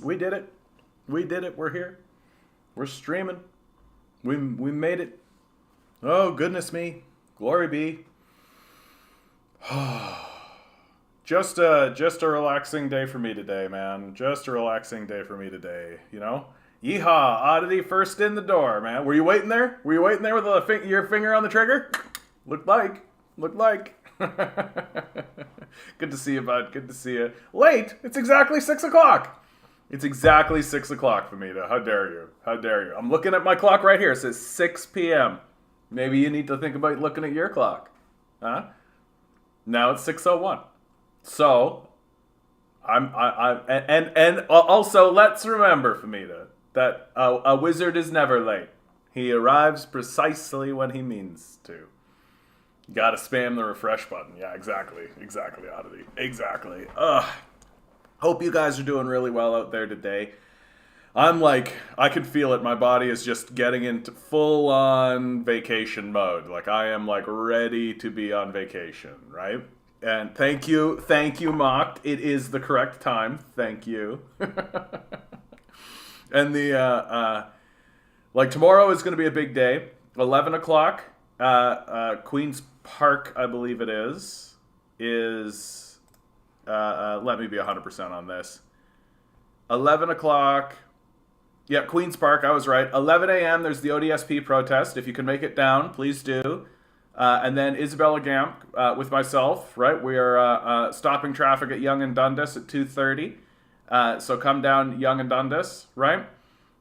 We did it. We did it. We're here. We're streaming. We made it. Oh, goodness me. Glory be. Just a relaxing day for me today, man. Just a relaxing day for me today, you know? Yeehaw, oddity first in the door, man. Were you waiting there? Were you waiting there with your finger on the trigger? Looked like. Looked like. Good to see you, bud. Good to see you. Late? It's exactly 6 o'clock. It's exactly 6 o'clock, Famita. How dare you? How dare you? I'm looking at my clock right here. It says 6 p.m. Maybe you need to think about looking at your clock. Huh? Now it's 6:01. So, and also let's remember, Famita, that a wizard is never late. He arrives precisely when he means to. Gotta spam the refresh button. Yeah, exactly. Exactly, Oddity. Exactly. Ugh. Hope you guys are doing really well out there today. I'm like, I can feel it. My body is just getting into full-on vacation mode. Like, I am, like, ready to be on vacation, right? And thank you, Mocked. It is the correct time. Thank you. And like, tomorrow is going to be a big day. 11 o'clock, Queen's Park, I believe it is, let me be 100% on this. 11 o'clock, yeah, Queen's Park, I was right. 11 a.m., there's the ODSP protest. If you can make it down, please do. And then Isabella Gamp with myself, right? We are stopping traffic at Yonge and Dundas at 2:30. So come down Yonge and Dundas, right?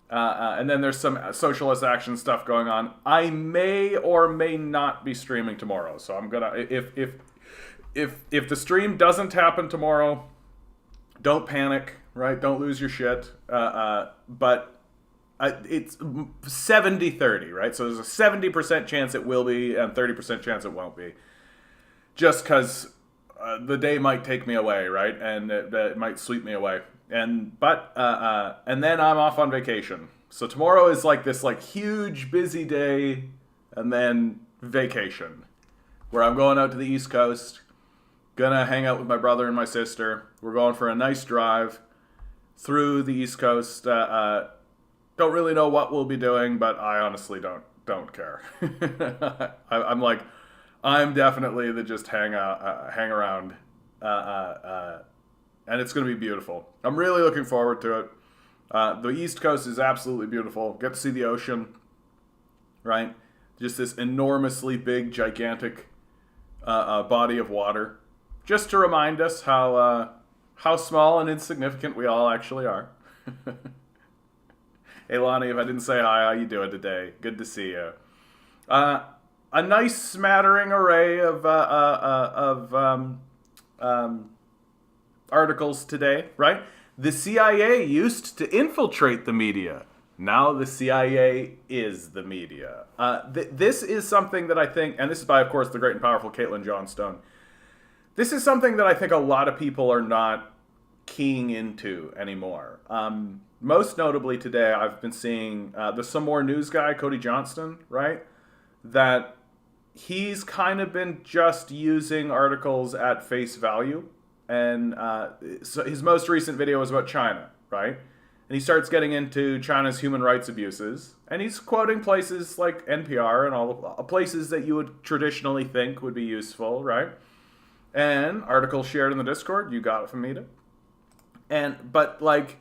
And then there's some socialist action stuff going on. I may or may not be streaming tomorrow. So I'm gonna if the stream doesn't happen tomorrow, don't panic, right? Don't lose your shit. But it's 70-30, right? So there's a 70% chance it will be and 30% chance it won't be. Just because the day might take me away, right? And it might sweep me away. And then I'm off on vacation. So tomorrow is like this like huge busy day and then vacation. Where I'm going out to the East Coast, gonna hang out with my brother and my sister. We're going for a nice drive through the East Coast. Don't really know what we'll be doing, but I honestly don't care. I'm definitely the just hang around, and it's gonna be beautiful. I'm really looking forward to it. The East Coast is absolutely beautiful. Get to see the ocean, right? Just this enormously big, gigantic body of water, just to remind us how small and insignificant we all actually are. Hey Lonnie, if I didn't say hi, how you doing today? Good to see you. A nice smattering array of articles today, right? The CIA used to infiltrate the media. Now the CIA is the media. This is something that I think, and this is by, of course, the great and powerful Caitlin Johnstone. This is something that I think a lot of people are not keying into anymore. Most notably today, I've been seeing the Some More News guy, Cody Johnston, right? That he's kind of been just using articles at face value. And so his most recent video was about China, right? And he starts getting into China's human rights abuses. And he's quoting places like NPR and all the places that you would traditionally think would be useful, right? And articles shared in the Discord, you got it from Mita. But like,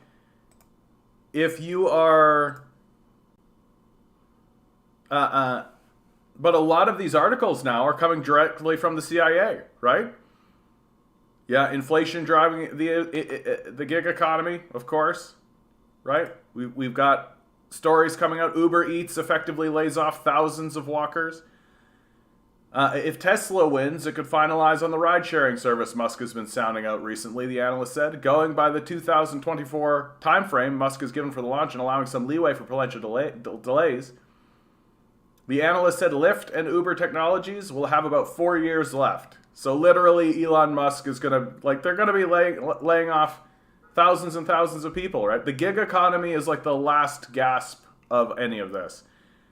if you are, but a lot of these articles now are coming directly from the CIA, right? Yeah, inflation driving the gig economy, of course, right? We've got stories coming out. Uber Eats effectively lays off thousands of walkers. If Tesla wins, it could finalize on the ride-sharing service Musk has been sounding out recently, the analyst said. Going by the 2024 timeframe Musk has given for the launch and allowing some leeway for potential delays, the analyst said Lyft and Uber technologies will have about 4 years left. So literally Elon Musk is going to, like, they're going to be laying off thousands and thousands of people, right? The gig economy is like the last gasp of any of this.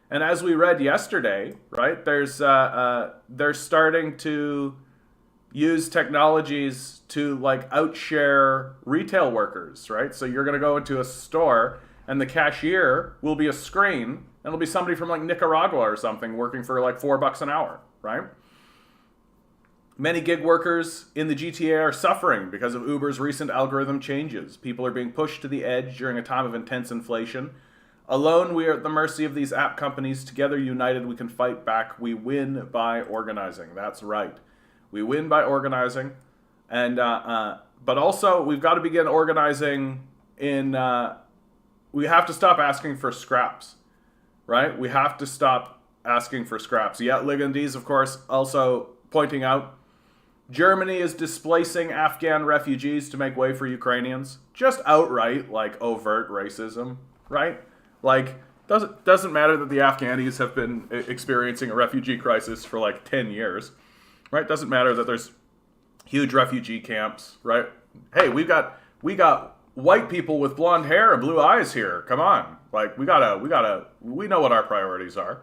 And as we read yesterday, right, they're starting to, use technologies to like outshare retail workers, right? So you're going to go into a store and the cashier will be a screen and it'll be somebody from like Nicaragua or something working for like $4 an hour, right? Many gig workers in the GTA are suffering because of Uber's recent algorithm changes. People are being pushed to the edge during a time of intense inflation. Alone, we are at the mercy of these app companies. Together, united, we can fight back. We win by organizing. That's right. We win by organizing. And but also, we've got to begin organizing in... we have to stop asking for scraps, right? We have to stop asking for scraps. Yeah, Ligandese, of course, also pointing out Germany is displacing Afghan refugees to make way for Ukrainians. Just outright, like, overt racism, right? Like, doesn't matter that the Afghanis have been experiencing a refugee crisis for, like, 10 years, right? Doesn't matter that there's huge refugee camps, right? Hey, we got white people with blonde hair and blue eyes here. Come on. Like, we know what our priorities are,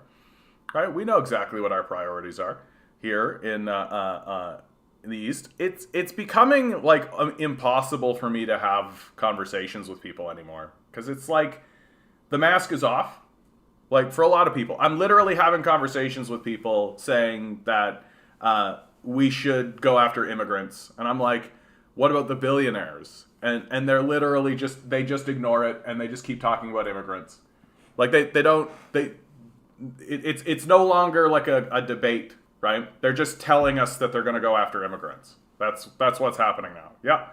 right? We know exactly what our priorities are here in the East. It's becoming like impossible for me to have conversations with people anymore because it's like the mask is off. Like for a lot of people, I'm literally having conversations with people saying that we should go after immigrants, and I'm like, what about the billionaires? And they're literally they just ignore it and they just keep talking about immigrants. Like it's no longer like a debate. Right? They're just telling us that they're going to go after immigrants. That's what's happening now. Yeah.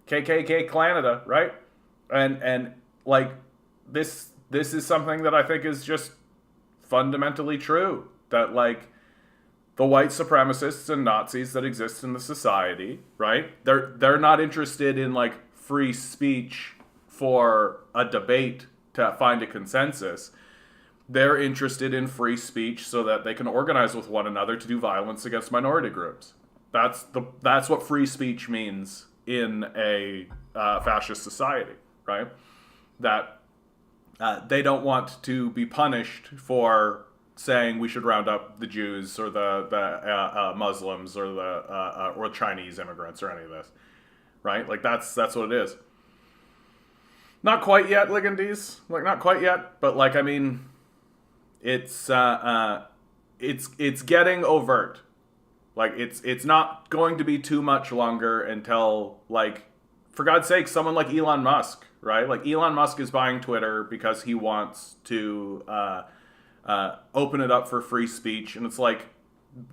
KKK Canada, right? And like this is something that I think is just fundamentally true. That like the white supremacists and Nazis that exist in the society, right? They're not interested in like free speech for a debate to find a consensus. They're interested in free speech so that they can organize with one another to do violence against minority groups. That's what free speech means in a fascist society, right? That they don't want to be punished for saying we should round up the Jews or the Muslims or or Chinese immigrants or any of this, right? Like that's what it is. Not quite yet, Ligandese. Like not quite yet, but like I mean. It's getting overt. Like it's not going to be too much longer until like, for God's sake, someone like Elon Musk, right? Like Elon Musk is buying Twitter because he wants to open it up for free speech, and it's like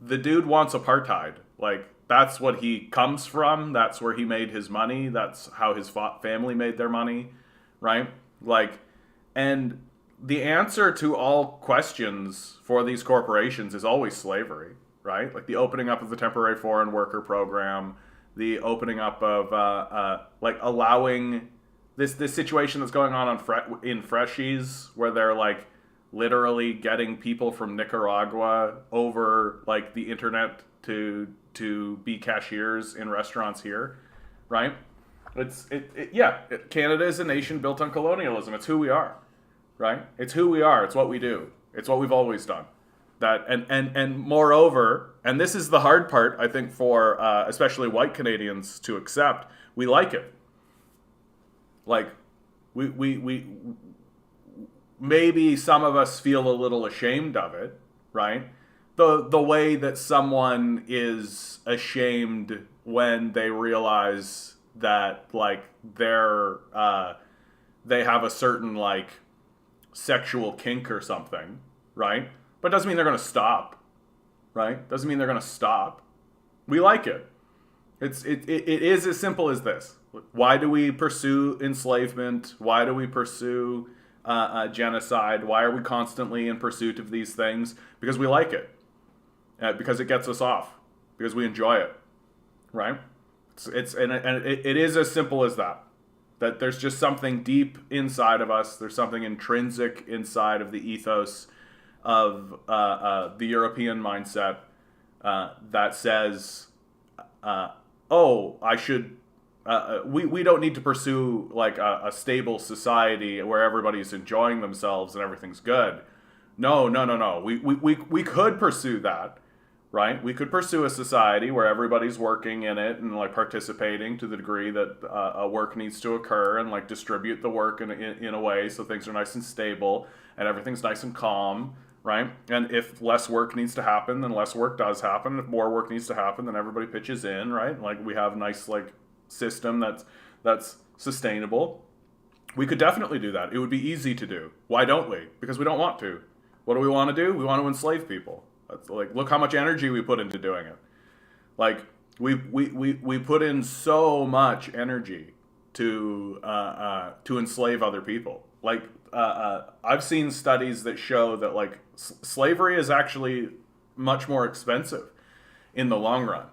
the dude wants apartheid. Like that's what he comes from. That's where he made his money. That's how his family made their money, right? Like, and the answer to all questions for these corporations is always slavery, right? Like the opening up of the temporary foreign worker program, the opening up of like allowing this situation that's going on in Freshies, where they're like literally getting people from Nicaragua over like the internet to be cashiers in restaurants here, right? Canada is a nation built on colonialism. It's who we are. Right? It's who we are. It's what we do. It's what we've always done. That and moreover, and this is the hard part, I think, for especially white Canadians to accept. We like it. Like we maybe some of us feel a little ashamed of it, right? The way that someone is ashamed when they realize that like they have a certain like sexual kink or something, right? But doesn't mean they're going to stop, right? Doesn't mean they're going to stop. We like it. It is as simple as this. Why do we pursue enslavement? Why do we pursue genocide? Why are we constantly in pursuit of these things? Because we like it. Because it gets us off. Because we enjoy it, right? It is as simple as that. That there's just something deep inside of us. There's something intrinsic inside of the ethos of the European mindset that says, I should. We don't need to pursue like a stable society where everybody's enjoying themselves and everything's good. No. We could pursue that, right? We could pursue a society where everybody's working in it and like participating to the degree that work needs to occur, and like distribute the work in a way so things are nice and stable and everything's nice and calm, right? And if less work needs to happen, then less work does happen. If more work needs to happen, then everybody pitches in, right? Like we have a nice like system that's sustainable. We could definitely do that. It would be easy to do. Why don't we? Because we don't want to. What do we want to do? We want to enslave people. That's like, look how much energy we put into doing it. Like we put in so much energy to enslave other people. Like I've seen studies that show that like slavery is actually much more expensive in the long run,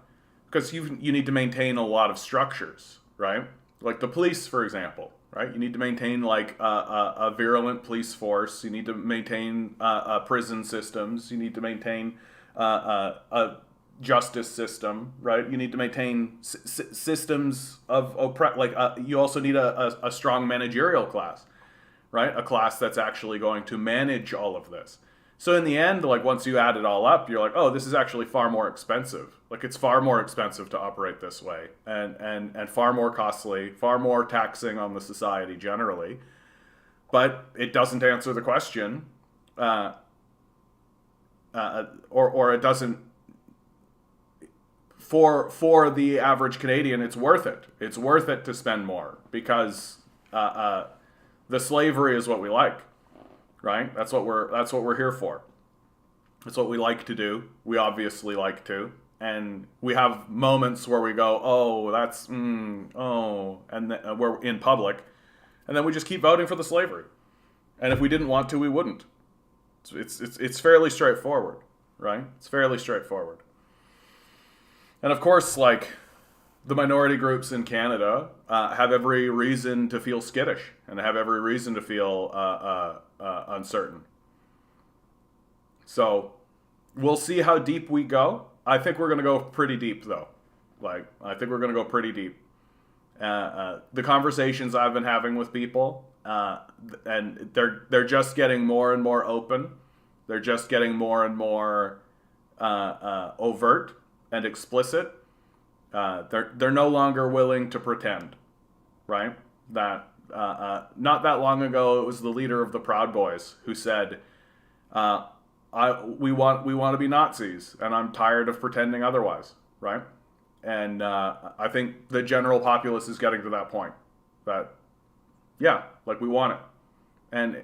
because you need to maintain a lot of structures, right? Like the police, for example, right? You need to maintain like a virulent police force. You need to maintain prison systems. You need to maintain a justice system, right? You need to maintain systems of you also need a strong managerial class, right? A class that's actually going to manage all of this. So in the end, like once you add it all up, you're like, oh, this is actually far more expensive. Like it's far more expensive to operate this way, and far more costly, far more taxing on the society generally. But it doesn't answer the question, or it doesn't. For the average Canadian, it's worth it. It's worth it to spend more because the slavery is what we like. Right? That's what we're here for. It's what we like to do. We obviously like to. And we have moments where we go, oh, that's, and we're in public. And then we just keep voting for the slavery. And if we didn't want to, we wouldn't. It's fairly straightforward, right? It's fairly straightforward. And of course, like, the minority groups in Canada have every reason to feel skittish and have every reason to feel uncertain. So we'll see how deep we go. I think we're going to go pretty deep, though. Like, I think we're going to go pretty deep. The conversations I've been having with people, and they're just getting more and more open. They're just getting more and more overt and explicit. They're no longer willing to pretend, right? That not that long ago, it was the leader of the Proud Boys who said, "We want to be Nazis, and I'm tired of pretending otherwise." Right? And I think the general populace is getting to that point. That, yeah, like we want it, and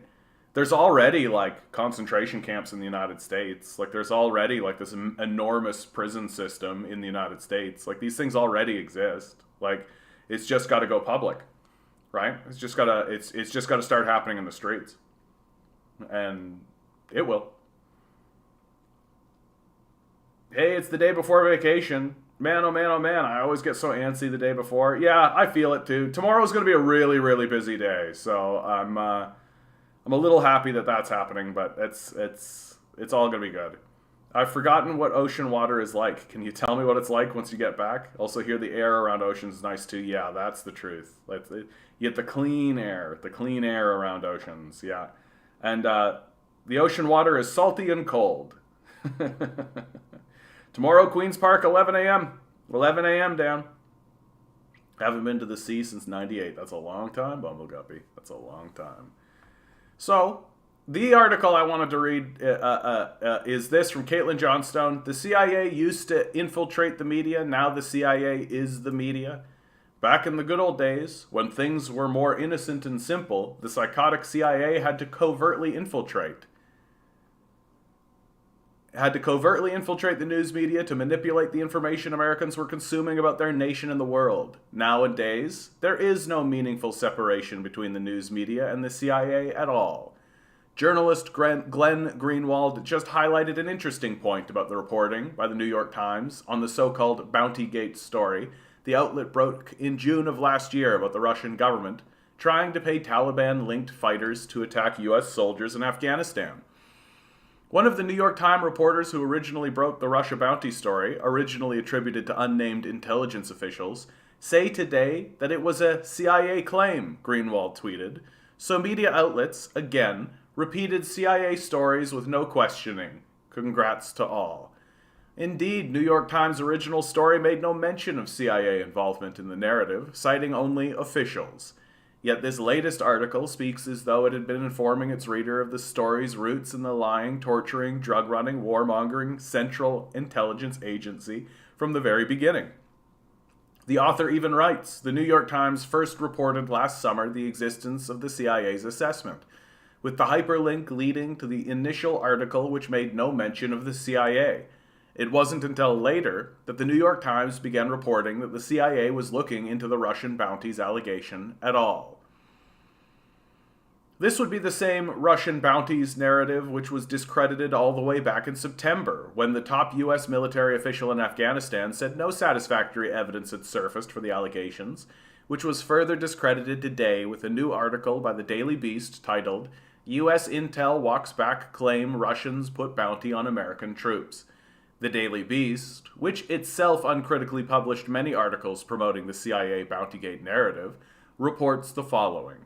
there's already like concentration camps in the United States. Like there's already like this enormous prison system in the United States. Like these things already exist. Like it's just got to go public, right? It's just gotta start happening in the streets, and it will. Hey, it's the day before vacation. Man, oh man, oh man, I always get so antsy the day before. Yeah, I feel it too. Tomorrow's going to be a really, really busy day, so I'm a little happy that that's happening, but it's all going to be good. I've forgotten what ocean water is like. Can you tell me what it's like once you get back? Also, hear the air around oceans is nice too. Yeah, that's the truth. Like, you get the clean air around oceans. Yeah, and the ocean water is salty and cold. Tomorrow, Queen's Park, 11 a.m. 11 a.m. down. Haven't been to the sea since 98. That's a long time, Bumbleguppy. That's a long time. So, the article I wanted to read is this from Caitlin Johnstone. The CIA used to infiltrate the media. Now the CIA is the media. Back in the good old days, when things were more innocent and simple, the psychotic CIA had to covertly infiltrate the news media to manipulate the information Americans were consuming about their nation and the world. Nowadays, there is no meaningful separation between the news media and the CIA at all. Journalist Glenn Greenwald just highlighted an interesting point about the reporting by the New York Times on the so-called Bountygate story the outlet broke in June of last year about the Russian government trying to pay Taliban-linked fighters to attack U.S. soldiers in Afghanistan. One of the New York Times reporters who originally broke the Russia bounty story, originally attributed to unnamed intelligence officials, say today that it was a CIA claim, Greenwald tweeted. So media outlets, again, repeated CIA stories with no questioning. Congrats to all. Indeed, New York Times' original story made no mention of CIA involvement in the narrative, citing only officials. Yet this latest article speaks as though it had been informing its reader of the story's roots in the lying, torturing, drug-running, warmongering Central Intelligence Agency from the very beginning. The author even writes, the New York Times first reported last summer the existence of the CIA's assessment, with the hyperlink leading to the initial article which made no mention of the CIA. It wasn't until later that the New York Times began reporting that the CIA was looking into the Russian bounties allegation at all. This would be the same Russian bounties narrative which was discredited all the way back in September, when the top U.S. military official in Afghanistan said no satisfactory evidence had surfaced for the allegations, which was further discredited today with a new article by the Daily Beast titled, U.S. Intel Walks Back Claim Russians Put Bounty on American Troops. The Daily Beast, which itself uncritically published many articles promoting the CIA Bountygate narrative, reports the following.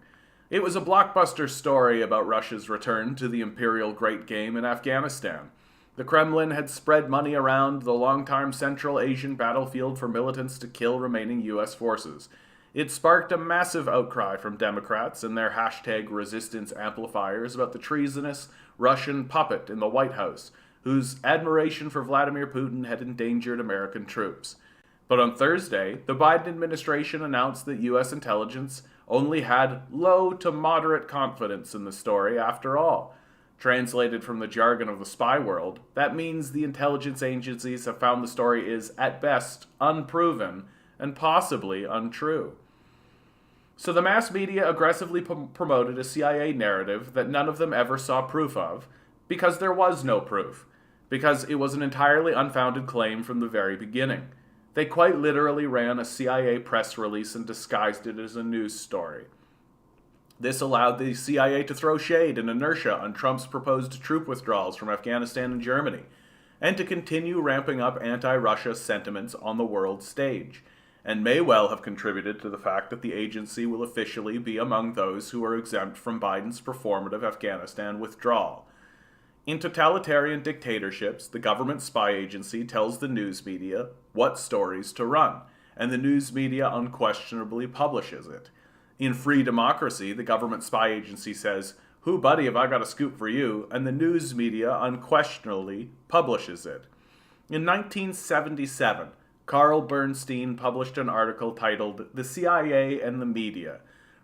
It was a blockbuster story about Russia's return to the imperial great game in Afghanistan. The Kremlin had spread money around the longtime Central Asian battlefield for militants to kill remaining U.S. forces. It sparked a massive outcry from Democrats and their hashtag resistance amplifiers about the treasonous Russian puppet in the White House, whose admiration for Vladimir Putin had endangered American troops. But on Thursday, the Biden administration announced that U.S. intelligence only had low to moderate confidence in the story after all. Translated from the jargon of the spy world, that means the intelligence agencies have found the story is, at best, unproven and possibly untrue. So the mass media aggressively promoted a CIA narrative that none of them ever saw proof of, because there was no proof. Because it was an entirely unfounded claim from the very beginning. They quite literally ran a CIA press release and disguised it as a news story. This allowed the CIA to throw shade and inertia on Trump's proposed troop withdrawals from Afghanistan and Germany, and to continue ramping up anti-Russia sentiments on the world stage, and may well have contributed to the fact that the agency will officially be among those who are exempt from Biden's performative Afghanistan withdrawal. In totalitarian dictatorships, the government spy agency tells the news media what stories to run, and the news media unquestionably publishes it. In free democracy, the government spy agency says, "Who, buddy, have I got a scoop for you?" and the news media unquestionably publishes it. In 1977, Carl Bernstein published an article titled "The CIA and the Media,"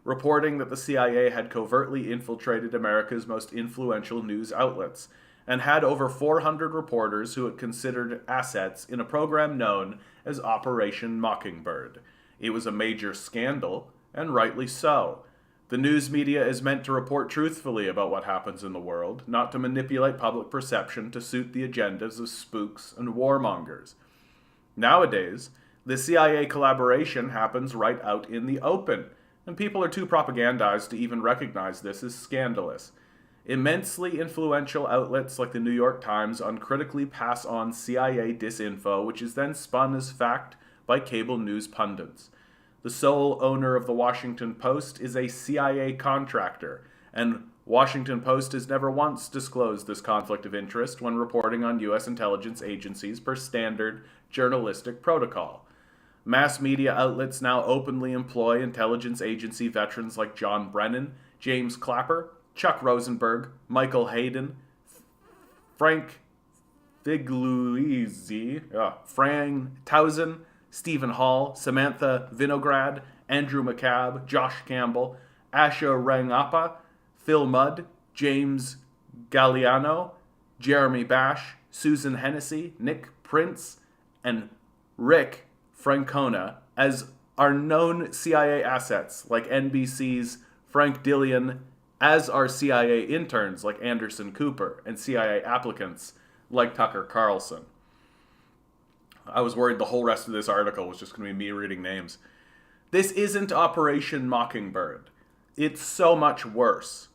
reporting that the CIA had covertly infiltrated America's most influential news outlets, and had over 400 reporters who it considered assets in a program known as Operation Mockingbird. It was a major scandal, and rightly so. The news media is meant to report truthfully about what happens in the world, not to manipulate public perception to suit the agendas of spooks and warmongers. Nowadays, the CIA collaboration happens right out in the open, and people are too propagandized to even recognize this as scandalous. Immensely influential outlets like the New York Times uncritically pass on CIA disinfo, which is then spun as fact by cable news pundits. The sole owner of the Washington Post is a CIA contractor, and Washington Post has never once disclosed this conflict of interest when reporting on U.S. intelligence agencies per standard journalistic protocol. Mass media outlets now openly employ intelligence agency veterans like John Brennan, James Clapper, Chuck Rosenberg, Michael Hayden, Frank Figliuzzi, Frank Towson, Stephen Hall, Samantha Vinograd, Andrew McCabe, Josh Campbell, Asha Rangappa, Phil Mudd, James Galliano, Jeremy Bash, Susan Hennessy, Nick Prince, and Rick Francona as are known CIA assets like NBC's Frank Dillion, as are CIA interns like Anderson Cooper, and CIA applicants like Tucker Carlson. I was worried the whole rest of this article was just going to be me reading names. This isn't Operation Mockingbird. It's so much worse.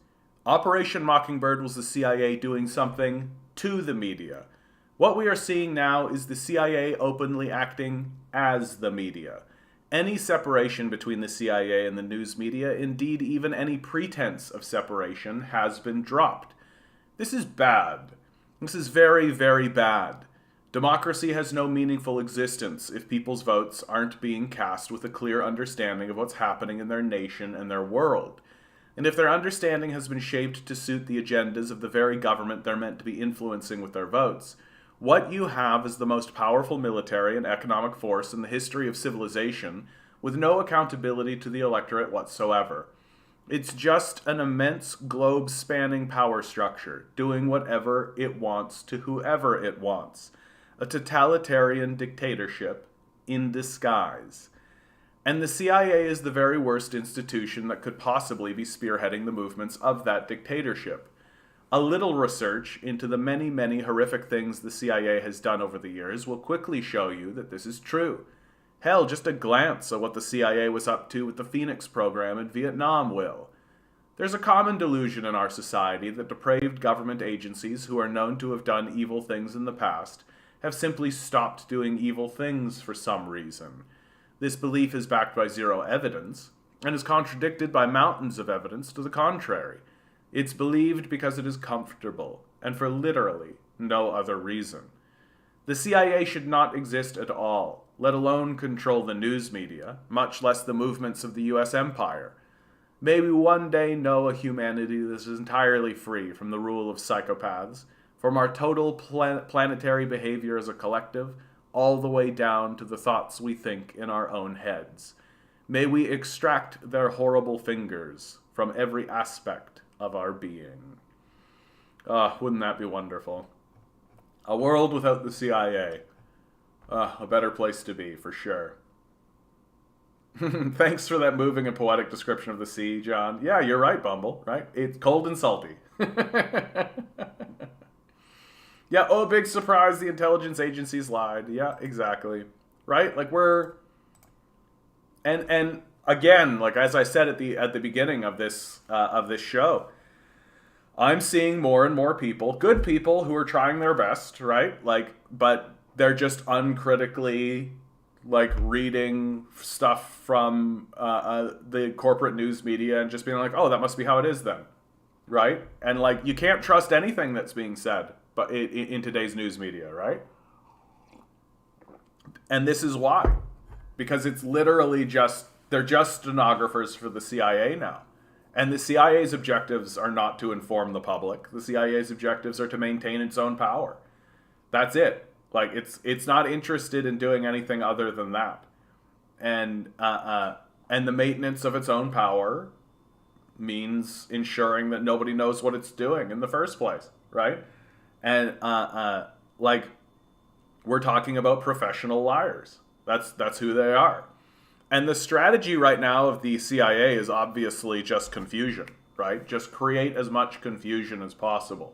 Operation Mockingbird was the CIA doing something to the media. What we are seeing now is the CIA openly acting as the media. Any separation between the CIA and the news media, indeed even any pretense of separation, has been dropped. This is bad. This is very, very bad. Democracy has no meaningful existence if people's votes aren't being cast with a clear understanding of what's happening in their nation and their world. And if their understanding has been shaped to suit the agendas of the very government they're meant to be influencing with their votes, what you have is the most powerful military and economic force in the history of civilization, with no accountability to the electorate whatsoever. It's just an immense globe-spanning power structure, doing whatever it wants to whoever it wants. A totalitarian dictatorship in disguise. And the CIA is the very worst institution that could possibly be spearheading the movements of that dictatorship. A little research into the many, many horrific things the CIA has done over the years will quickly show you that this is true. Hell, just a glance at what the CIA was up to with the Phoenix program in Vietnam will. There's a common delusion in our society that depraved government agencies who are known to have done evil things in the past have simply stopped doing evil things for some reason. This belief is backed by zero evidence, and is contradicted by mountains of evidence to the contrary. It's believed because it is comfortable, and for literally no other reason. The CIA should not exist at all, let alone control the news media, much less the movements of the US empire. May we one day know a humanity that is entirely free from the rule of psychopaths, from our total planetary behavior as a collective, all the way down to the thoughts we think in our own heads. May we extract their horrible fingers from every aspect of our being. Wouldn't that be wonderful? A world without the CIA. A better place to be, for sure. Thanks for that moving and poetic description of the sea, John. Yeah, you're right, Bumble, right? It's cold and salty. Yeah, oh, big surprise, the intelligence agencies lied. Yeah, exactly. Right? Like and again, like as I said at the beginning of this show, I'm seeing more and more people, good people who are trying their best, right? Like, but they're just uncritically like reading stuff from the corporate news media and just being like, oh, that must be how it is then, right? And like, you can't trust anything that's being said but in today's news media, right? And this is why. Because it's literally they're just stenographers for the CIA now. And the CIA's objectives are not to inform the public. The CIA's objectives are to maintain its own power. That's it. Like, it's not interested in doing anything other than that. And the maintenance of its own power means ensuring that nobody knows what it's doing in the first place, right? And like, we're talking about professional liars. That's who they are. And the strategy right now of the CIA is obviously just confusion, right? Just create as much confusion as possible.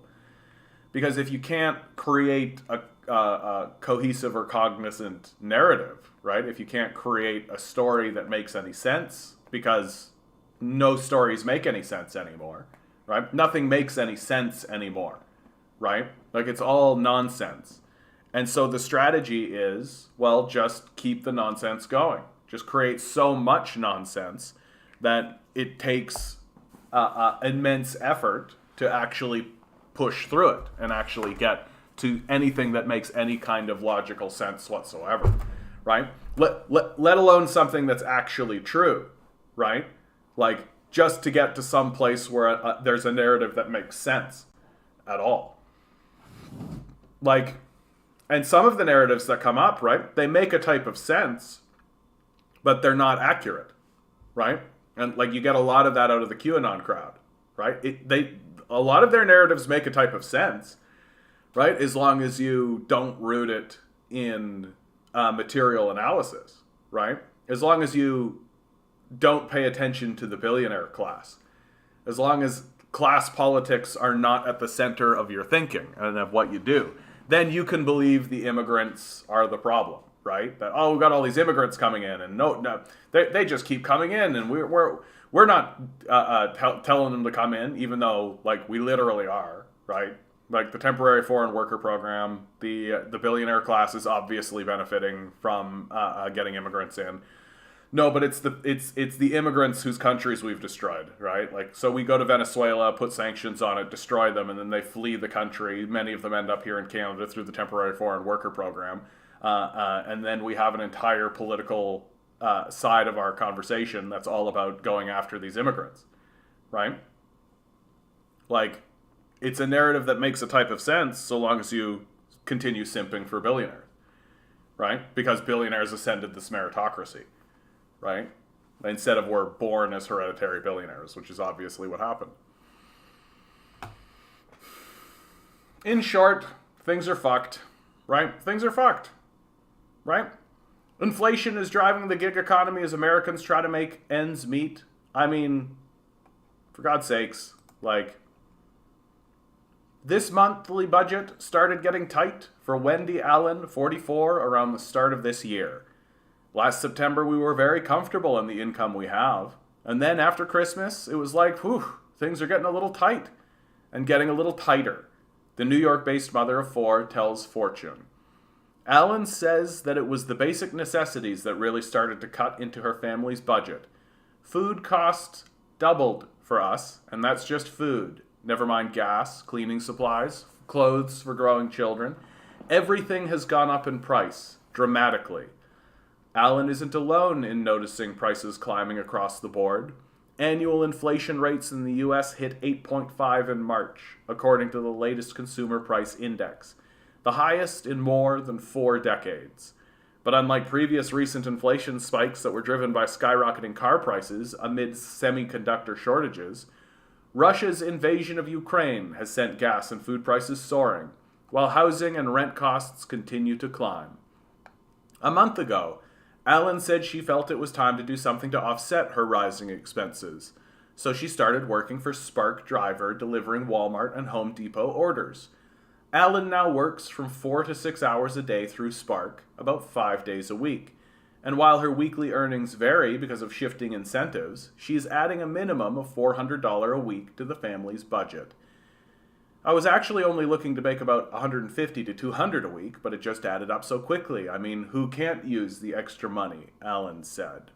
Because if you can't create a cohesive or cognizant narrative, right? If you can't create a story that makes any sense, because no stories make any sense anymore, right? Nothing makes any sense anymore, right? Like, it's all nonsense. And so the strategy is, well, just keep the nonsense going. Just create so much nonsense that it takes immense effort to actually push through it and actually get to anything that makes any kind of logical sense whatsoever, right? Let alone something that's actually true, right? Like, just to get to some place where there's a narrative that makes sense at all. Like, and some of the narratives that come up, right, they make a type of sense, but they're not accurate, right? And like, you get a lot of that out of the QAnon crowd, right? A lot of their narratives make a type of sense, right? As long as you don't root it in material analysis, right? As long as you don't pay attention to the billionaire class, as long as class politics are not at the center of your thinking and of what you do, then you can believe the immigrants are the problem, right? That, oh, we've got all these immigrants coming in, and no, they just keep coming in, and we're not telling them to come in, even though, like, we literally are, right? Like, the temporary foreign worker program, the billionaire class is obviously benefiting from getting immigrants in. No, but it's the immigrants whose countries we've destroyed, right? Like, so we go to Venezuela, put sanctions on it, destroy them, and then they flee the country. Many of them end up here in Canada through the temporary foreign worker program, and then we have an entire political side of our conversation that's all about going after these immigrants, right? Like, it's a narrative that makes a type of sense so long as you continue simping for billionaires, right? Because billionaires ascended this meritocracy. Right? Instead of we're born as hereditary billionaires, which is obviously what happened. In short, things are fucked. Right? Things are fucked. Right? Inflation is driving the gig economy as Americans try to make ends meet. I mean, for God's sakes, like, this monthly budget started getting tight for Wendy Allen, 44, around the start of this year. Last September, we were very comfortable in the income we have. And then after Christmas, it was like, whew, things are getting a little tight and getting a little tighter. The New York-based mother of 4 tells Fortune. Allen says that it was the basic necessities that really started to cut into her family's budget. Food costs doubled for us, and that's just food. Never mind gas, cleaning supplies, clothes for growing children. Everything has gone up in price, dramatically. Allen isn't alone in noticing prices climbing across the board. Annual inflation rates in the U.S. hit 8.5 in March, according to the latest Consumer Price Index, the highest in more than 4 decades. But unlike previous recent inflation spikes that were driven by skyrocketing car prices amid semiconductor shortages, Russia's invasion of Ukraine has sent gas and food prices soaring, while housing and rent costs continue to climb. A month ago, Allen said she felt it was time to do something to offset her rising expenses, so she started working for Spark Driver, delivering Walmart and Home Depot orders. Allen now works from 4 to 6 hours a day through Spark, about 5 days a week, and while her weekly earnings vary because of shifting incentives, she is adding a minimum of $400 a week to the family's budget. I was actually only looking to make about $150 to $200 a week, but it just added up so quickly. I mean, who can't use the extra money, Allen said.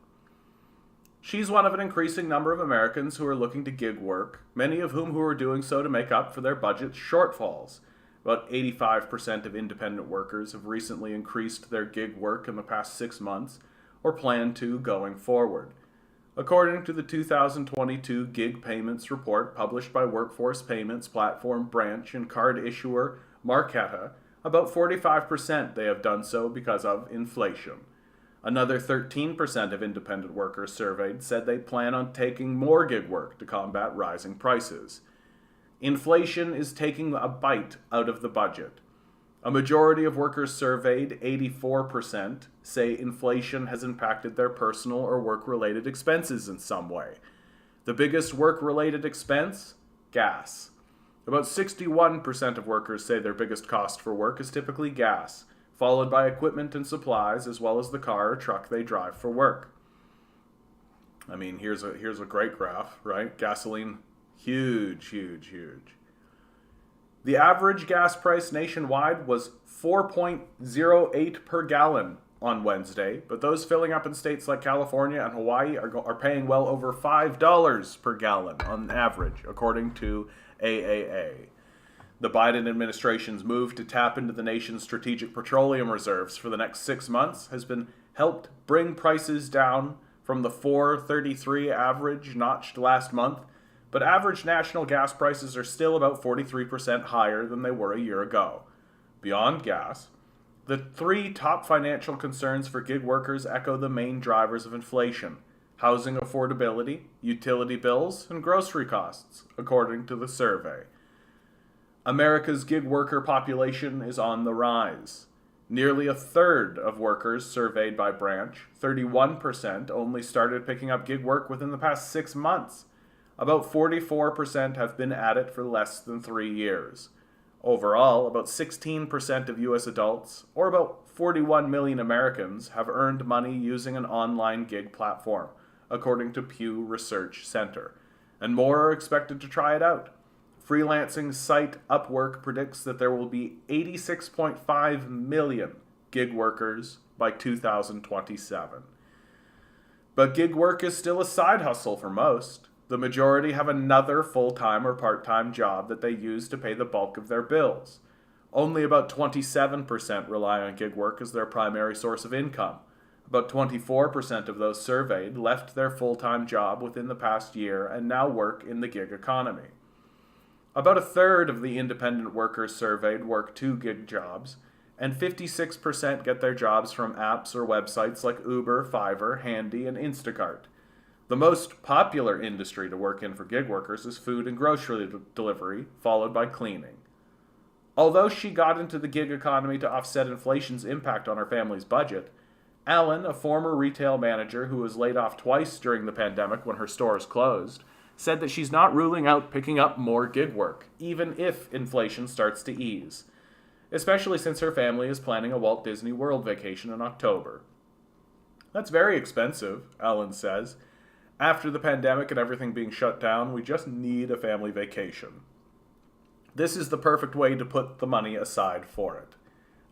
She's one of an increasing number of Americans who are looking to gig work, many of whom are doing so to make up for their budget shortfalls. About 85% of independent workers have recently increased their gig work in the past 6 months, or plan to going forward. According to the 2022 Gig Payments Report published by Workforce Payments Platform Branch and card issuer Marqeta, about 45% they have done so because of inflation. Another 13% of independent workers surveyed said they plan on taking more gig work to combat rising prices. Inflation is taking a bite out of the budget. A majority of workers surveyed, 84%, say inflation has impacted their personal or work-related expenses in some way. The biggest work-related expense? Gas. About 61% of workers say their biggest cost for work is typically gas, followed by equipment and supplies, as well as the car or truck they drive for work. I mean, here's a great graph, right? Gasoline, huge. The average gas price nationwide was $4.08 per gallon on Wednesday, but those filling up in states like California and Hawaii are paying well over $5 per gallon on average, according to AAA. The Biden administration's move to tap into the nation's strategic petroleum reserves for the next 6 months has been helped bring prices down from the $4.33 average notched last month, but average national gas prices are still about 43% higher than they were a year ago. Beyond gas, the 3 top financial concerns for gig workers echo the main drivers of inflation: housing affordability, utility bills, and grocery costs, according to the survey. America's gig worker population is on the rise. Nearly a third of workers surveyed by Branch, 31%, only started picking up gig work within the past 6 months. About 44% have been at it for less than 3 years. Overall, about 16% of U.S. adults, or about 41 million Americans, have earned money using an online gig platform, according to Pew Research Center, and more are expected to try it out. Freelancing site Upwork predicts that there will be 86.5 million gig workers by 2027. But gig work is still a side hustle for most. The majority have another full-time or part-time job that they use to pay the bulk of their bills. Only about 27% rely on gig work as their primary source of income. About 24% of those surveyed left their full-time job within the past year and now work in the gig economy. About a third of the independent workers surveyed work 2 gig jobs, and 56% get their jobs from apps or websites like Uber, Fiverr, Handy, and Instacart. The most popular industry to work in for gig workers is food and grocery delivery, followed by cleaning. Although she got into the gig economy to offset inflation's impact on her family's budget, Alan, a former retail manager who was laid off twice during the pandemic when her stores closed, said that she's not ruling out picking up more gig work, even if inflation starts to ease, especially since her family is planning a Walt Disney World vacation in October. That's very expensive, Alan says. After the pandemic and everything being shut down, we just need a family vacation. This is the perfect way to put the money aside for it.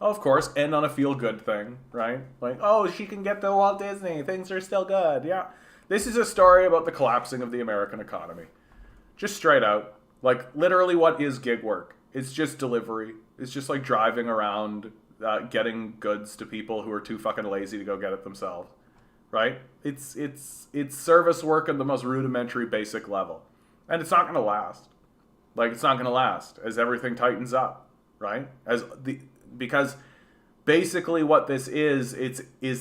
Of course, end on a feel-good thing, right? Like, oh, she can get to Walt Disney, things are still good, yeah. This is a story about the collapsing of the American economy. Just straight out. Like, literally, what is gig work? It's just delivery. It's just like driving around, getting goods to people who are too fucking lazy to go get it themselves, right? It's service work at the most rudimentary, basic level, and it's not going to last. Like, it's not going to last as everything tightens up, right? Because basically what this is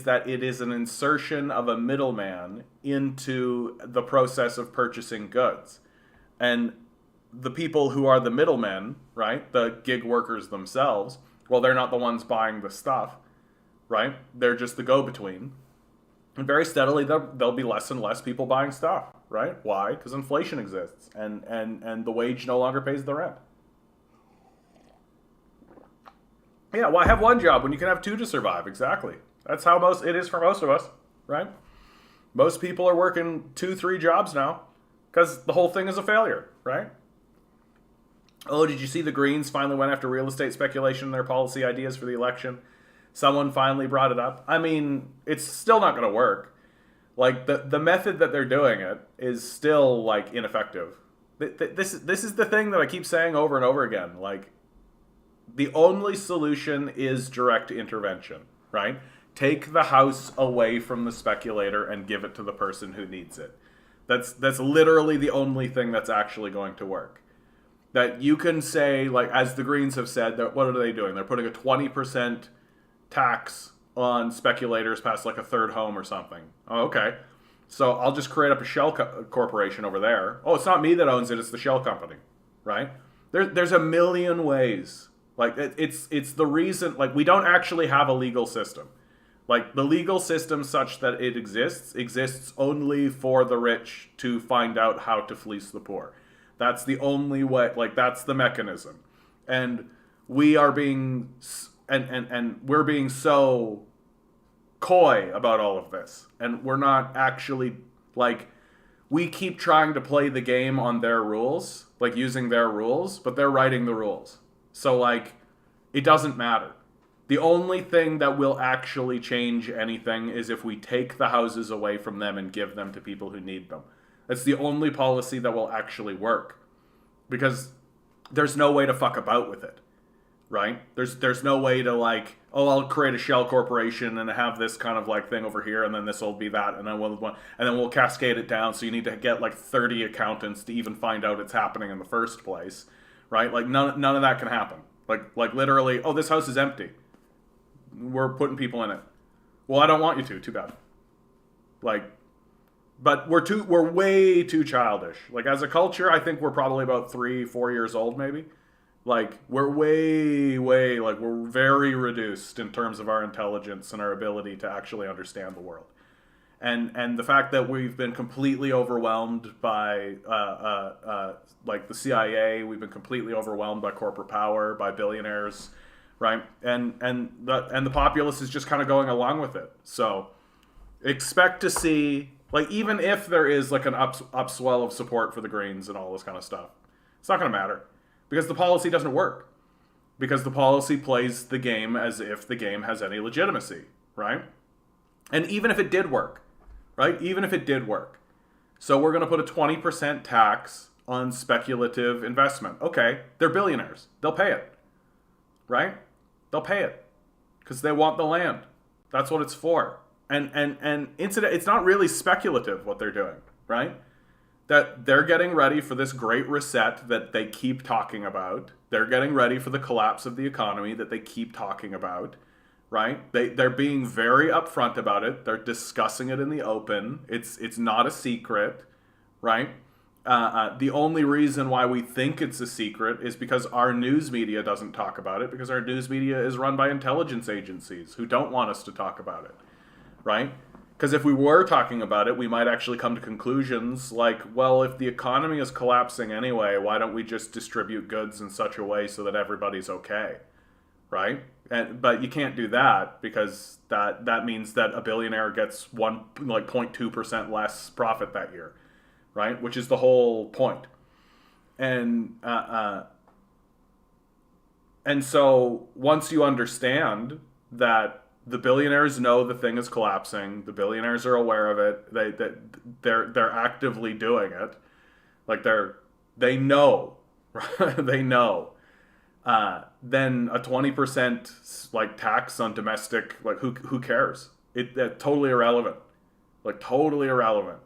that it is an insertion of a middleman into the process of purchasing goods, and the people who are the middlemen, right, the gig workers themselves, well, they're not the ones buying the stuff, right? They're just the go-between. And very steadily, there'll be less and less people buying stuff, right? Why? Because inflation exists, and the wage no longer pays the rent. Yeah, why have one job when you can have 2 to survive? Exactly. That's how it is for most of us, right? Most people are working 2, 3 jobs now because the whole thing is a failure, right? Oh, did you see the Greens finally went after real estate speculation in their policy ideas for the election? Someone finally brought it up. I mean, it's still not going to work. Like, the method that they're doing it is still, like, ineffective. This is the thing that I keep saying over and over again. Like, the only solution is direct intervention, right? Take the house away from the speculator and give it to the person who needs it. That's literally the only thing that's actually going to work. That you can say, like, as the Greens have said, that what are they doing? They're putting a 20% tax on speculators past, like, a third home or something. Oh, okay. So I'll just create up a shell corporation over there. Oh, it's not me that owns it, it's the shell company, right? There's a million ways. Like, it's the reason, like, we don't actually have a legal system. Like, the legal system such that it exists only for the rich to find out how to fleece the poor. That's the only way, like, that's the mechanism. And we are being, and we're being so coy about all of this. And we're not actually, like, we keep trying to play the game on their rules, like, using their rules, but they're writing the rules. So, like, it doesn't matter. The only thing that will actually change anything is if we take the houses away from them and give them to people who need them. That's the only policy that will actually work. Because there's no way to fuck about with it, right? There's no way to, like, oh, I'll create a shell corporation and have this kind of, like, thing over here, and then this will be that, and then we'll cascade it down, so you need to get, like, 30 accountants to even find out it's happening in the first place, right? Like, none of that can happen. Like literally, oh, this house is empty. We're putting people in it. Well, I don't want you to. Too bad. Like, but we're way too childish. Like, as a culture, I think we're probably about 3-4 years old, maybe. Like, we're way, like, we're very reduced in terms of our intelligence and our ability to actually understand the world. And the fact that we've been completely overwhelmed by, like, the CIA, we've been completely overwhelmed by corporate power, by billionaires, right? And the populace is just kind of going along with it. So expect to see, like, even if there is, like, an upswell of support for the Greens and all this kind of stuff, it's not going to matter because the policy doesn't work. Because the policy plays the game as if the game has any legitimacy, right? And even if it did work, right? Even if it did work. So we're going to put a 20% tax on speculative investment. Okay, they're billionaires. They'll pay it, right? They'll pay it because they want the land. That's what it's for. And it's not really speculative what they're doing, right? That they're getting ready for this great reset that they keep talking about. They're getting ready for the collapse of the economy that they keep talking about, right? They're being very upfront about it. They're discussing it in the open. It's not a secret, right? The only reason why we think it's a secret is because our news media doesn't talk about it, because our news media is run by intelligence agencies who don't want us to talk about it, right? Because if we were talking about it, we might actually come to conclusions like, well, if the economy is collapsing anyway, why don't we just distribute goods in such a way so that everybody's okay, right? But you can't do that because that means that a billionaire gets 0.2% less profit that year, right? Which is the whole point. And so once you understand that the billionaires know the thing is collapsing, the billionaires are aware of it, they're actively doing it, like they know, they know. Then a 20% like tax on domestic, like who cares? It's totally irrelevant, like totally irrelevant.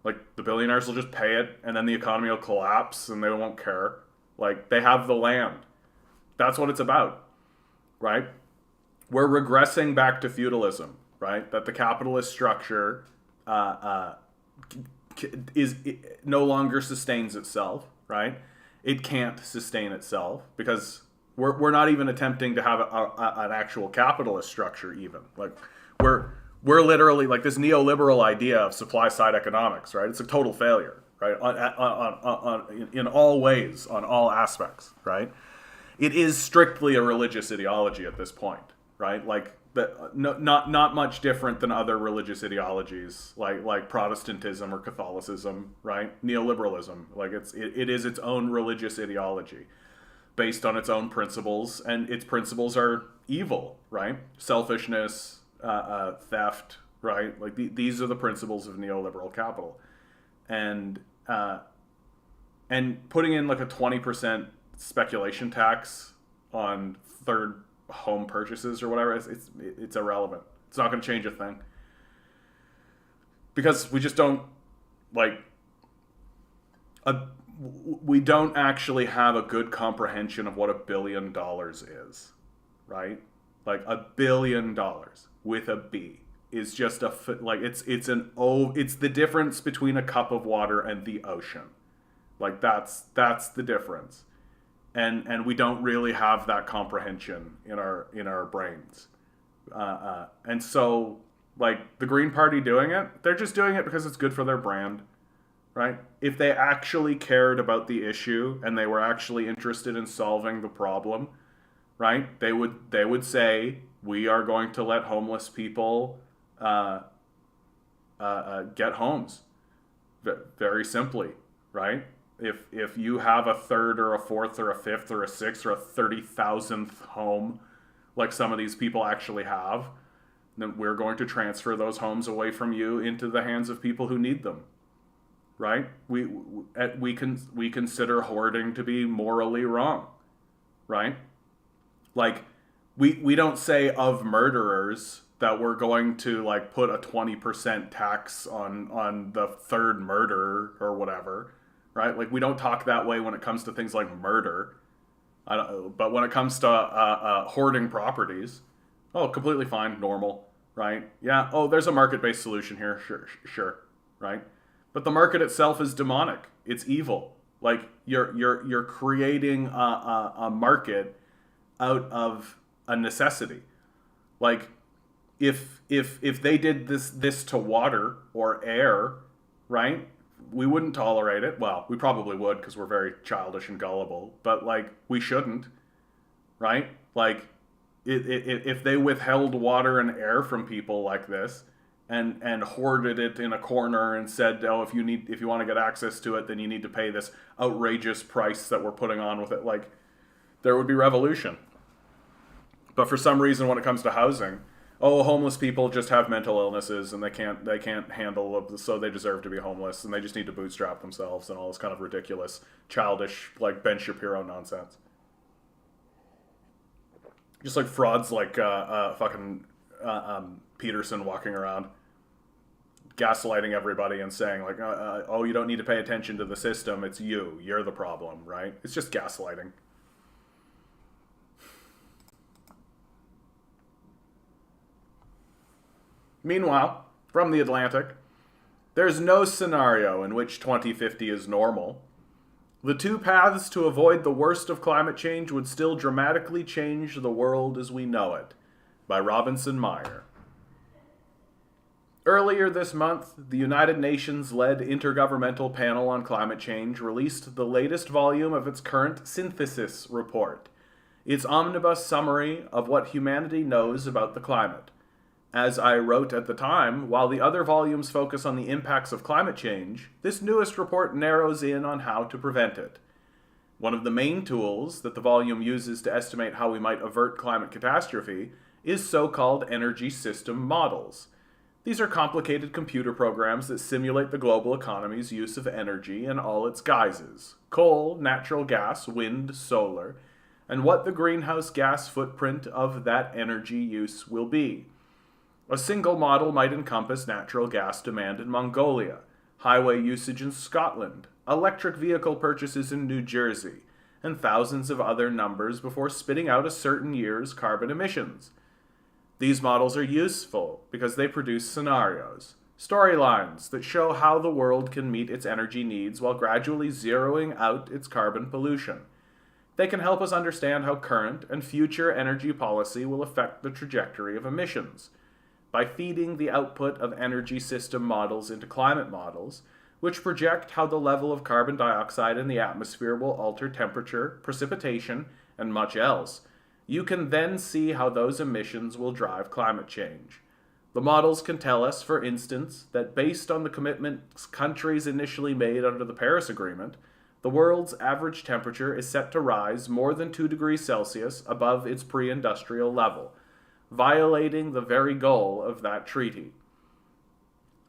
Like the billionaires will just pay it, and then the economy will collapse, and they won't care. Like they have the land. That's what it's about, right? We're regressing back to feudalism, right? That the capitalist structure no longer sustains itself, right? It can't sustain itself because we're not even attempting to have an actual capitalist structure even. Like we're literally like this neoliberal idea of supply side economics, right? It's a total failure, right? In all ways, on all aspects, right? It is strictly a religious ideology at this point, right? Like not much different than other religious ideologies like Protestantism or Catholicism, right? Neoliberalism, like it is its own religious ideology based on its own principles, and its principles are evil, right? Selfishness, theft, right? Like these are the principles of neoliberal capital, and putting in like a 20% speculation tax on third home purchases or whatever, it's irrelevant. It's not going to change a thing because we just don't we don't actually have a good comprehension of what $1 billion is, right? Like $1 billion with a B is just it's the difference between a cup of water and the ocean. Like that's the difference. And we don't really have that comprehension in our brains. And so like the Green Party doing it, they're just doing it because it's good for their brand. Right? If they actually cared about the issue and they were actually interested in solving the problem, right? They would say, we are going to let homeless people get homes. Very simply, right? If you have a third or a fourth or a fifth or a sixth or a 30,000th home, like some of these people actually have, then we're going to transfer those homes away from you into the hands of people who need them. Right? We consider hoarding to be morally wrong, right? Like we don't say of murderers that we're going to like put a 20% tax on the third murder or whatever, right? Like we don't talk that way when it comes to things like murder. But when it comes to hoarding properties, oh, completely fine, normal, right? Yeah. Oh, there's a market-based solution here. Sure, right? But the market itself is demonic. It's evil. Like you're creating a market out of a necessity. Like if they did this to water or air, right? We wouldn't tolerate it. Well, we probably would because we're very childish and gullible. But like we shouldn't, right? Like if they withheld water and air from people like this, and hoarded it in a corner and said, oh, if you want to get access to it, then you need to pay this outrageous price that we're putting on with it, like there would be revolution. But for some reason when it comes to housing, oh, homeless people just have mental illnesses and they can't handle it, so they deserve to be homeless and they just need to bootstrap themselves and all this kind of ridiculous, childish, like Ben Shapiro nonsense. Just like frauds like fucking Peterson walking around gaslighting everybody and saying like, oh, you don't need to pay attention to the system. It's you. You're the problem, right? It's just gaslighting. Meanwhile, from The Atlantic, there's no scenario in which 2050 is normal. The two paths to avoid the worst of climate change would still dramatically change the world as we know it. By Robinson Meyer. Earlier this month, the United Nations-led Intergovernmental Panel on Climate Change released the latest volume of its current synthesis report, its omnibus summary of what humanity knows about the climate. As I wrote at the time, while the other volumes focus on the impacts of climate change, this newest report narrows in on how to prevent it. One of the main tools that the volume uses to estimate how we might avert climate catastrophe is so-called energy system models. These are complicated computer programs that simulate the global economy's use of energy in all its guises: coal, natural gas, wind, solar, and what the greenhouse gas footprint of that energy use will be. A single model might encompass natural gas demand in Mongolia, highway usage in Scotland, electric vehicle purchases in New Jersey, and thousands of other numbers before spitting out a certain year's carbon emissions. These models are useful because they produce scenarios, storylines that show how the world can meet its energy needs while gradually zeroing out its carbon pollution. They can help us understand how current and future energy policy will affect the trajectory of emissions. By feeding the output of energy system models into climate models, which project how the level of carbon dioxide in the atmosphere will alter temperature, precipitation, and much else, you can then see how those emissions will drive climate change. The models can tell us, for instance, that based on the commitments countries initially made under the Paris Agreement, the world's average temperature is set to rise more than 2 degrees Celsius above its pre-industrial level, violating the very goal of that treaty.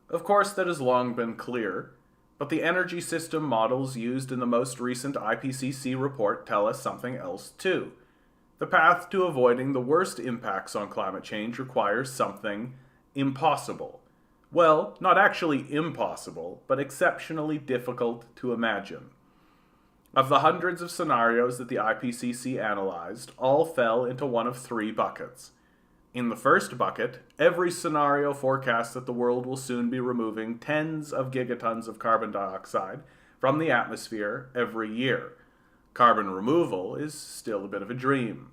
Of course, that has long been clear, but the energy system models used in the most recent IPCC report tell us something else too. The path to avoiding the worst impacts on climate change requires something impossible. Well, not actually impossible, but exceptionally difficult to imagine. Of the hundreds of scenarios that the IPCC analyzed, all fell into one of three buckets. In the first bucket, every scenario forecasts that the world will soon be removing tens of gigatons of carbon dioxide from the atmosphere every year. Carbon removal is still a bit of a dream.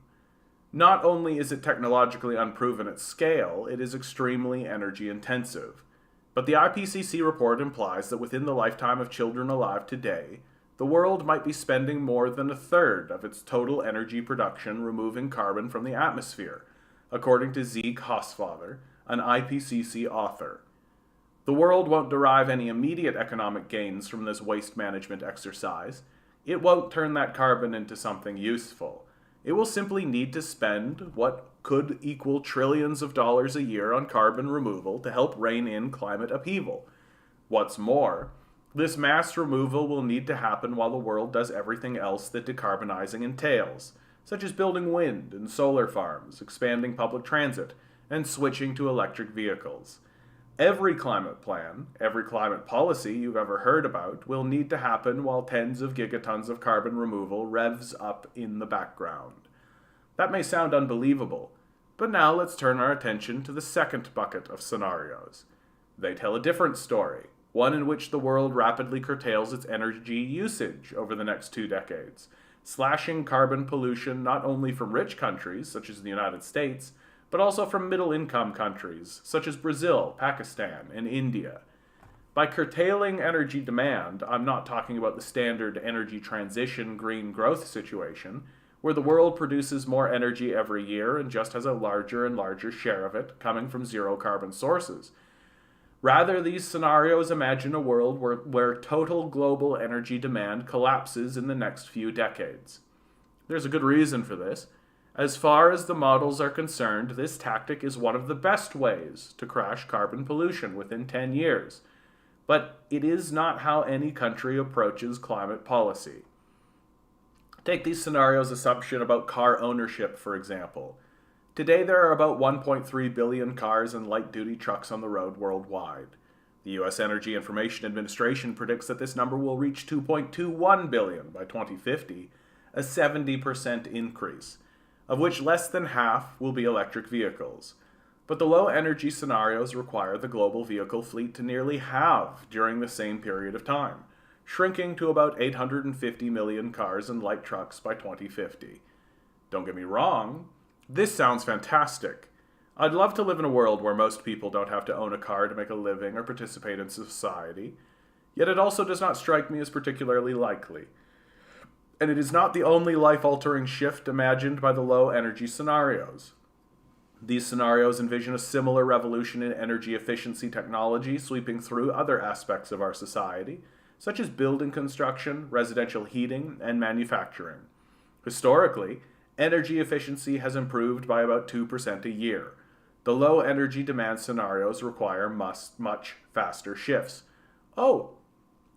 Not only is it technologically unproven at scale, it is extremely energy intensive. But the IPCC report implies that within the lifetime of children alive today, the world might be spending more than a third of its total energy production removing carbon from the atmosphere, according to Zieg Hausfather, an IPCC author. The world won't derive any immediate economic gains from this waste management exercise. It won't turn that carbon into something useful. It will simply need to spend what could equal trillions of dollars a year on carbon removal to help rein in climate upheaval. What's more, this mass removal will need to happen while the world does everything else that decarbonizing entails, such as building wind and solar farms, expanding public transit, and switching to electric vehicles. Every climate plan, every climate policy you've ever heard about will need to happen while tens of gigatons of carbon removal revs up in the background. That may sound unbelievable, but now let's turn our attention to the second bucket of scenarios. They tell a different story, one in which the world rapidly curtails its energy usage over the next 2 decades, slashing carbon pollution not only from rich countries, such as the United States, but also from middle-income countries, such as Brazil, Pakistan, and India. By curtailing energy demand, I'm not talking about the standard energy transition green growth situation, where the world produces more energy every year and just has a larger and larger share of it coming from zero-carbon sources. Rather, these scenarios imagine a world where total global energy demand collapses in the next few decades. There's a good reason for this. As far as the models are concerned, this tactic is one of the best ways to crash carbon pollution within 10 years. But it is not how any country approaches climate policy. Take these scenarios' assumption about car ownership, for example. Today there are about 1.3 billion cars and light-duty trucks on the road worldwide. The U.S. Energy Information Administration predicts that this number will reach 2.21 billion by 2050, a 70% increase, of which less than half will be electric vehicles. But the low-energy scenarios require the global vehicle fleet to nearly halve during the same period of time, shrinking to about 850 million cars and light trucks by 2050. Don't get me wrong, this sounds fantastic. I'd love to live in a world where most people don't have to own a car to make a living or participate in society, yet it also does not strike me as particularly likely. And it is not the only life-altering shift imagined by the low-energy scenarios. These scenarios envision a similar revolution in energy efficiency technology sweeping through other aspects of our society, such as building construction, residential heating, and manufacturing. Historically, energy efficiency has improved by about 2% a year. The low-energy demand scenarios require much faster shifts. Oh,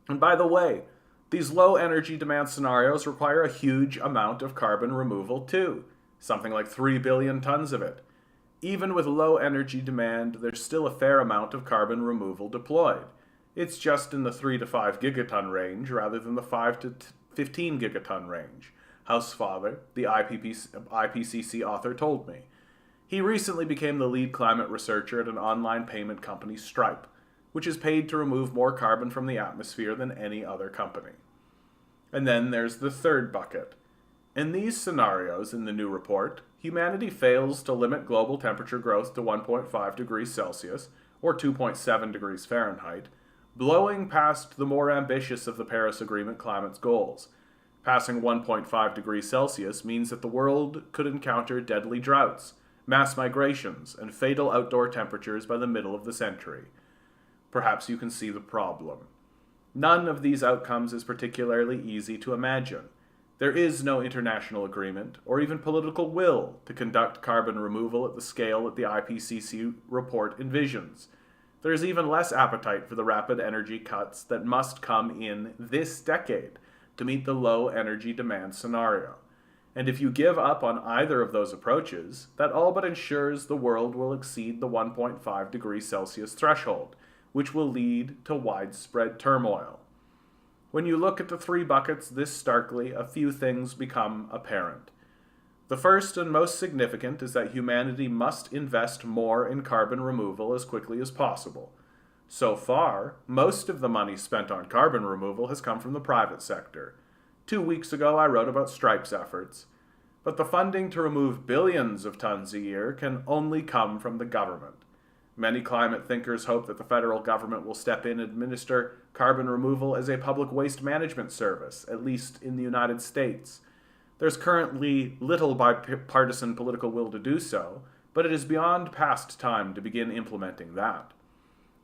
and by the way, these low-energy demand scenarios require a huge amount of carbon removal too, something like 3 billion tons of it. Even with low energy demand, there's still a fair amount of carbon removal deployed. It's just in the 3 to 5 gigaton range rather than the 5 to 15 gigaton range, Hausfather, the IPCC author, told me. He recently became the lead climate researcher at an online payment company, Stripe, which is paid to remove more carbon from the atmosphere than any other company. And then there's the third bucket. In these scenarios in the new report, humanity fails to limit global temperature growth to 1.5 degrees Celsius, or 2.7 degrees Fahrenheit, blowing past the more ambitious of the Paris Agreement climate's goals. Passing 1.5 degrees Celsius means that the world could encounter deadly droughts, mass migrations, and fatal outdoor temperatures by the middle of the century. Perhaps you can see the problem. None of these outcomes is particularly easy to imagine. There is no international agreement, or even political will, to conduct carbon removal at the scale that the IPCC report envisions. There is even less appetite for the rapid energy cuts that must come in this decade to meet the low energy demand scenario. And if you give up on either of those approaches, that all but ensures the world will exceed the 1.5 degrees Celsius threshold, which will lead to widespread turmoil. When you look at the three buckets this starkly, a few things become apparent. The first and most significant is that humanity must invest more in carbon removal as quickly as possible. So far, most of the money spent on carbon removal has come from the private sector. 2 weeks ago, I wrote about Stripe's efforts. But the funding to remove billions of tons a year can only come from the government. Many climate thinkers hope that the federal government will step in and administer carbon removal as a public waste management service, at least in the United States. There's currently little bipartisan political will to do so, but it is beyond past time to begin implementing that.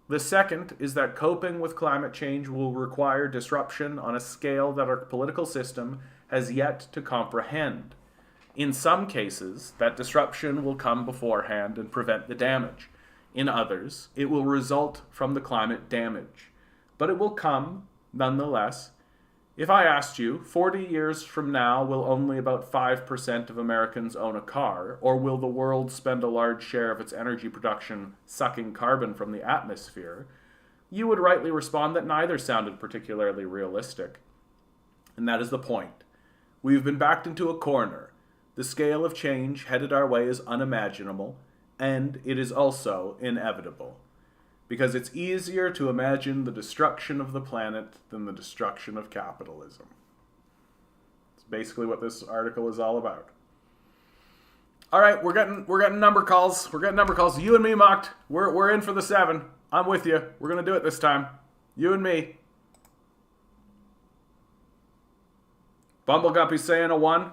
The second is that coping with climate change will require disruption on a scale that our political system has yet to comprehend. In some cases, that disruption will come beforehand and prevent the damage. In others, it will result from the climate damage. But it will come, nonetheless. If I asked you, 40 years from now, will only about 5% of Americans own a car, or will the world spend a large share of its energy production sucking carbon from the atmosphere, you would rightly respond that neither sounded particularly realistic. And that is the point. We've been backed into a corner. The scale of change headed our way is unimaginable, and it is also inevitable. Because it's easier to imagine the destruction of the planet than the destruction of capitalism. It's basically what this article is all about. All right, we're getting number calls. We're getting number calls. You and me, Mocked. We're in for the 7. I'm with you. We're gonna do it this time. You and me. Bumbleguppy's saying a 1.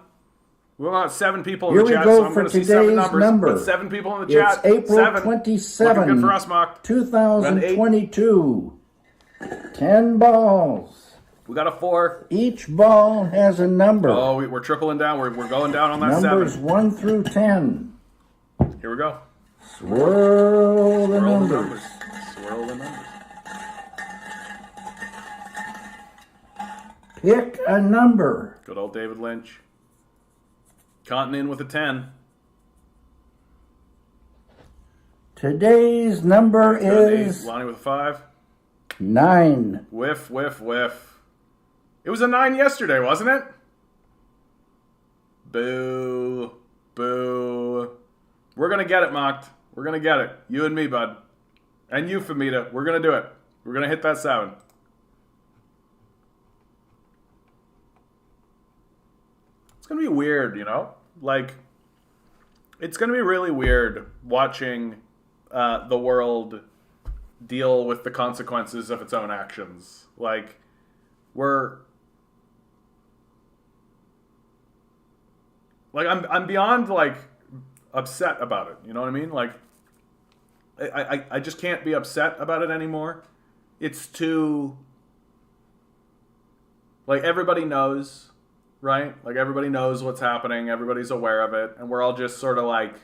We've got 7 people in the chat, so I'm going to see 7 numbers. Number. Put 7 people in the chat. It's April 7. 27, Looking good for us, Mock. 2022. 10 balls. We got a 4. Each ball has a number. Oh, we're tripling down. We're going down on that Numbers 7. 1 through 10. Here we go. Swirl the numbers. Swirl the numbers. Pick a number. Good old David Lynch. Counting in with a 10. Today's number is Lonnie with a 5. 9. Whiff, whiff, whiff. It was a 9 yesterday, wasn't it? Boo. Boo. We're going to get it, Mocked. We're going to get it. You and me, bud. And you, Famita. We're going to do it. We're going to hit that 7. It's going to be weird, you know? Like, it's going to be really weird watching the world deal with the consequences of its own actions. Like, I'm beyond, like, upset about it. You know what I mean? Like, I just can't be upset about it anymore. It's too, like, everybody knows, right? Like, everybody knows what's happening. Everybody's aware of it. And we're all just sort of, like,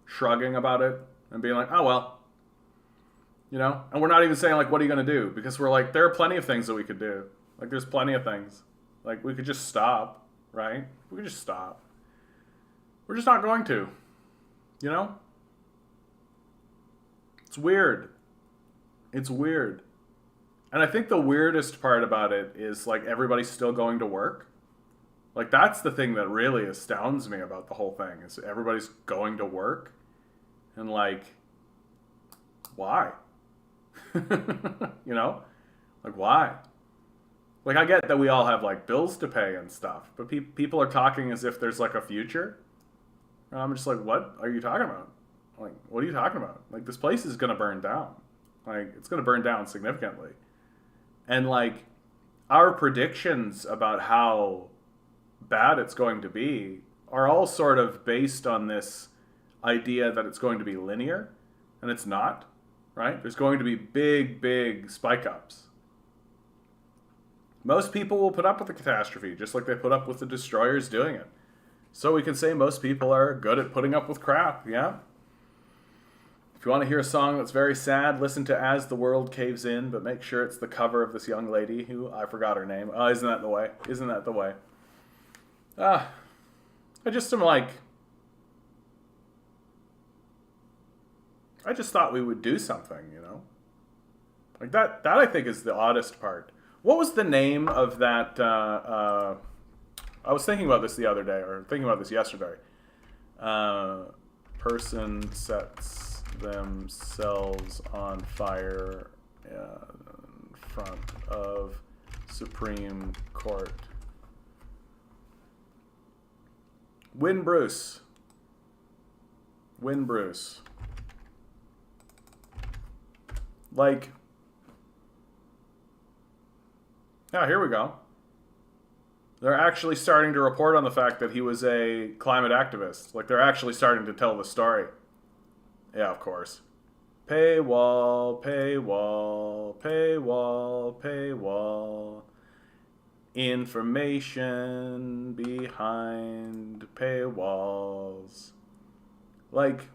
shrugging about it and being like, oh, well, you know? And we're not even saying, like, what are you going to do? Because we're like, there are plenty of things that we could do. Like, there's plenty of things. Like, we could just stop, right? We could just stop. We're just not going to, you know? It's weird. It's weird. And I think the weirdest part about it is, like, everybody's still going to work. Like, that's the thing that really astounds me about the whole thing, is everybody's going to work. And, like, why? You know? Like, why? Like, I get that we all have, like, bills to pay and stuff, but people are talking as if there's, like, a future. And I'm just like, what are you talking about? Like, what are you talking about? Like, this place is going to burn down. Like, it's going to burn down significantly. And, like, our predictions about how bad it's going to be are all sort of based on this idea that it's going to be linear, and it's not, right? There's going to be big, big spike ups. Most people will put up with the catastrophe, just like they put up with the destroyers doing it. So we can say most people are good at putting up with crap, yeah? If you want to hear a song that's very sad, listen to As the World Caves In, but make sure it's the cover of this young lady who, I forgot her name. Oh, isn't that the way? Isn't that the way? I just am like, I just thought we would do something, you know? Like that I think is the oddest part. What was the name of that, I was thinking about this the other day, or thinking about this yesterday. Person sets themselves on fire in front of Supreme Court. Win Bruce. Like, yeah, here we go. They're actually starting to report on the fact that he was a climate activist. Like, they're actually starting to tell the story. Yeah, of course. Paywall, paywall, paywall, paywall. Information behind paywalls. Like,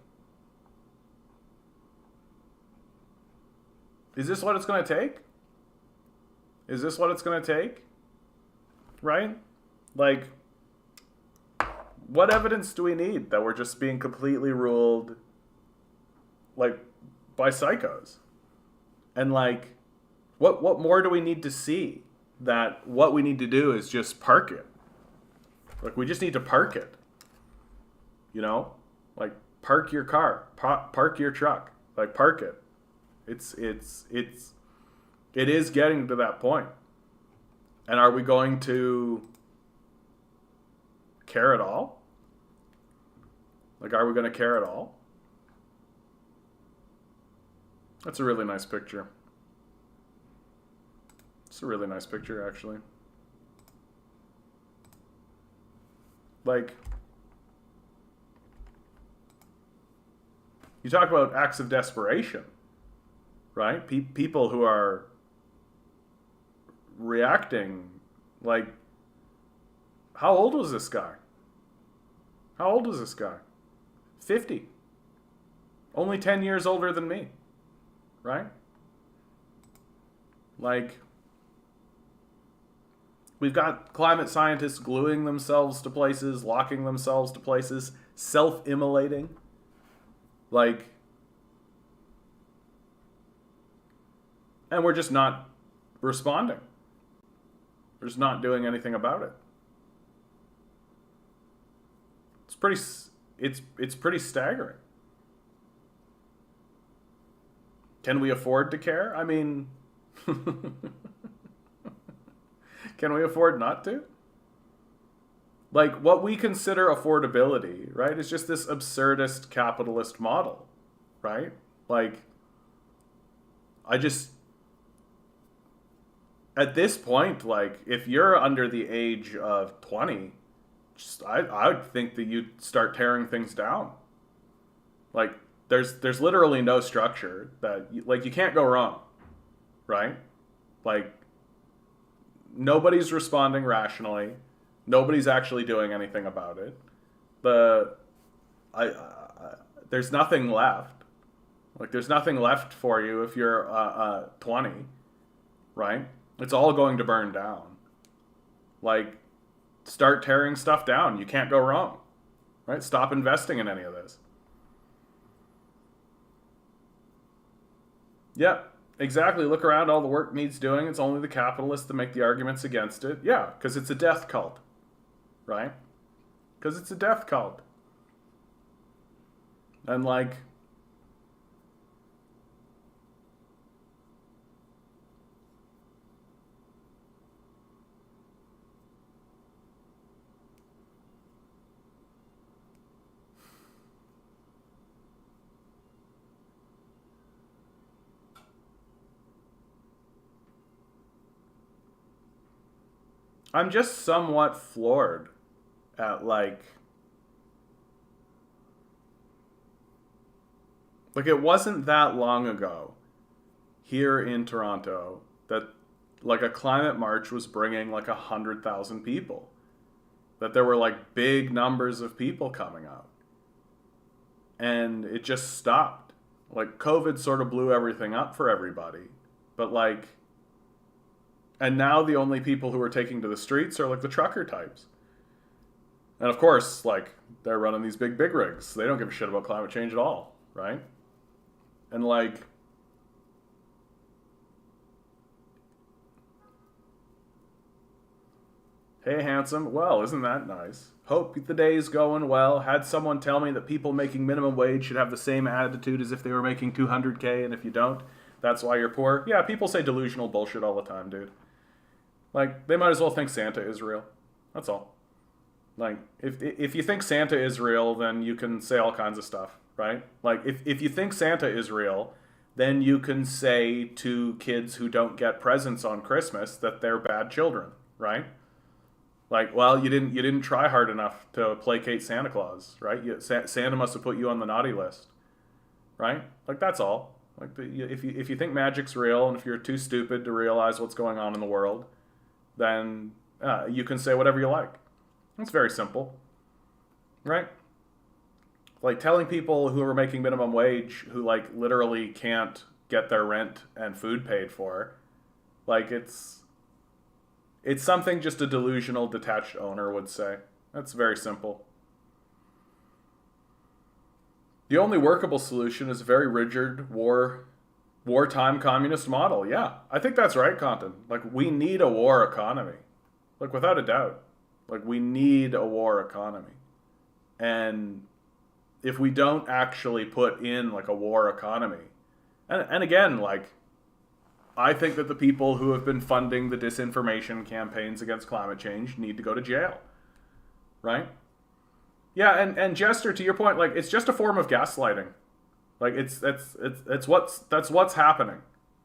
is this what it's going to take? Is this what it's going to take? Right? Like, what evidence do we need that we're just being completely ruled, like, by psychos? And, like, what more do we need to see? That what we need to do is just park it. Like, we just need to park it. You know? Like, park your car. Park your truck. Like, park it. It is getting to that point. And are we going to care at all? Like, are we going to care at all? That's a really nice picture. It's a really nice picture, actually. Like, you talk about acts of desperation, right? People who are reacting. Like, how old was this guy? How old was this guy? 50. Only 10 years older than me. Right? Like, we've got climate scientists gluing themselves to places, locking themselves to places, self-immolating. Like, and we're just not responding. We're just not doing anything about it. It's pretty staggering. Can we afford to care? I mean, can we afford not to? Like, what we consider affordability, right, is just this absurdist capitalist model, right? Like, at this point, like, if you're under the age of 20, I would think that you'd start tearing things down. Like, there's literally no structure that, like, you can't go wrong, right? Like, nobody's responding rationally. Nobody's actually doing anything about it. There's nothing left. Like, there's nothing left for you if you're 20, right? It's all going to burn down. Like, start tearing stuff down. You can't go wrong, right? Stop investing in any of this. Yeah, exactly. Look around. All the work needs doing. It's only the capitalists that make the arguments against it. Yeah, because it's a death cult, right? Because it's a death cult. And, like, I'm just somewhat floored at, like, it wasn't that long ago here in Toronto that, like, a climate march was bringing, like, 100,000 people. That there were, like, big numbers of people coming out. And it just stopped. Like, COVID sort of blew everything up for everybody. But, like, and now the only people who are taking to the streets are, like, the trucker types. And of course, like, they're running these big rigs. They don't give a shit about climate change at all, right? And, like, hey, handsome, well, isn't that nice? Hope the day's going well. Had someone tell me that people making minimum wage should have the same attitude as if they were making 200K, and if you don't, that's why you're poor. Yeah, people say delusional bullshit all the time, dude. Like, they might as well think Santa is real. That's all. Like, if you think Santa is real, then you can say all kinds of stuff, right? Like, if you think Santa is real, then you can say to kids who don't get presents on Christmas that they're bad children, right? Like, well, you didn't try hard enough to placate Santa Claus, right? Santa must have put you on the naughty list, right? Like, that's all. Like, if you think magic's real, and if you're too stupid to realize what's going on in the world, then you can say whatever you like. It's very simple, right? Like, telling people who are making minimum wage, who, like, literally can't get their rent and food paid for, like, it's something just a delusional, detached owner would say. That's very simple. The only workable solution is a very rigid wartime communist model. Yeah, I think that's right, Compton. Like, we need a war economy. Like, without a doubt. Like, we need a war economy. And if we don't actually put in, like, a war economy, and again, like, I think that the people who have been funding the disinformation campaigns against climate change need to go to jail. Right? Yeah, and Jester, to your point, like, it's just a form of gaslighting. Like, that's what's happening,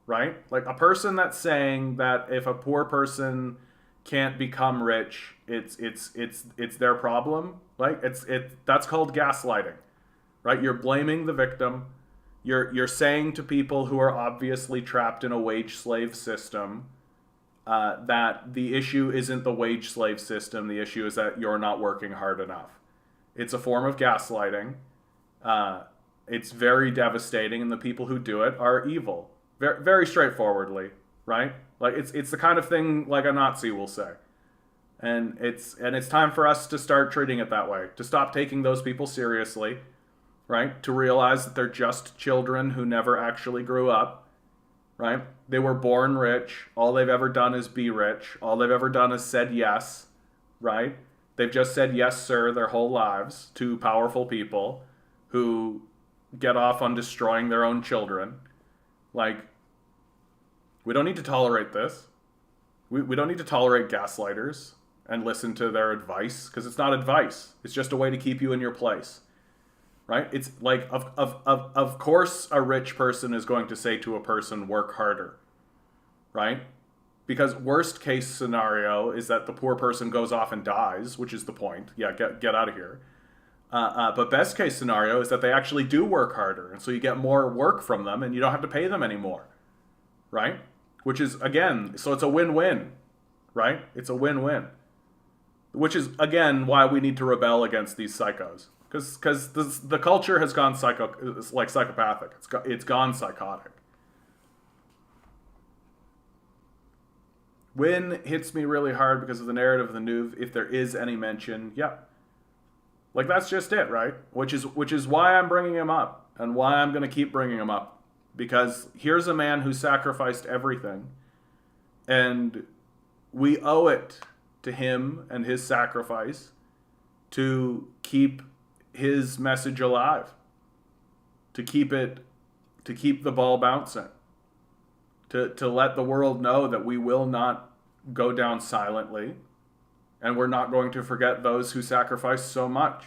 right? Like, a person that's saying that if a poor person can't become rich, it's their problem. Like, that's called gaslighting, right? You're blaming the victim. You're saying to people who are obviously trapped in a wage slave system, that the issue isn't the wage slave system. The issue is that you're not working hard enough. It's a form of gaslighting. It's very devastating, and the people who do it are evil. Very, very straightforwardly, right? Like it's the kind of thing like a Nazi will say. And it's time for us to start treating it that way, to stop taking those people seriously, right? To realize that they're just children who never actually grew up, right? They were born rich. All they've ever done is be rich. All they've ever done is said yes, right? They've just said yes, sir, their whole lives to powerful people who get off on destroying their own children. Like, we don't need to tolerate this. We don't need to tolerate gaslighters and listen to their advice, because it's not advice. It's just a way to keep you in your place, right? It's like, of course a rich person is going to say to a person, work harder, right? Because worst case scenario is that the poor person goes off and dies, which is the point. Yeah, get out of here. But best case scenario is that they actually do work harder, and so you get more work from them and you don't have to pay them anymore, right? Which is, again, so it's a win-win, right? It's a win-win. Which is, again, why we need to rebel against these psychos. Because the culture has gone psychopathic. It's gone psychotic. Win hits me really hard because of the narrative of the news, if there is any mention. Yeah. Like, that's just it, right? Which is why I'm bringing him up, and why I'm going to keep bringing him up. Because here's a man who sacrificed everything, and we owe it to him and his sacrifice to keep his message alive, to keep the ball bouncing, to let the world know that we will not go down silently, and we're not going to forget those who sacrificed so much.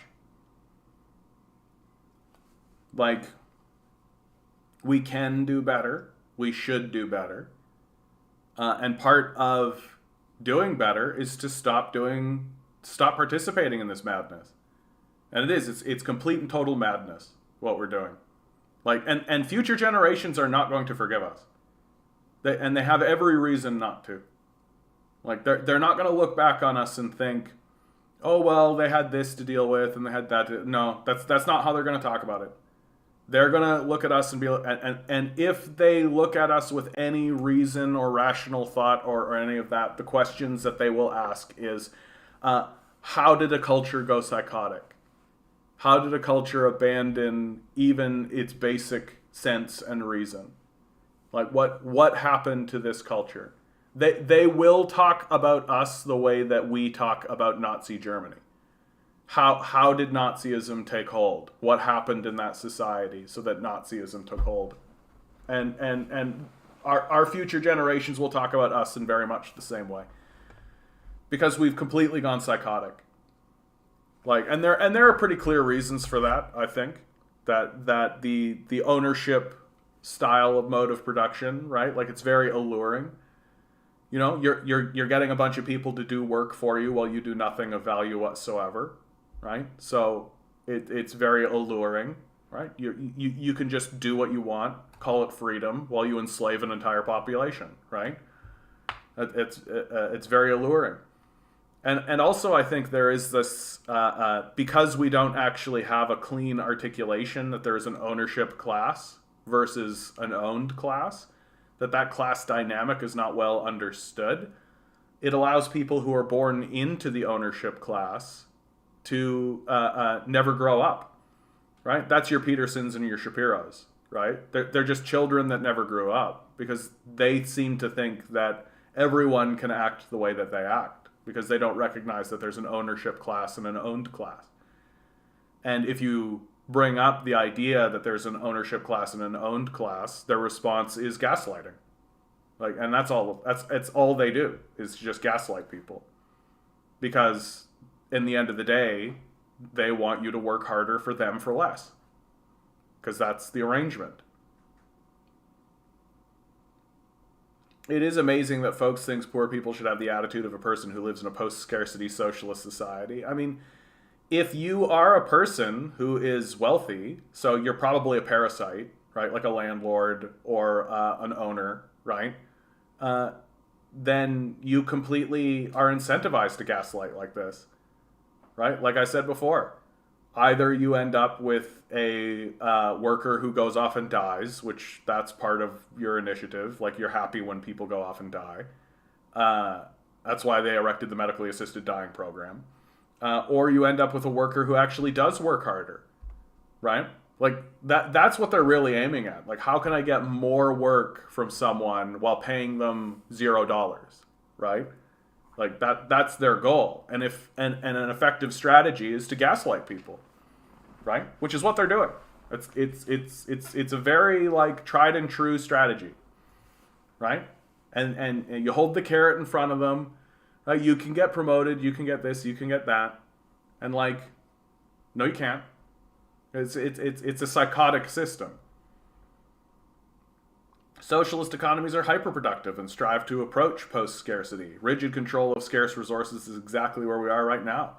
Like, we can do better. We should do better. And part of doing better is to stop participating in this madness. And it's complete and total madness, what we're doing. Like, and future generations are not going to forgive us. They have every reason not to. Like, they're not going to look back on us and think, oh, well, they had this to deal with and they had that. No, that's not how they're going to talk about it. They're going to look at us and be, and if they look at us with any reason or rational thought or any of that, the questions that they will ask is, how did a culture go psychotic? How did a culture abandon even its basic sense and reason? Like, what happened to this culture? They will talk about us the way that we talk about Nazi Germany. How did Nazism take hold? What happened in that society so that Nazism took hold? And our future generations will talk about us in very much the same way. Because we've completely gone psychotic. Like, and there are pretty clear reasons for that, I think. That the ownership style of mode of production, right? Like, it's very alluring. You know, you're getting a bunch of people to do work for you while you do nothing of value whatsoever, right? So it's very alluring, right? You can just do what you want, call it freedom, while you enslave an entire population, right? It's very alluring. And also, I think there is this, because we don't actually have a clean articulation that there is an ownership class versus an owned class, that class dynamic is not well understood. It allows people who are born into the ownership class to never grow up, right? That's your Petersons and your Shapiros, right? They're just children that never grew up because they seem to think that everyone can act the way that they act because they don't recognize that there's an ownership class and an owned class. And if you bring up the idea that there's an ownership class and an owned class, their response is gaslighting. Like, and that's all they do is just gaslight people. Because in the end of the day, they want you to work harder for them for less. Because that's the arrangement. It is amazing that folks think poor people should have the attitude of a person who lives in a post-scarcity socialist society. I mean, if you are a person who is wealthy, so you're probably a parasite, right? Like a landlord or an owner, right? then you completely are incentivized to gaslight like this, right? Like I said before, either you end up with a worker who goes off and dies, which that's part of your initiative. Like, you're happy when people go off and die. That's why they erected the medically assisted dying program. Or you end up with a worker who actually does work harder, right? Like, that's what they're really aiming at. Like, how can I get more work from someone while paying them $0, right? Like, that's their goal. And an effective strategy is to gaslight people, right? Which is what they're doing. It's a very, like, tried and true strategy, right? And you hold the carrot in front of them. You can get promoted, you can get this, you can get that. And, like, no, you can't. It's a psychotic system. Socialist economies are hyperproductive and strive to approach post-scarcity. Rigid control of scarce resources is exactly where we are right now.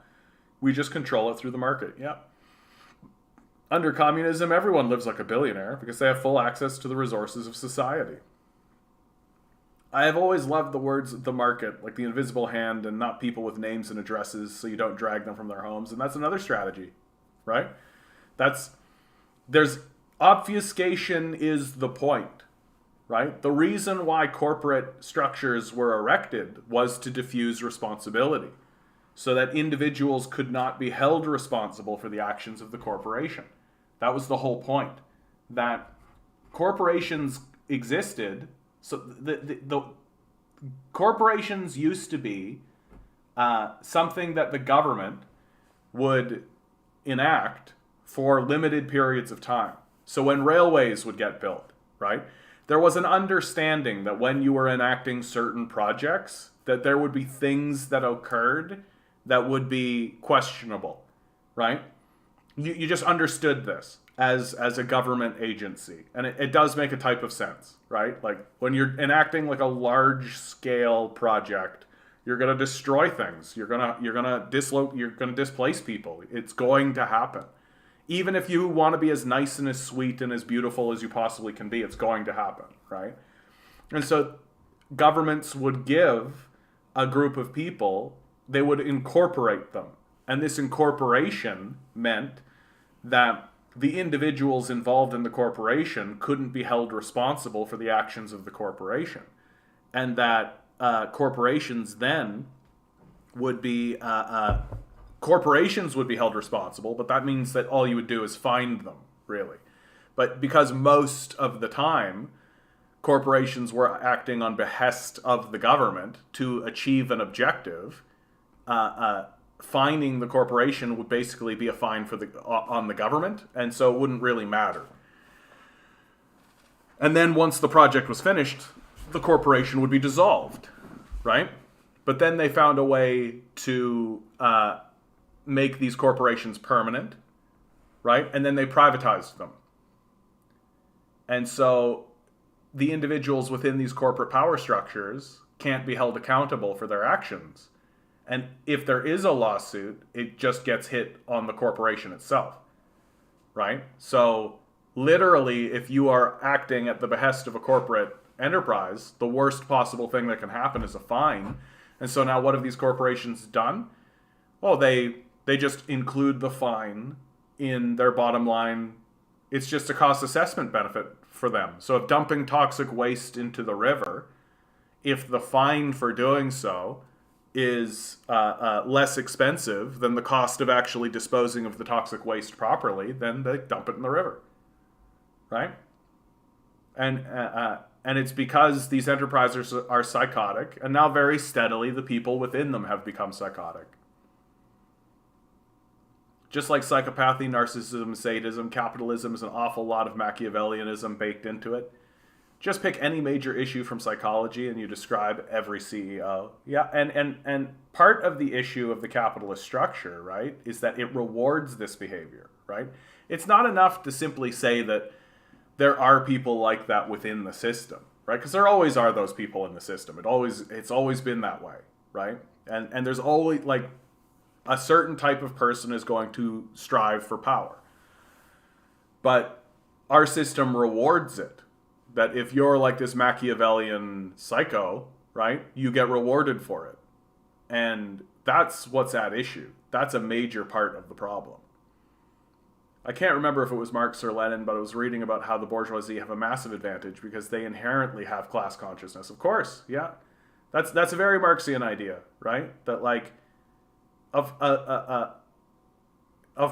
We just control it through the market. Yeah. Under communism, everyone lives like a billionaire because they have full access to the resources of society. I have always loved the words the market, like the invisible hand, and not people with names and addresses so you don't drag them from their homes. And that's another strategy, right? There's obfuscation is the point, right? The reason why corporate structures were erected was to diffuse responsibility so that individuals could not be held responsible for the actions of the corporation. That was the whole point, that corporations existed. So the corporations used to be something that the government would enact for limited periods of time. So when railways would get built, right, there was an understanding that when you were enacting certain projects, that there would be things that occurred that would be questionable, right? You just understood this as a government agency. And it does make a type of sense, right? Like, when you're enacting like a large scale project, you're going to destroy things. You're going to displace people. It's going to happen. Even if you want to be as nice and as sweet and as beautiful as you possibly can be, it's going to happen, right? And so governments would give a group of people, they would incorporate them. And this incorporation meant that the individuals involved in the corporation couldn't be held responsible for the actions of the corporation. And that corporations then would be corporations would be held responsible, but that means that all you would do is fine them, really. But because most of the time corporations were acting on behest of the government to achieve an objective, fining the corporation would basically be a fine on the government, and so it wouldn't really matter. And then once the project was finished, the corporation would be dissolved, right? But then they found a way to make these corporations permanent, right? And then they privatized them. And so the individuals within these corporate power structures can't be held accountable for their actions. And if there is a lawsuit, it just gets hit on the corporation itself, right? So literally, if you are acting at the behest of a corporate enterprise, the worst possible thing that can happen is a fine. And so now what have these corporations done? Well, they just include the fine in their bottom line. It's just a cost assessment benefit for them. So if dumping toxic waste into the river, if the fine for doing so is less expensive than the cost of actually disposing of the toxic waste properly, then they dump it in the river, right? And it's because these enterprises are psychotic, and now very steadily the people within them have become psychotic. Just like psychopathy, narcissism, sadism, capitalism is an awful lot of Machiavellianism baked into it. Just pick any major issue from psychology and you describe every CEO. Yeah, and part of the issue of the capitalist structure, right, is that it rewards this behavior, right? It's not enough to simply say that there are people like that within the system, right? Because there always are those people in the system. It's always been that way, right? And there's always, like, a certain type of person is going to strive for power. But our system rewards it. That if you're like this Machiavellian psycho, right? You get rewarded for it. And that's what's at issue. That's a major part of the problem. I can't remember if it was Marx or Lenin, but I was reading about how the bourgeoisie have a massive advantage because they inherently have class consciousness. Of course, yeah. That's a very Marxian idea, right? That like, of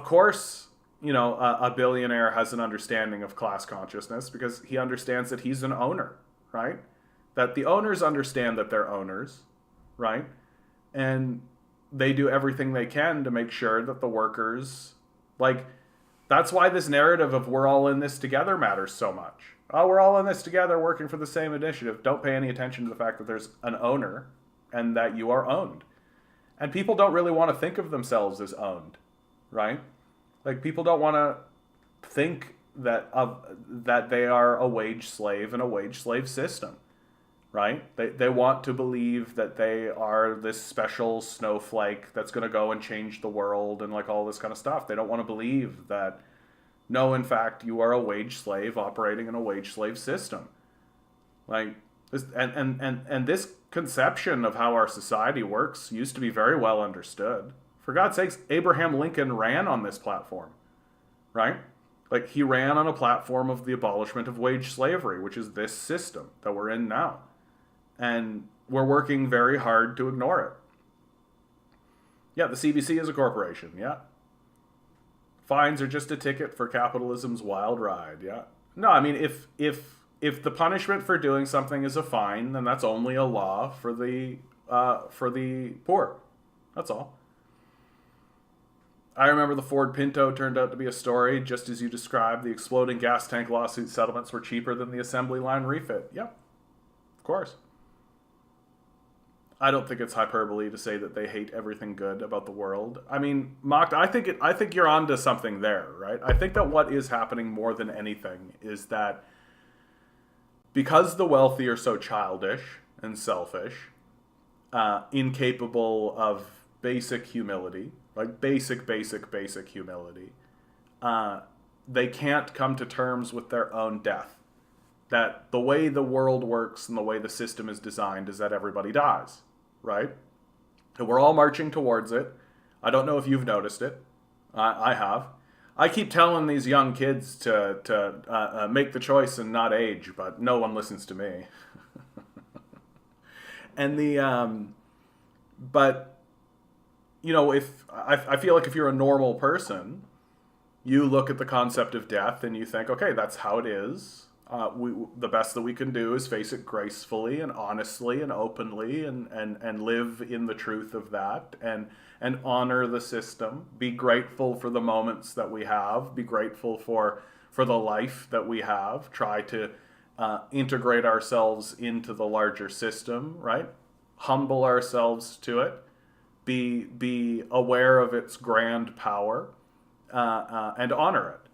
course, a billionaire has an understanding of class consciousness because he understands that he's an owner, right? That the owners understand that they're owners, right? And they do everything they can to make sure that the workers, like, that's why this narrative of we're all in this together matters so much. Oh, we're all in this together working for the same initiative. Don't pay any attention to the fact that there's an owner and that you are owned. And people don't really want to think of themselves as owned, right? Like, people don't want to think that they are a wage slave in a wage slave system, right? They want to believe that they are this special snowflake that's going to go and change the world and like all this kind of stuff. They don't want to believe that, no, in fact, you are a wage slave operating in a wage slave system. Like, this, and this conception of how our society works used to be very well understood. For God's sakes, Abraham Lincoln ran on this platform, right? Like, he ran on a platform of the abolishment of wage slavery, which is this system that we're in now. And we're working very hard to ignore it. Yeah, the CBC is a corporation, yeah. Fines are just a ticket for capitalism's wild ride, yeah. No, I mean, if the punishment for doing something is a fine, then that's only a law for the poor. That's all. I remember the Ford Pinto turned out to be a story, just as you described. The exploding gas tank lawsuit settlements were cheaper than the assembly line refit. Yep, of course. I don't think it's hyperbole to say that they hate everything good about the world. I mean, Mocked, I think you're onto something there, right? I think that what is happening more than anything is that because the wealthy are so childish and selfish, incapable of basic humility, like basic humility, they can't come to terms with their own death. That the way the world works and the way the system is designed is that everybody dies, right? And we're all marching towards it. I don't know if you've noticed it. I have. I keep telling these young kids to make the choice and not age, but no one listens to me. And but, if I feel like if you're a normal person, you look at the concept of death and you think, okay, that's how it is. The best that we can do is face it gracefully and honestly and openly and live in the truth of that and honor the system. Be grateful for the moments that we have. Be grateful for the life that we have. Try to integrate ourselves into the larger system, right? Humble ourselves to it. Be aware of its grand power and honor it,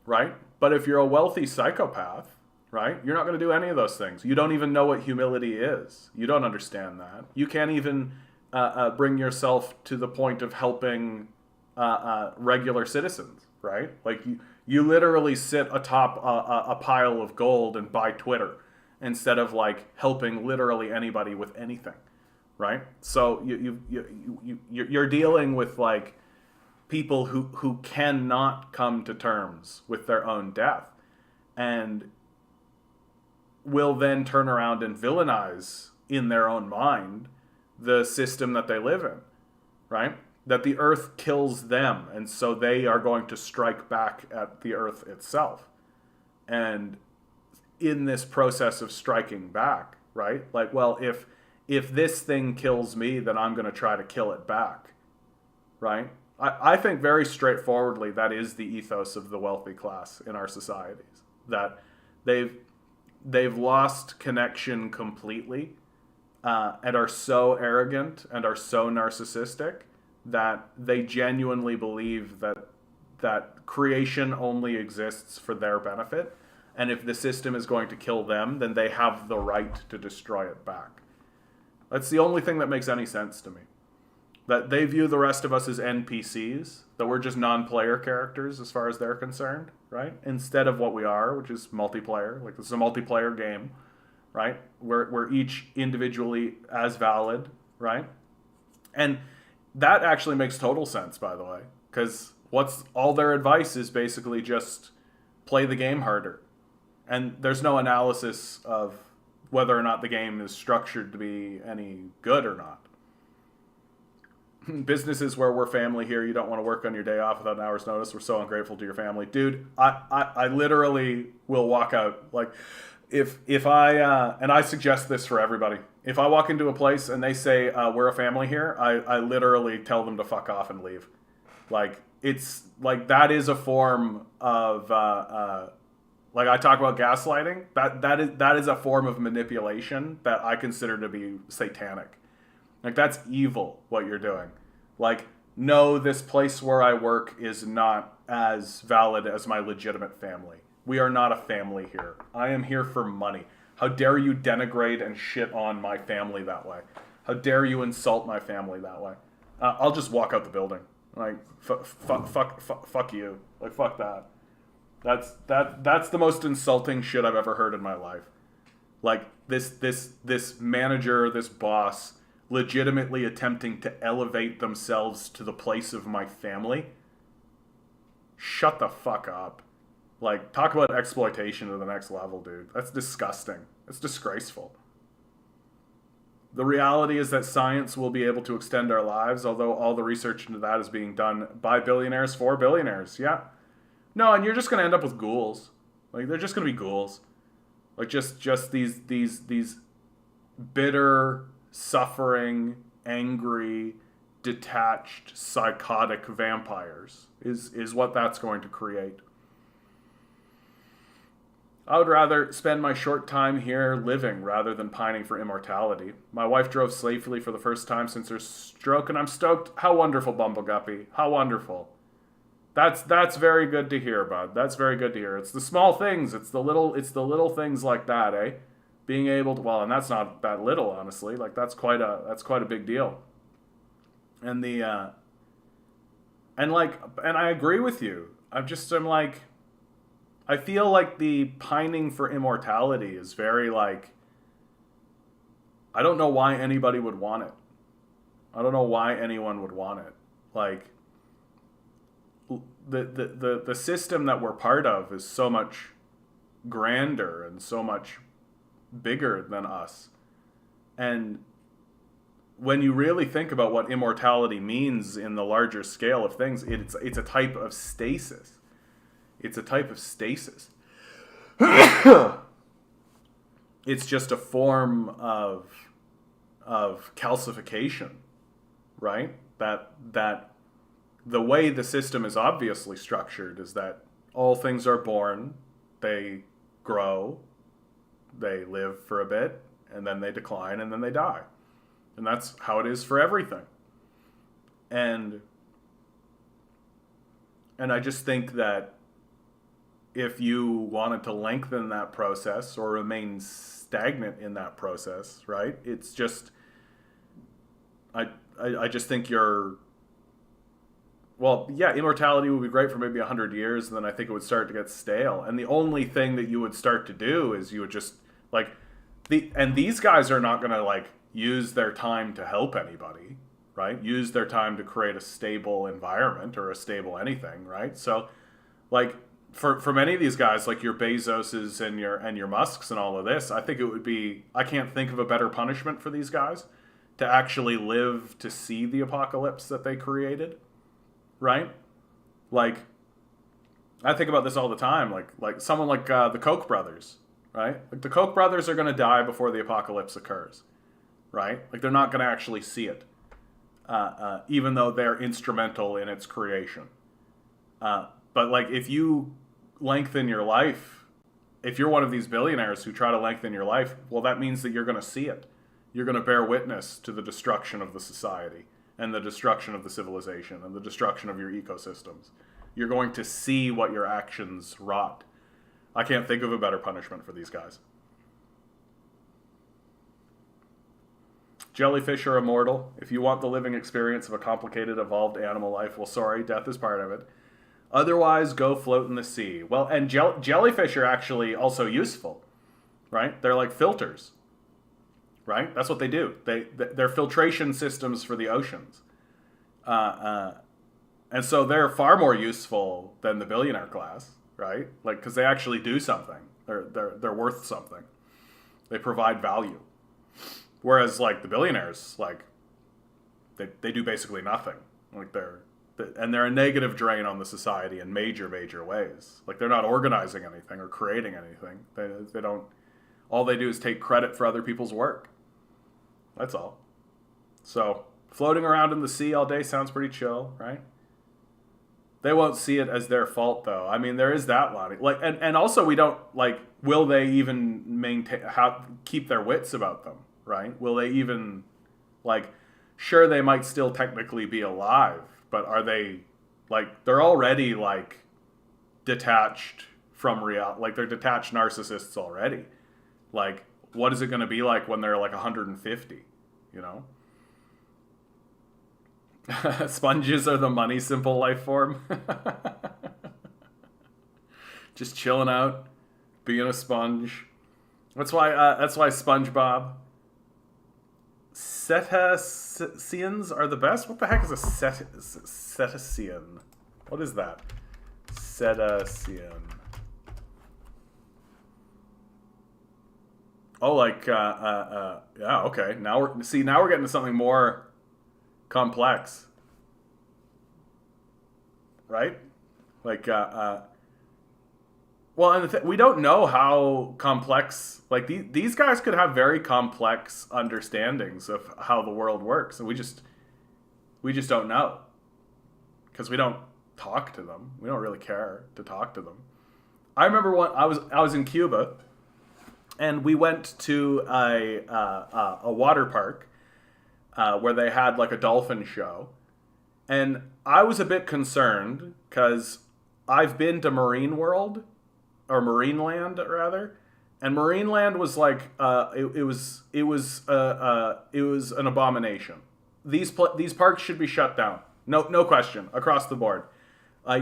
right? But if you're a wealthy psychopath, right, you're not going to do any of those things. You don't even know what humility is. You don't understand that. You can't even bring yourself to the point of helping regular citizens, right? Like you literally sit atop a pile of gold and buy Twitter instead of like helping literally anybody with anything, right? So you're dealing with like people who cannot come to terms with their own death and will then turn around and villainize in their own mind the system that they live in, right? That the earth kills them, and so they are going to strike back at the earth itself. And in this process of striking back, right? Like, well, if this thing kills me, then I'm going to try to kill it back, right? I think very straightforwardly that is the ethos of the wealthy class in our societies. That they've lost connection completely and are so arrogant and are so narcissistic that they genuinely believe that creation only exists for their benefit. And if the system is going to kill them, then they have the right to destroy it back. That's the only thing that makes any sense to me. That they view the rest of us as NPCs, that we're just non-player characters as far as they're concerned, right? Instead of what we are, which is multiplayer. Like, this is a multiplayer game. right? We're each individually as valid, right? And that actually makes total sense, by the way, because what's all their advice is basically just play the game harder. And there's no analysis of whether or not the game is structured to be any good or not. Businesses where we're family here, you don't want to work on your day off without an hour's notice. We're so ungrateful to your family. Dude, I literally will walk out. Like, if I, and I suggest this for everybody, if I walk into a place and they say, we're a family here, I literally tell them to fuck off and leave. Like, it's, like, that is a form of, like I talk about gaslighting, that is a form of manipulation that I consider to be satanic. Like, that's evil, what you're doing. Like, no, this place where I work is not as valid as my legitimate family. We are not a family here. I am here for money. How dare you denigrate and shit on my family that way? How dare you insult my family that way? I'll just walk out the building. Like, fuck you. Like, fuck that. That's the most insulting shit I've ever heard in my life. Like, this manager, this boss, legitimately attempting to elevate themselves to the place of my family. Shut the fuck up. Like, talk about exploitation to the next level, dude. That's disgusting. It's disgraceful. The reality is that science will be able to extend our lives, although all the research into that is being done by billionaires for billionaires. Yeah. No, and you're just going to end up with ghouls. Like, they're just going to be ghouls. Like, just these bitter, suffering, angry, detached, psychotic vampires is what that's going to create. I would rather spend my short time here living rather than pining for immortality. My wife drove safely for the first time since her stroke, and I'm stoked. How wonderful, Bumbleguppy. How wonderful. That's very good to hear, bud. That's very good to hear. It's the small things. It's the little things like that, eh? Being able to, well, and that's not that little, honestly. Like, that's quite a big deal. And and I agree with you. I'm like, I feel like the pining for immortality is very, like, I don't know why anybody would want it. I don't know why anyone would want it. Like, the system that we're part of is so much grander and so much bigger than us. And when you really think about what immortality means in the larger scale of things, it's a type of stasis. It's a type of stasis. It's just a form of calcification, right? That the way the system is obviously structured is that all things are born, they grow, they live for a bit, and then they decline, and then they die. And that's how it is for everything. And I just think that if you wanted to lengthen that process or remain stagnant in that process, right? It's just, I just think well, yeah, immortality would be great for maybe 100 years, and then I think it would start to get stale. And the only thing that you would start to do is you would just, like, and these guys are not going to, like, use their time to help anybody, right? Use their time to create a stable environment or a stable anything, right? So, like, for many of these guys, like your Bezoses and your Musks and all of this, I think it would be, I can't think of a better punishment for these guys to actually live to see the apocalypse that they created, right? Like, I think about this all the time, like someone like the Koch brothers, right? Like, the Koch brothers are going to die before the apocalypse occurs, right? Like, they're not going to actually see it, even though they're instrumental in its creation. But, like, if you lengthen your life, if you're one of these billionaires who try to lengthen your life, well, that means that you're going to see it. You're going to bear witness to the destruction of the society and the destruction of the civilization and the destruction of your ecosystems. You're going to see what your actions wrought. I can't think of a better punishment for these guys. Jellyfish are immortal. If you want the living experience of a complicated, evolved animal life, well, sorry, death is part of it. Otherwise, go float in the sea. Well, and jellyfish are actually also useful, right? They're like filters, right? That's what they do. They're filtration systems for the oceans. And so they're far more useful than the billionaire class, right? Like, because they actually do something. They're worth something. They provide value. Whereas, like, the billionaires, like, they do basically nothing. Like, they're a negative drain on the society in major ways. Like, they're not organizing anything or creating anything. They don't. All they do is take credit for other people's work. That's all. So, floating around in the sea all day sounds pretty chill, right? They won't see it as their fault, though. I mean, there is that line. Like, and also we don't, like, will they even keep their wits about them, right? Will they even, like, sure, they might still technically be alive, but are they, like, they're already, like, detached from reality. Like, they're detached narcissists already. Like, what is it going to be like when they're, like, 150, you know? Sponges are the money simple life form. Just chilling out, being a sponge. That's why SpongeBob. Cetaceans are the best. What the heck is a cetacean? What is that? Cetacean. Oh, like yeah. Okay. Now we're getting to something more complex, right? Like, well, and we don't know how complex. Like, these guys could have very complex understandings of how the world works, and we just don't know because we don't talk to them. We don't really care to talk to them. I remember when I was in Cuba, and we went to a water park. Where they had like a dolphin show. And I was a bit concerned because I've been to Marine World, or Marineland rather, and Marineland was like it was an abomination. These parks should be shut down. No question, across the board. I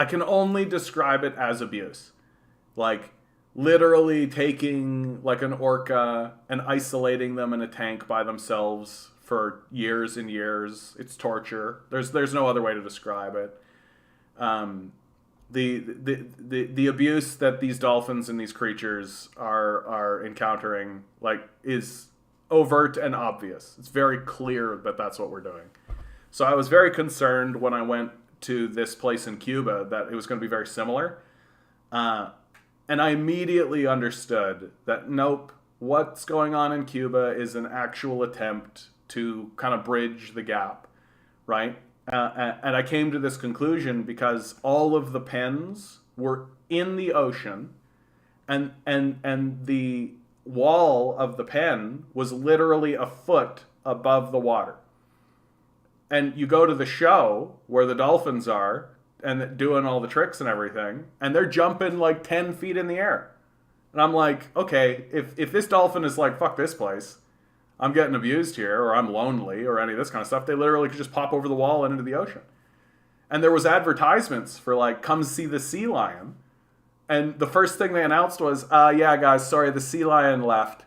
can only describe it as abuse. Like, literally taking like an orca and isolating them in a tank by themselves for years and years. It's torture. There's no other way to describe it. The abuse that these dolphins and these creatures are encountering, like, is overt and obvious. It's very clear that that's what we're doing. So I was very concerned when I went to this place in Cuba that it was going to be very similar. And I immediately understood that, nope, what's going on in Cuba is an actual attempt to kind of bridge the gap, right? And I came to this conclusion because all of the pens were in the ocean, and the wall of the pen was literally a foot above the water. And you go to the show where the dolphins are, and doing all the tricks and everything, and they're jumping like 10 feet in the air. And I'm like, okay, if this dolphin is like, fuck this place, I'm getting abused here, or I'm lonely, or any of this kind of stuff, they literally could just pop over the wall and into the ocean. And there was advertisements for like, come see the sea lion. And the first thing they announced was, yeah, guys, sorry, the sea lion left.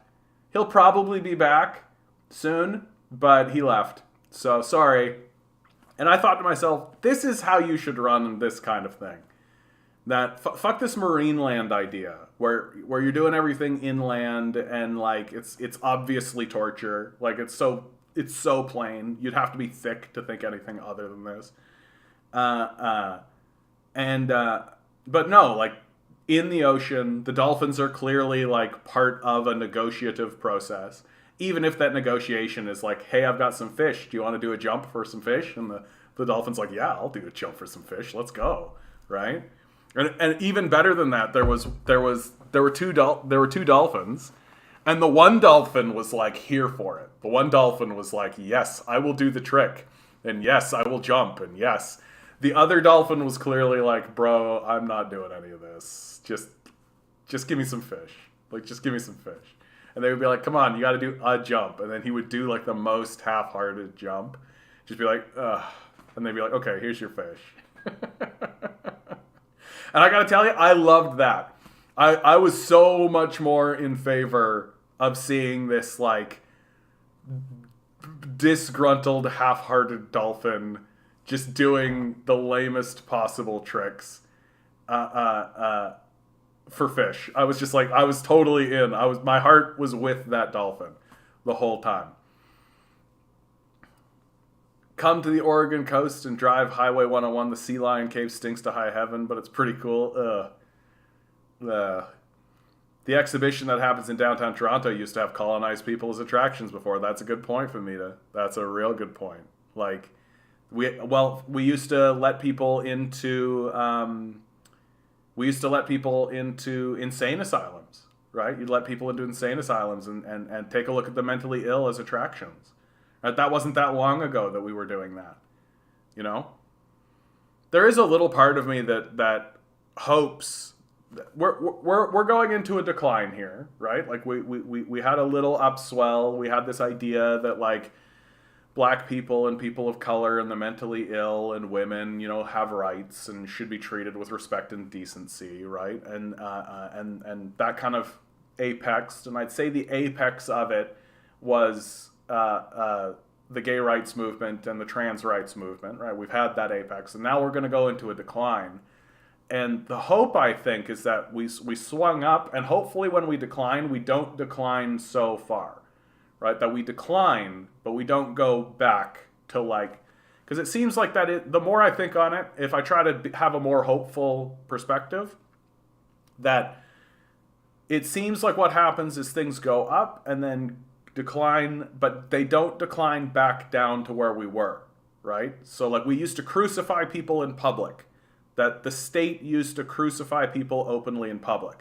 He'll probably be back soon, but he left. So, sorry. And I thought to myself, this is how you should run this kind of thing. That fuck this Marineland idea, where you're doing everything inland and like it's obviously torture. Like it's so plain. You'd have to be thick to think anything other than this. But no, like in the ocean, the dolphins are clearly like part of a negotiative process. Even if that negotiation is like, hey, I've got some fish. Do you want to do a jump for some fish? And the dolphin's like, yeah, I'll do a jump for some fish. Let's go, right? And even better than that, there were two dolphins, and the one dolphin was like here for it. The one dolphin was like, yes, I will do the trick, and yes, I will jump, and yes. The other dolphin was clearly like, bro, I'm not doing any of this. Just give me some fish. Like, just give me some fish. And they would be like, come on, you got to do a jump. And then he would do like the most half-hearted jump. Just be like, ugh. And they'd be like, okay, here's your fish. And I got to tell you, I loved that. I was so much more in favor of seeing this like disgruntled, half-hearted dolphin just doing the lamest possible tricks for fish. I was just like, I was totally in. My heart was with that dolphin the whole time. Come to the Oregon coast and drive Highway 101. The sea lion cave stinks to high heaven, but it's pretty cool. The exhibition that happens in downtown Toronto used to have colonized people as attractions before. That's a good point, Famita. That's a real good point. Like, we used to let people into insane asylums, right? You'd let people into insane asylums and take a look at the mentally ill as attractions. Right? That wasn't that long ago that we were doing that. You know? There is a little part of me that hopes we're going into a decline here, right? Like we had a little upswell. We had this idea that like black people and people of color and the mentally ill and women, you know, have rights and should be treated with respect and decency, right? And that kind of apex, and I'd say the apex of it was the gay rights movement and the trans rights movement, right? We've had that apex, and now we're going to go into a decline. And the hope, I think, is that we swung up, and hopefully when we decline, we don't decline so far, right? That we decline, but we don't go back to like, because it seems like the more I think on it, if I try to have a more hopeful perspective, that it seems like what happens is things go up and then decline, but they don't decline back down to where we were, right? So like we used to crucify people in public, that the state used to crucify people openly in public.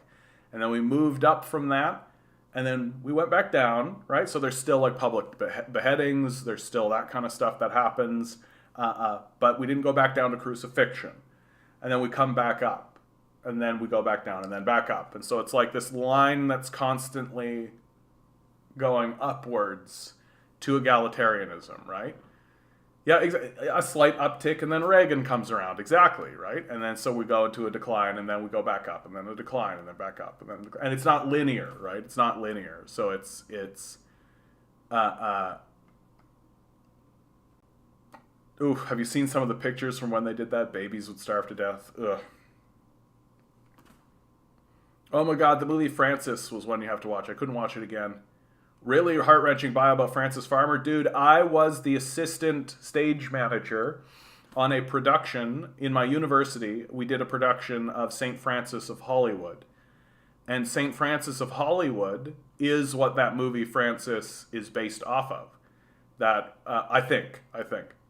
And then we moved up from that, and then we went back down, right? So there's still like public beheadings, there's still that kind of stuff that happens, but we didn't go back down to crucifixion. And then we come back up, and then we go back down, and then back up. And so it's like this line that's constantly going upwards to egalitarianism, right? Yeah, a slight uptick, and then Reagan comes around, exactly, right? And then so we go into a decline, and then we go back up, and then a decline, and then back up, and it's not linear, right? It's not linear, so it's have you seen some of the pictures from when they did that? Babies would starve to death. Ugh. Oh my God, the movie Francis was one you have to watch. I couldn't watch it again. Really heart-wrenching bio about Francis Farmer. Dude, I was the assistant stage manager on a production in my university. We did a production of St. Francis of Hollywood. And St. Francis of Hollywood is what that movie Francis is based off of. That, I think.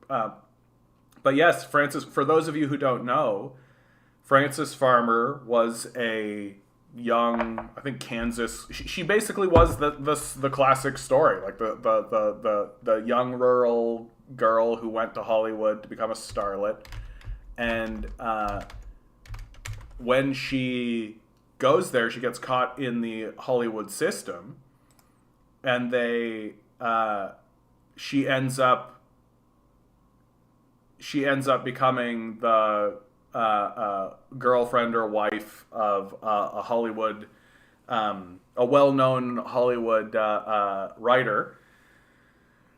But yes, Francis, for those of you who don't know, Francis Farmer was a young, I think Kansas. She basically was the classic story, like the young rural girl who went to Hollywood to become a starlet, and when she goes there, she gets caught in the Hollywood system, and she ends up becoming the girlfriend or wife of a Hollywood, a well-known Hollywood writer,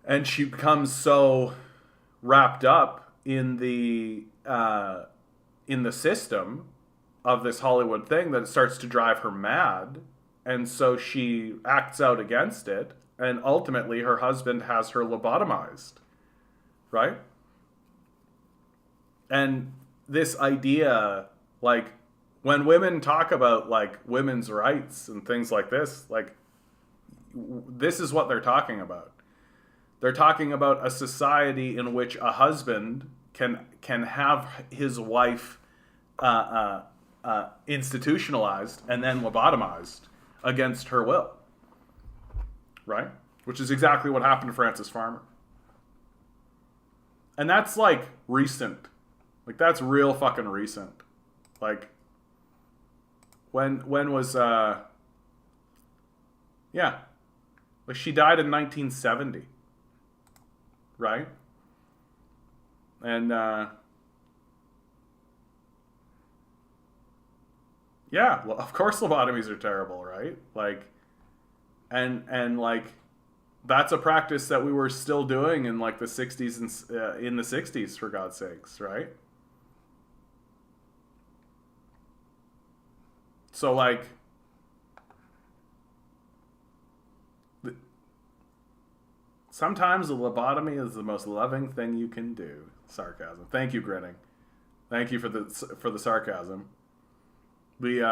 and she becomes so wrapped up in the system of this Hollywood thing that it starts to drive her mad, and so she acts out against it, and ultimately her husband has her lobotomized, right? And this idea, like, when women talk about, like, women's rights and things like this, like, this is what they're talking about. They're talking about a society in which a husband can have his wife institutionalized and then lobotomized against her will, right? Which is exactly what happened to Francis Farmer. And that's, like, recent. Like, that's real fucking recent. Like, when was, yeah. Like, she died in 1970. Right? And, Yeah, well, of course lobotomies are terrible, right? Like, and like, that's a practice that we were still doing in like the 60s and in the 60s, for God's sakes, right? So like, sometimes a lobotomy is the most loving thing you can do. Sarcasm. Thank you, grinning. Thank you for the sarcasm. We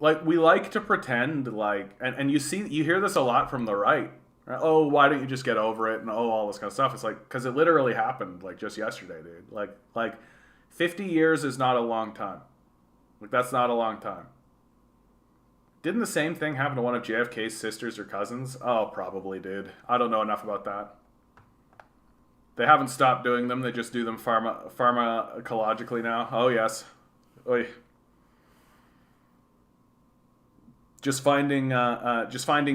like, we like to pretend like, and you hear this a lot from the right. Right? Oh, why don't you just get over it, and oh, all this kind of stuff. It's like, because it literally happened like just yesterday, dude. Like 50 years is not a long time. Like, that's not a long time. Didn't the same thing happen to one of JFK's sisters or cousins? Oh, probably, dude. I don't know enough about that. They haven't stopped doing them. They just do them pharmacologically now. Oh, yes. Oy. Just finding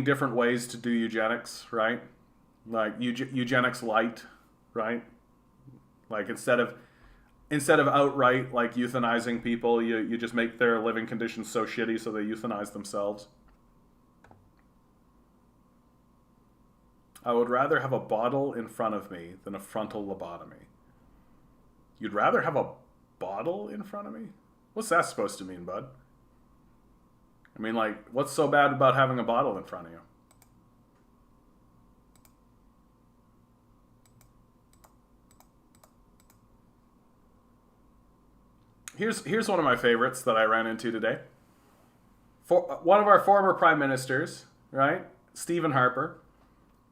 different ways to do eugenics, right? Like eugenics light, right? Like, instead of outright like euthanizing people, you just make their living conditions so shitty so they euthanize themselves. I would rather have a bottle in front of me than a frontal lobotomy. You'd rather have a bottle in front of me? What's that supposed to mean, bud? I mean, like, what's so bad about having a bottle in front of you? Here's one of my favorites that I ran into today. One of our former prime ministers, right? Stephen Harper.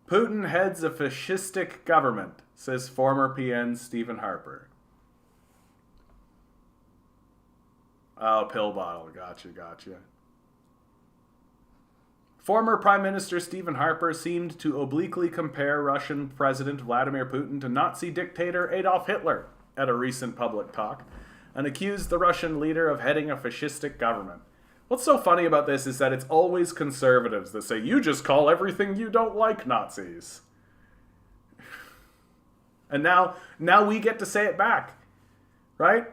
Putin heads a fascistic government, says former PN Stephen Harper. Oh, pill bottle. Gotcha. Former Prime Minister Stephen Harper seemed to obliquely compare Russian President Vladimir Putin to Nazi dictator Adolf Hitler at a recent public talk, and accused the Russian leader of heading a fascistic government. What's so funny about this is that it's always conservatives that say, you just call everything you don't like Nazis. And now we get to say it back, right?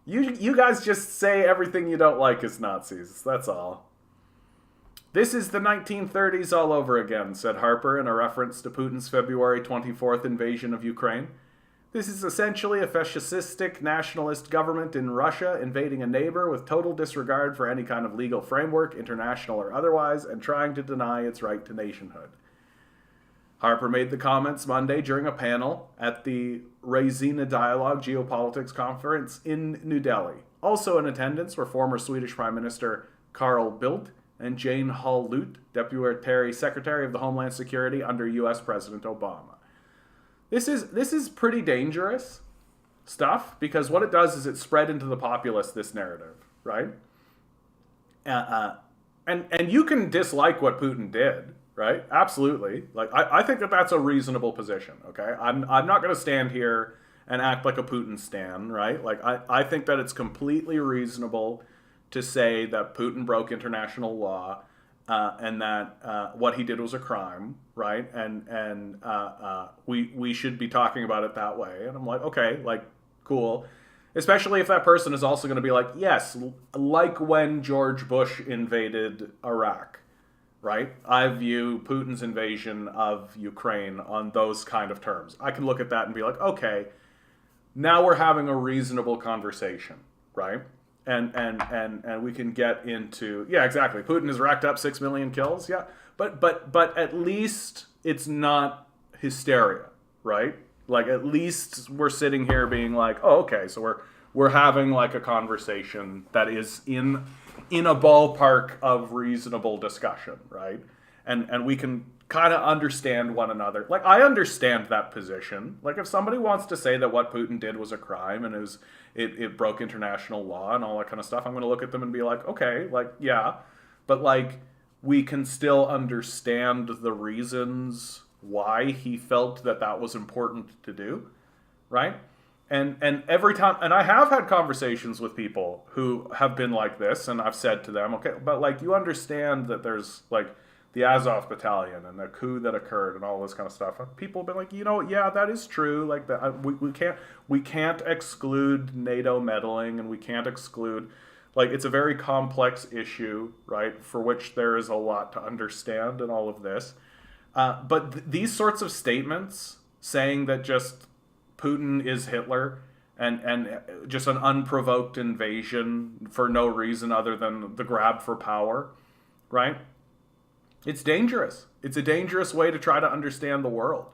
You guys just say everything you don't like is Nazis. That's all. This is the 1930s all over again, said Harper in a reference to Putin's February 24th invasion of Ukraine. This is essentially a fascistic nationalist government in Russia invading a neighbor with total disregard for any kind of legal framework, international or otherwise, and trying to deny its right to nationhood. Harper made the comments Monday during a panel at the Raisina Dialogue Geopolitics Conference in New Delhi. Also in attendance were former Swedish Prime Minister Carl Bildt and Jane Hall-Lute, Deputy Secretary of the Homeland Security under U.S. President Obama. This is pretty dangerous stuff, because what it does is it spread into the populace this narrative, right? And you can dislike what Putin did, right? Absolutely. Like, I think that that's a reasonable position, okay? I'm not going to stand here and act like a Putin stan, right? Like, I think that it's completely reasonable to say that Putin broke international law, and that what he did was a crime, right? And we should be talking about it that way. And I'm like, okay, like, cool. Especially if that person is also going to be like, yes, like when George Bush invaded Iraq, right? I view Putin's invasion of Ukraine on those kind of terms. I can look at that and be like, okay, now we're having a reasonable conversation, right? And we can get into, yeah, exactly. Putin has racked up 6 million kills, yeah, but at least it's not hysteria, right? Like, at least we're sitting here being like, oh, okay, so we're having like a conversation that is in a ballpark of reasonable discussion, right? And we can kind of understand one another. Like, I understand that position. Like, if somebody wants to say that what Putin did was a crime and it broke international law and all that kind of stuff, I'm going to look at them and be like, okay, like, yeah, but like, we can still understand the reasons why he felt that was important to do, right? And every time, and I have had conversations with people who have been like this, and I've said to them, okay, but like, you understand that there's like the Azov battalion and the coup that occurred and all this kind of stuff. People have been like, yeah, that is true. Like that, we can't exclude NATO meddling, and we can't exclude, like, it's a very complex issue, right? For which there is a lot to understand in all of this. But these sorts of statements saying that just Putin is Hitler and just an unprovoked invasion for no reason other than the grab for power, right? It's dangerous. It's a dangerous way to try to understand the world,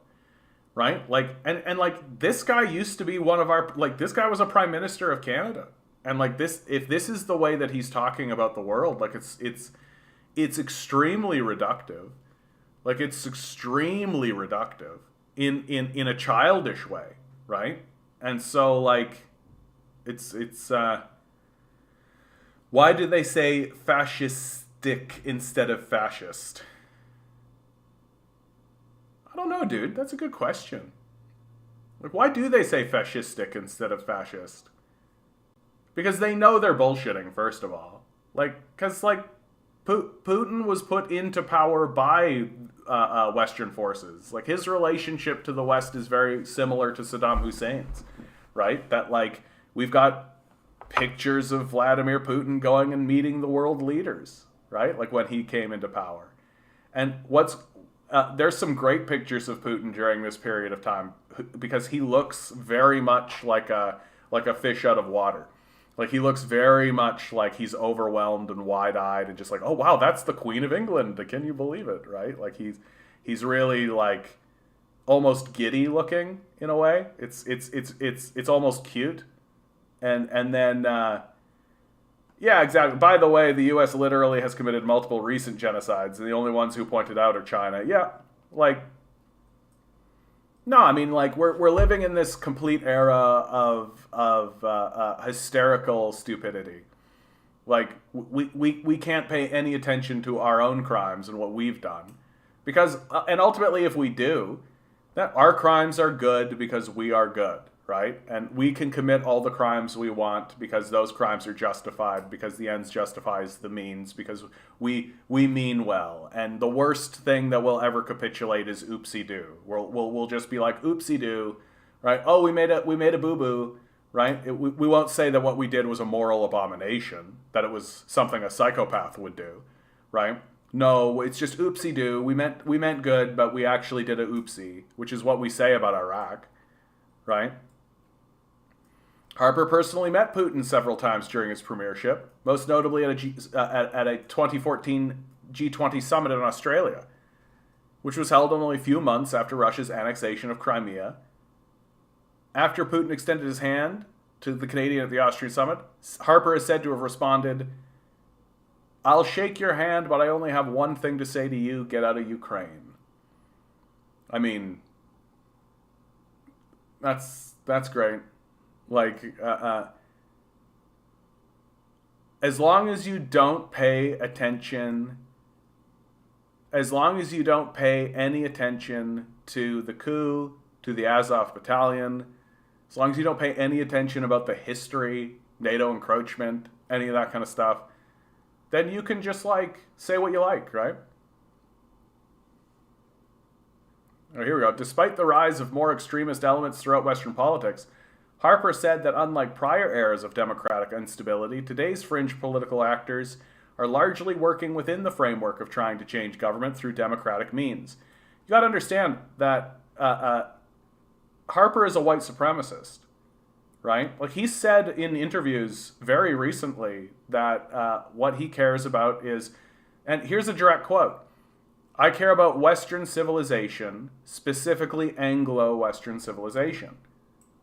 right? Like, and like, this guy used to be one of our, like, this guy was a prime minister of Canada. And like this, if this is the way that he's talking about the world, like it's extremely reductive. Like, it's extremely reductive in a childish way, right? And so, like, it's why do they say fascistic instead of fascist? I don't know, dude. That's a good question. Like, why do they say fascistic instead of fascist? Because they know they're bullshitting, first of all. Like, because, like, Putin was put into power by Western forces. Like, his relationship to the West is very similar to Saddam Hussein's, right? That, like, we've got pictures of Vladimir Putin going and meeting the world leaders, right? Like, when he came into power. And there's some great pictures of Putin during this period of time because he looks very much like a fish out of water. Like, he looks very much like he's overwhelmed and wide-eyed and just like, oh wow, that's the Queen of England. Can you believe it, right? Like, he's really, like, almost giddy looking in a way. It's almost cute. And then yeah, exactly. By the way, the U.S. literally has committed multiple recent genocides, and the only ones who pointed out are China. Yeah, like, no, I mean, like, we're living in this complete era of hysterical stupidity. Like, we can't pay any attention to our own crimes and what we've done, because and ultimately, if we do, that our crimes are good because we are good, right? And we can commit all the crimes we want because those crimes are justified, because the ends justifies the means, because we mean well. And the worst thing that we'll ever capitulate is oopsie-doo. We'll just be like, oopsie-doo, right? Oh, we made a boo-boo, right? We won't say that what we did was a moral abomination, that it was something a psychopath would do, right? No, it's just oopsie-doo. We meant good, but we actually did a oopsie, which is what we say about Iraq, right? Harper personally met Putin several times during his premiership, most notably at a 2014 G20 summit in Australia, which was held only a few months after Russia's annexation of Crimea. After Putin extended his hand to the Canadian at the Austrian summit, Harper is said to have responded, "I'll shake your hand, but I only have one thing to say to you: get out of Ukraine." I mean, that's great. Like, as long as you don't pay attention, as long as you don't pay any attention to the coup, to the Azov battalion, as long as you don't pay any attention about the history, NATO encroachment, any of that kind of stuff, then you can just, like, say what you like, right? Oh, here we go. Despite the rise of more extremist elements throughout Western politics, Harper said that unlike prior eras of democratic instability, today's fringe political actors are largely working within the framework of trying to change government through democratic means. You got to understand that Harper is a white supremacist, right? Like, he said in interviews very recently that what he cares about is, and here's a direct quote, "I care about Western civilization, specifically Anglo-Western civilization."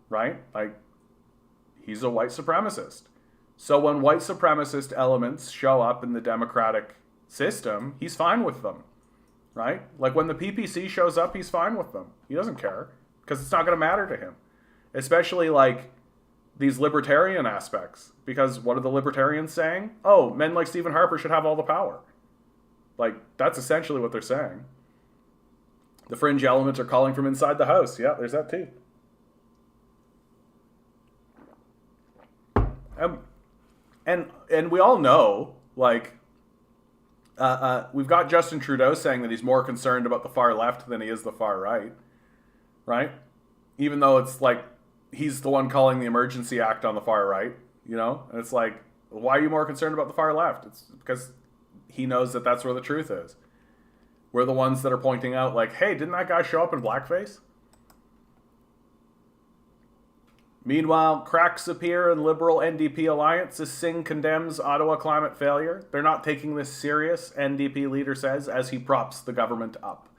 Right? Like, he's a white supremacist. So when white supremacist elements show up in the democratic system, he's fine with them. Right? Like, when the PPC shows up, he's fine with them. He doesn't care, because it's not going to matter to him. Especially, like, these libertarian aspects. Because what are the libertarians saying? Oh, men like Stephen Harper should have all the power. Like, that's essentially what they're saying. The fringe elements are calling from inside the house. Yeah, there's that too. And we all know, like, We've got Justin Trudeau saying that he's more concerned about the far left than he is the far right, right? Even though it's like he's the one calling the emergency act on the far right, you know? And it's like, why are you more concerned about the far left? It's because he knows that that's where the truth is. We're the ones that are pointing out, like, hey, didn't that guy show up in blackface? Meanwhile, cracks appear in Liberal NDP alliance as Singh condemns Ottawa climate failure. They're not taking this serious, NDP leader says, as he props the government up.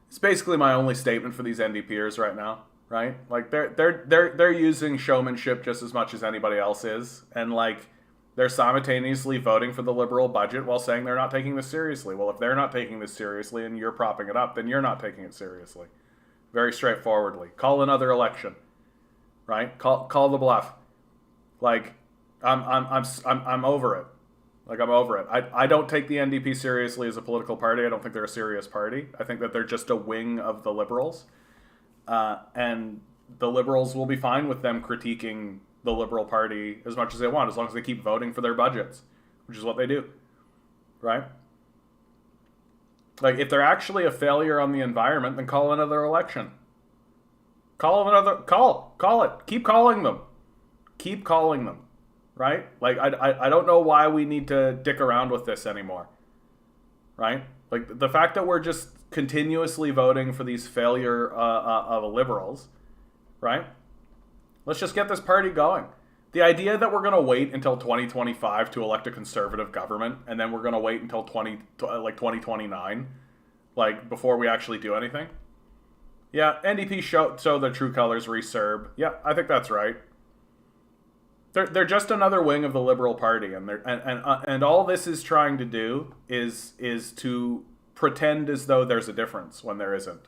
It's basically my only statement for these NDPers right now, right? Like they're using showmanship just as much as anybody else is, and like they're simultaneously voting for the Liberal budget while saying they're not taking this seriously. Well, if they're not taking this seriously and you're propping it up, then you're not taking it seriously. Very straightforwardly. Call another election. Right? Call the bluff. Like, I'm over it. Like, I'm over it. I don't take the NDP seriously as a political party. I don't think they're a serious party. I think that they're just a wing of the Liberals. And the Liberals will be fine with them critiquing the Liberal Party as much as they want, as long as they keep voting for their budgets, which is what they do. Right? Like, if they're actually a failure on the environment, then call another election. Call it. Keep calling them. Right? Like, I don't know why we need to dick around with this anymore. Right? Like, the fact that we're just continuously voting for these failure of liberals, right? Let's just get this party going. The idea that we're going to wait until 2025 to elect a conservative government, and then we're going to wait until 2029, like, before we actually do anything. Yeah, NDP show their true colors resurb. Yeah, I think that's right. They're just another wing of the Liberal Party, and all this is trying to do is to pretend as though there's a difference when there isn't.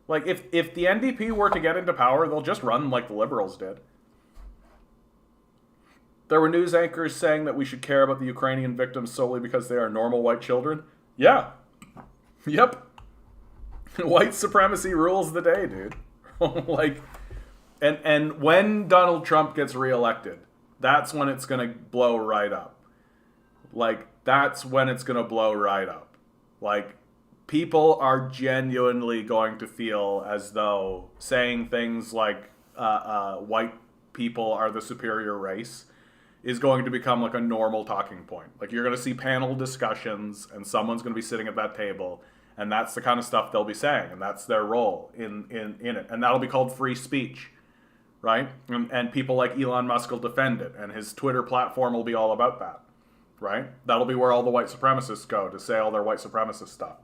Like, if the NDP were to get into power, they'll just run like the Liberals did. There were news anchors saying that we should care about the Ukrainian victims solely because they are normal white children. Yeah. Yep. White supremacy rules the day, dude. Like, and when Donald Trump gets reelected, that's when it's gonna blow right up. Like, that's when it's gonna blow right up. Like, people are genuinely going to feel as though saying things like white people are the superior race is going to become like a normal talking point. Like, you're gonna see panel discussions, and someone's gonna be sitting at that table. And that's the kind of stuff they'll be saying, and that's their role in it. And that'll be called free speech, right? And people like Elon Musk will defend it, and his Twitter platform will be all about that, right? That'll be where all the white supremacists go to say all their white supremacist stuff.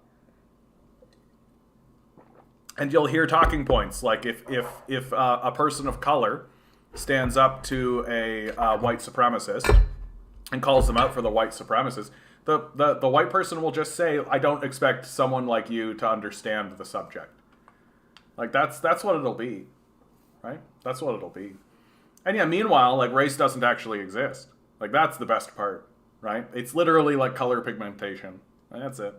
And you'll hear talking points like if a person of color stands up to a white supremacist and calls them out for the white supremacist, the white person will just say, I don't expect someone like you to understand the subject. Like, that's what it'll be, right? That's what it'll be. And yeah, meanwhile, like, race doesn't actually exist. Like, that's the best part, right? It's literally like color pigmentation. And that's it.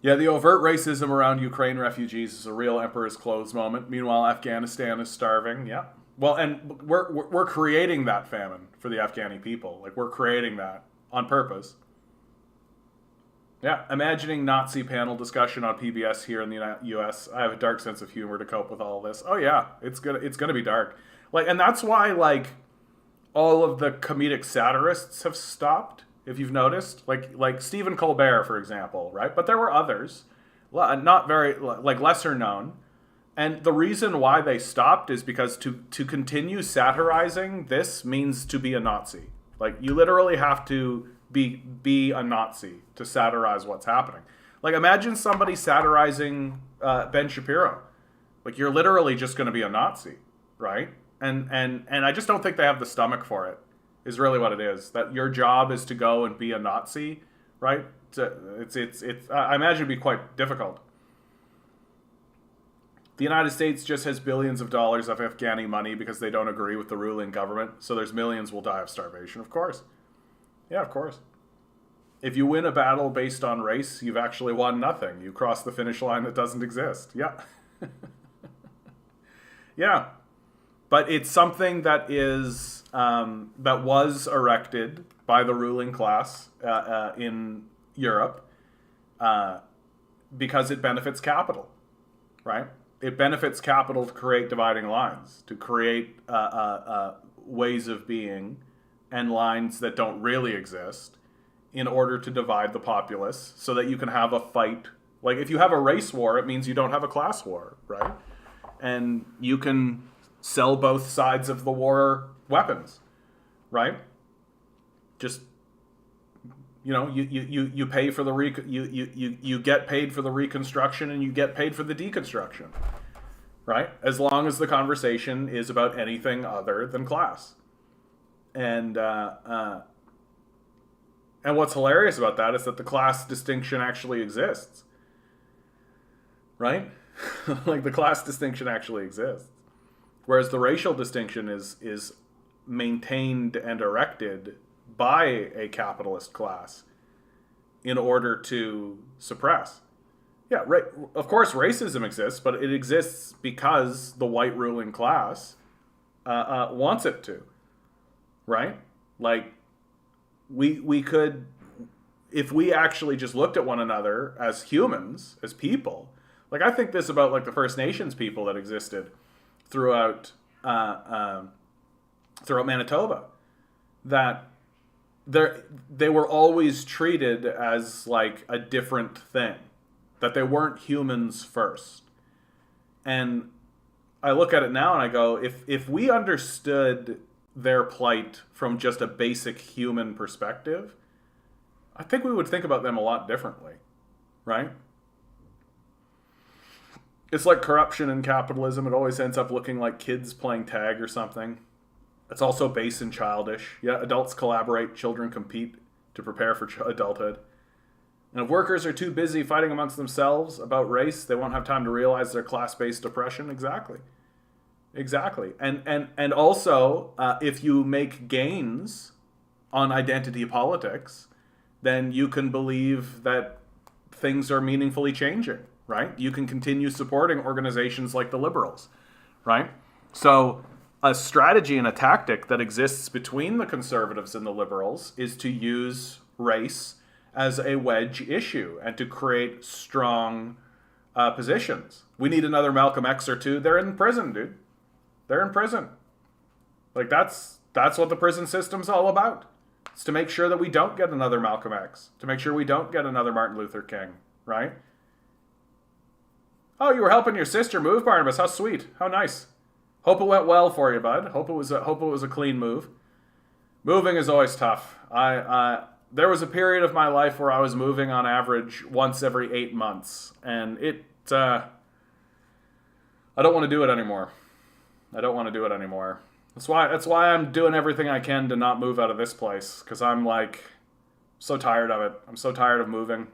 Yeah, the overt racism around Ukraine refugees is a real emperor's clothes moment. Meanwhile, Afghanistan is starving. Yeah. Well, and we're creating that famine for the Afghani people. Like, we're creating that on purpose. Yeah, imagining Nazi panel discussion on PBS here in the U.S. I have a dark sense of humor to cope with all of this. Oh yeah, it's gonna be dark. Like, and that's why, like, all of the comedic satirists have stopped. If you've noticed, like Stephen Colbert, for example, right? But there were others, not very, like, lesser known. And the reason why they stopped is because to continue satirizing this means to be a Nazi. Like, you literally have to be a Nazi to satirize what's happening. Like, imagine somebody satirizing Ben Shapiro. Like, you're literally just going to be a Nazi, right? And I just don't think they have the stomach for it, is really what it is. That your job is to go and be a Nazi, right? I imagine it'd be quite difficult. The United States just has billions of dollars of Afghani money because they don't agree with the ruling government. So there's millions will die of starvation, of course. Yeah, of course. If you win a battle based on race, you've actually won nothing. You cross the finish line that doesn't exist. Yeah. Yeah. But it's something that is that was erected by the ruling class in Europe because it benefits capital, right? It benefits capital to create dividing lines, to create ways of being and lines that don't really exist in order to divide the populace so that you can have a fight. Like if you have a race war, it means you don't have a class war, right? And you can sell both sides of the war weapons, right? Just, you know, you pay for the you get paid for the reconstruction and you get paid for the deconstruction, right? As long as the conversation is about anything other than class. And what's hilarious about that is that the class distinction actually exists, right? Like the class distinction actually exists, whereas the racial distinction is maintained and erected by a capitalist class in order to suppress. Yeah, right. Of course, racism exists, but it exists because the white ruling class wants it to, right? Like, we could, if we actually just looked at one another as humans, as people. Like, I think this about like the First Nations people that existed throughout Manitoba, that they were always treated as like a different thing, that they weren't humans first. And I look at it now and I go, if we understood their plight from just a basic human perspective, I think we would think about them a lot differently, right? It's like corruption in capitalism. It always ends up looking like kids playing tag or something. It's also base and childish. Yeah, adults collaborate, children compete to prepare for adulthood. And if workers are too busy fighting amongst themselves about race, they won't have time to realize their class-based oppression. Exactly. And also, if you make gains on identity politics, then you can believe that things are meaningfully changing, right? You can continue supporting organizations like the liberals, right? So a strategy and a tactic that exists between the conservatives and the liberals is to use race as a wedge issue and to create strong positions. We need another Malcolm X or two. They're in prison, dude. They're in prison. Like that's what the prison system's all about. It's to make sure that we don't get another Malcolm X, to make sure we don't get another Martin Luther King, right? Oh, you were helping your sister move, Barnabas. How sweet. How nice. Hope it went well for you, bud. Hope it was a clean move. Moving is always tough. There was a period of my life where I was moving on average once every 8 months, and I don't want to do it anymore. That's why I'm doing everything I can to not move out of this place, because I'm like so tired of it. I'm so tired of moving.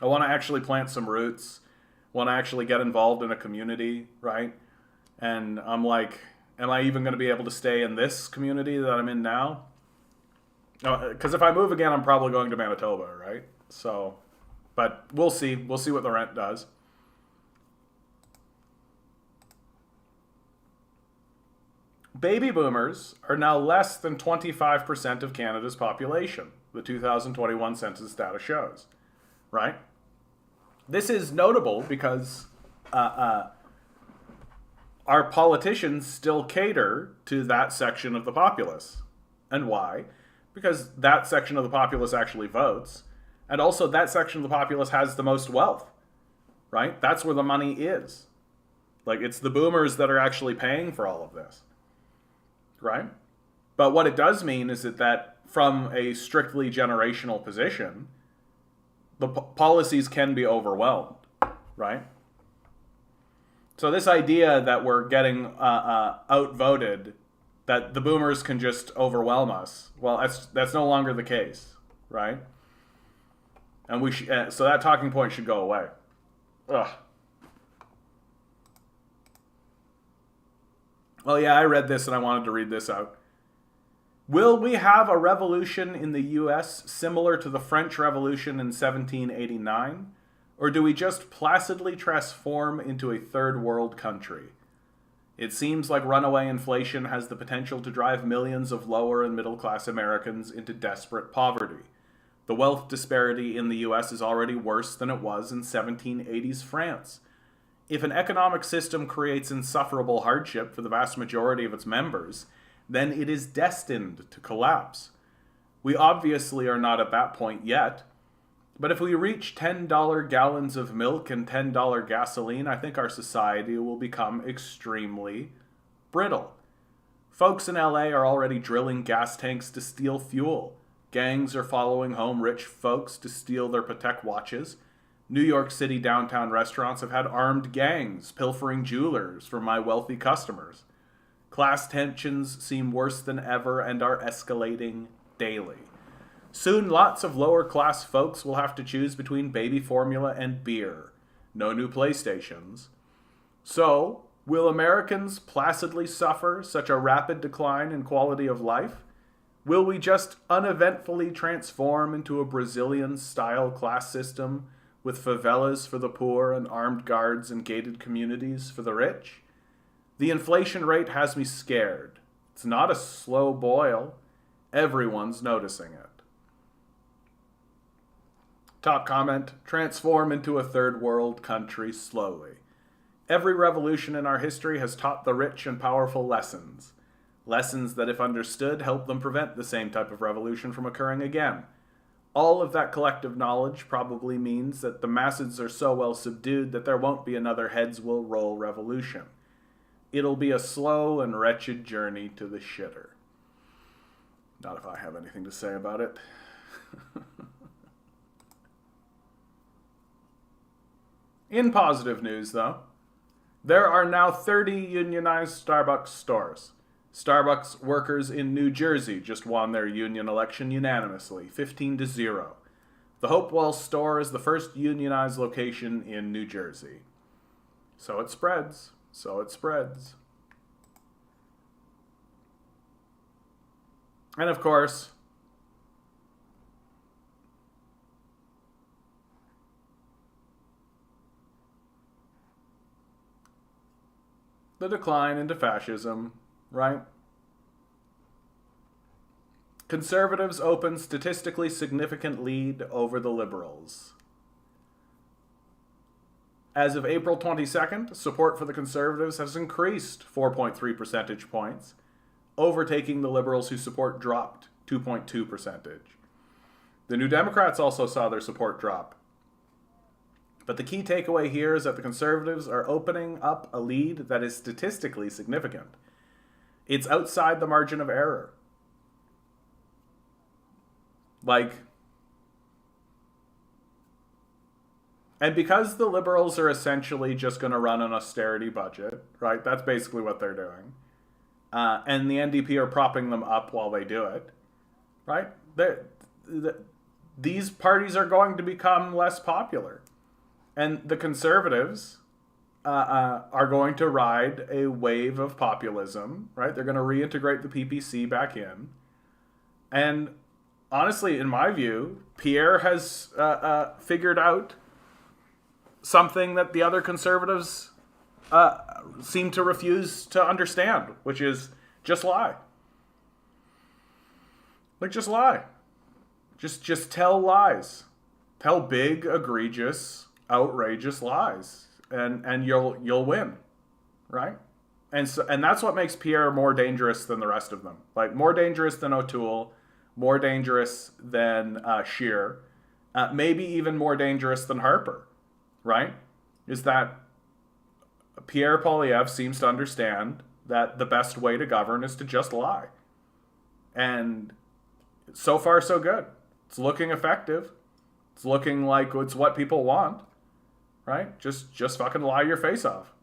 I want to actually plant some roots. Want to actually get involved in a community, right? And I'm like, am I even going to be able to stay in this community that I'm in now? Because if I move again, I'm probably going to Manitoba, right? So, but we'll see. We'll see what the rent does. Baby boomers are now less than 25% of Canada's population, the 2021 census data shows, right? This is notable because our politicians still cater to that section of the populace. And why? Because that section of the populace actually votes, and also that section of the populace has the most wealth, right? That's where the money is. Like, it's the boomers that are actually paying for all of this, right? But what it does mean is that from a strictly generational position, the policies can be overwhelmed, right? So this idea that we're getting outvoted, that the boomers can just overwhelm us, well, that's no longer the case, right? And so that talking point should go away. Ugh. Well, yeah, I read this and I wanted to read this out. Will we have a revolution in the U.S. similar to the French Revolution in 1789? Or do we just placidly transform into a third world country? It seems like runaway inflation has the potential to drive millions of lower and middle class Americans into desperate poverty. The wealth disparity in the US is already worse than it was in 1780s France. If an economic system creates insufferable hardship for the vast majority of its members, then it is destined to collapse. We obviously are not at that point yet, but if we reach $10 gallons of milk and $10 gasoline, I think our society will become extremely brittle. Folks in LA are already drilling gas tanks to steal fuel. Gangs are following home rich folks to steal their Patek watches. New York City downtown restaurants have had armed gangs pilfering jewelers from my wealthy customers. Class tensions seem worse than ever and are escalating daily. Soon, lots of lower-class folks will have to choose between baby formula and beer. No new PlayStations. So, will Americans placidly suffer such a rapid decline in quality of life? Will we just uneventfully transform into a Brazilian-style class system with favelas for the poor and armed guards and gated communities for the rich? The inflation rate has me scared. It's not a slow boil. Everyone's noticing it. Top comment, transform into a third world country slowly. Every revolution in our history has taught the rich and powerful lessons. Lessons that, if understood, help them prevent the same type of revolution from occurring again. All of that collective knowledge probably means that the masses are so well subdued that there won't be another heads will roll revolution. It'll be a slow and wretched journey to the shitter. Not if I have anything to say about it. In positive news, though, there are now 30 unionized Starbucks stores. Starbucks workers in New Jersey just won their union election unanimously, 15-0. The Hopewell store is the first unionized location in New Jersey. So it spreads. So it spreads. And of course, the decline into fascism, right? Conservatives open statistically significant lead over the liberals. As of April 22nd, support for the Conservatives has increased 4.3 percentage points, overtaking the liberals whose support dropped 2.2 percentage. The New Democrats also saw their support drop. But the key takeaway here is that the Conservatives are opening up a lead that is statistically significant. It's outside the margin of error. And because the liberals are essentially just going to run an austerity budget, right? That's basically what they're doing. And the NDP are propping them up while they do it, right? These parties are going to become less popular. And the Conservatives are going to ride a wave of populism, right? They're going to reintegrate the PPC back in. And honestly, in my view, Pierre has figured out something that the other Conservatives seem to refuse to understand, which is just lie. Just lie. Just tell lies. Tell big, egregious, outrageous lies, and you'll win, right? And that's what makes Pierre more dangerous than the rest of them. More dangerous than O'Toole, more dangerous than Scheer, maybe even more dangerous than Harper, right? Is that Pierre Poilievre seems to understand that the best way to govern is to just lie. And so far, so good. It's looking effective. It's looking like it's what people want, right? Just fucking lie your face off.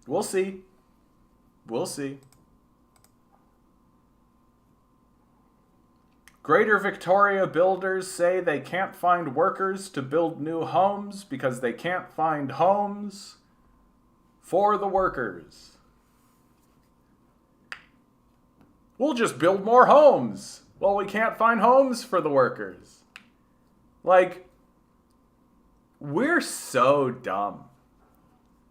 We'll see. We'll see. Greater Victoria builders say they can't find workers to build new homes because they can't find homes for the workers. We'll just build more homes. Well, we can't find homes for the workers. We're so dumb.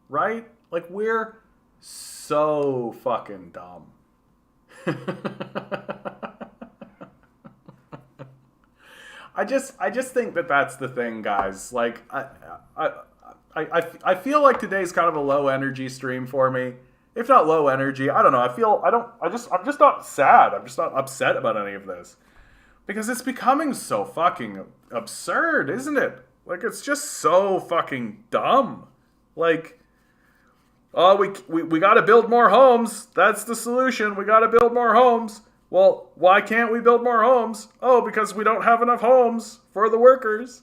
right? Like, we're so fucking dumb. I just think that that's the thing, guys. Like, I feel like today's kind of a low energy stream for me. If not low energy, I don't know. I'm just not sad. I'm just not upset about any of this. Because it's becoming so fucking absurd, isn't it? Like, it's just so fucking dumb. Like, oh, we got to build more homes. That's the solution. We got to build more homes. Well, why can't we build more homes? Oh, because we don't have enough homes for the workers.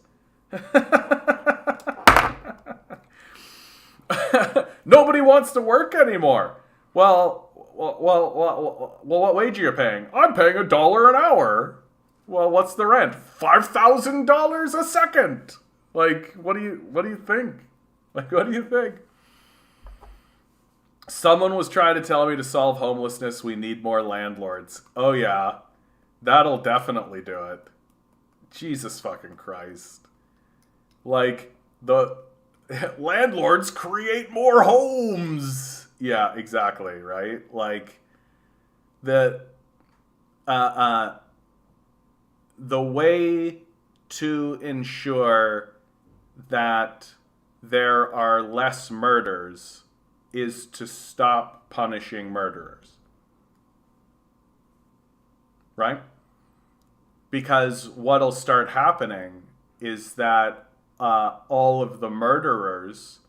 Nobody wants to work anymore. Well, what wage are you paying? I'm paying $1 an hour. Well, what's the rent? $5,000 a second. Like, what do you think? Like, what do you think? Someone was trying to tell me to solve homelessness, we need more landlords. Oh yeah, that'll definitely do it. Jesus fucking Christ. Like, the landlords create more homes. Yeah, exactly, right? Like, the way to ensure that there are less murders is to stop punishing murderers. Right? Because what'll start happening is that all of the murderers,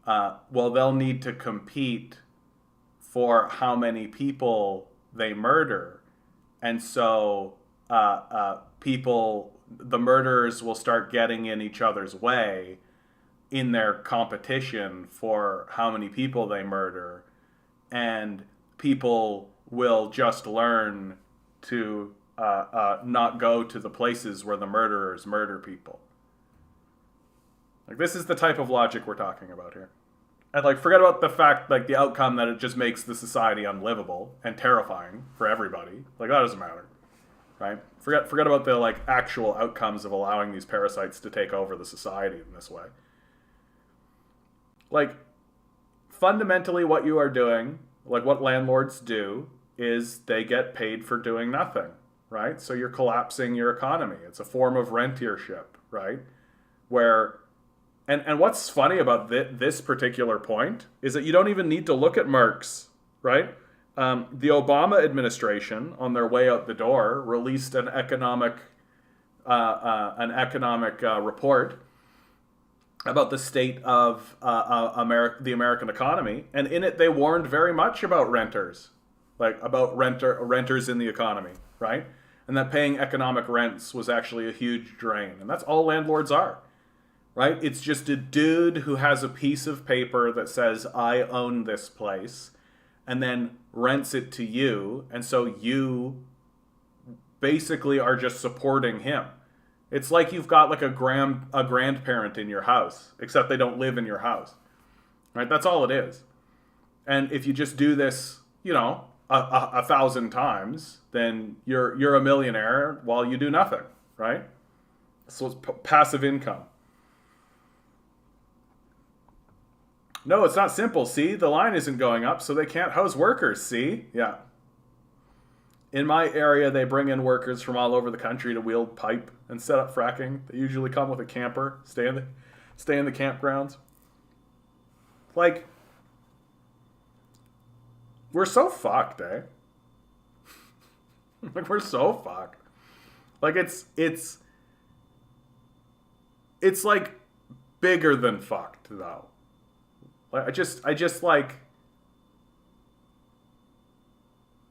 they'll need to compete for how many people they murder. And so the murderers will start getting in each other's way in their competition for how many people they murder, and people will just learn to not go to the places where the murderers murder people. Like, this is the type of logic we're talking about here. And, like, forget about the fact, like, the outcome that it just makes the society unlivable and terrifying for everybody. Like, that doesn't matter, right? Forget about the, like, actual outcomes of allowing these parasites to take over the society in this way. Like, fundamentally what you are doing, like what landlords do, is they get paid for doing nothing, right? So you're collapsing your economy. It's a form of rentiership, right? Where, and what's funny about this particular point is that you don't even need to look at Marx, right? The Obama administration, on their way out the door, released an economic report about the state of the American economy, and in it they warned very much about renters, like about renters in the economy, right? And that paying economic rents was actually a huge drain, and that's all landlords are, right? It's just a dude who has a piece of paper that says, I own this place, and then rents it to you, and so you basically are just supporting him. It's like you've got like a grandparent in your house, except they don't live in your house, right? That's all it is. And if you just do this, you know, a 1,000 times, then you're a millionaire while you do nothing, right? So it's passive income. No, it's not simple. See, the line isn't going up, so they can't house workers. See, yeah. In my area, they bring in workers from all over the country to wield pipe and set up fracking. They usually come with a camper, stay in the campgrounds. Like, we're so fucked, eh? Like, we're so fucked. Like, it's like bigger than fucked, though. Like, I just like,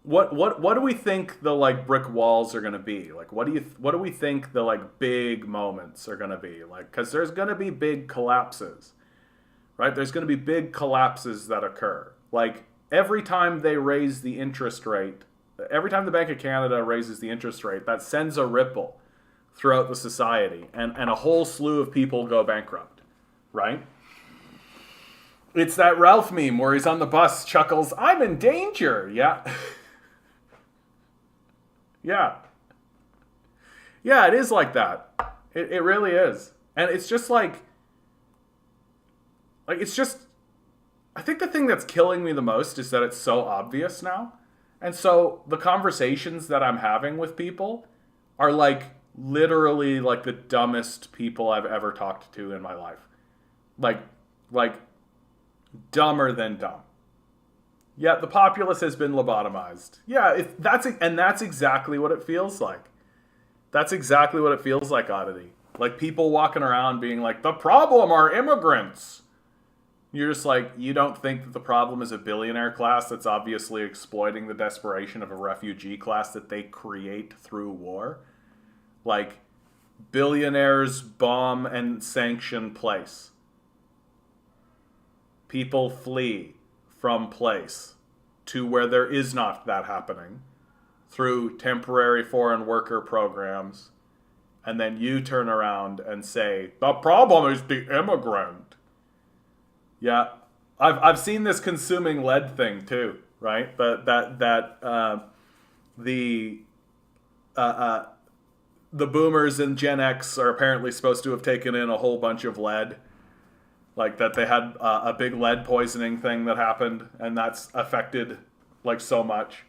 What do we think the, like, brick walls are gonna be? Like, what do we think the, like, big moments are gonna be? Like, because there's gonna be big collapses, right? There's gonna be big collapses that occur. Like, every time they raise the interest rate, every time the Bank of Canada raises the interest rate, that sends a ripple throughout the society, and a whole slew of people go bankrupt, right? It's that Ralph meme where he's on the bus, chuckles, I'm in danger, yeah. Yeah. Yeah, it is like that. It really is. And it's just like it's just I think the thing that's killing me the most is that it's so obvious now. And so the conversations that I'm having with people are like literally like the dumbest people I've ever talked to in my life. Like like dumber than dumb. Yeah, the populace has been lobotomized. Yeah, that's exactly what it feels like. That's exactly what it feels like, Oddity. Like people walking around being like, the problem are immigrants. You're just like, you don't think that the problem is a billionaire class that's obviously exploiting the desperation of a refugee class that they create through war? Like, billionaires bomb and sanction place. People flee from place to where there is not that happening through temporary foreign worker programs. And then you turn around and say, the problem is the immigrant. Yeah, I've seen this consuming lead thing too, right? The boomers and Gen X are apparently supposed to have taken in a whole bunch of lead, like that they had a big lead poisoning thing that happened, and that's affected like so much.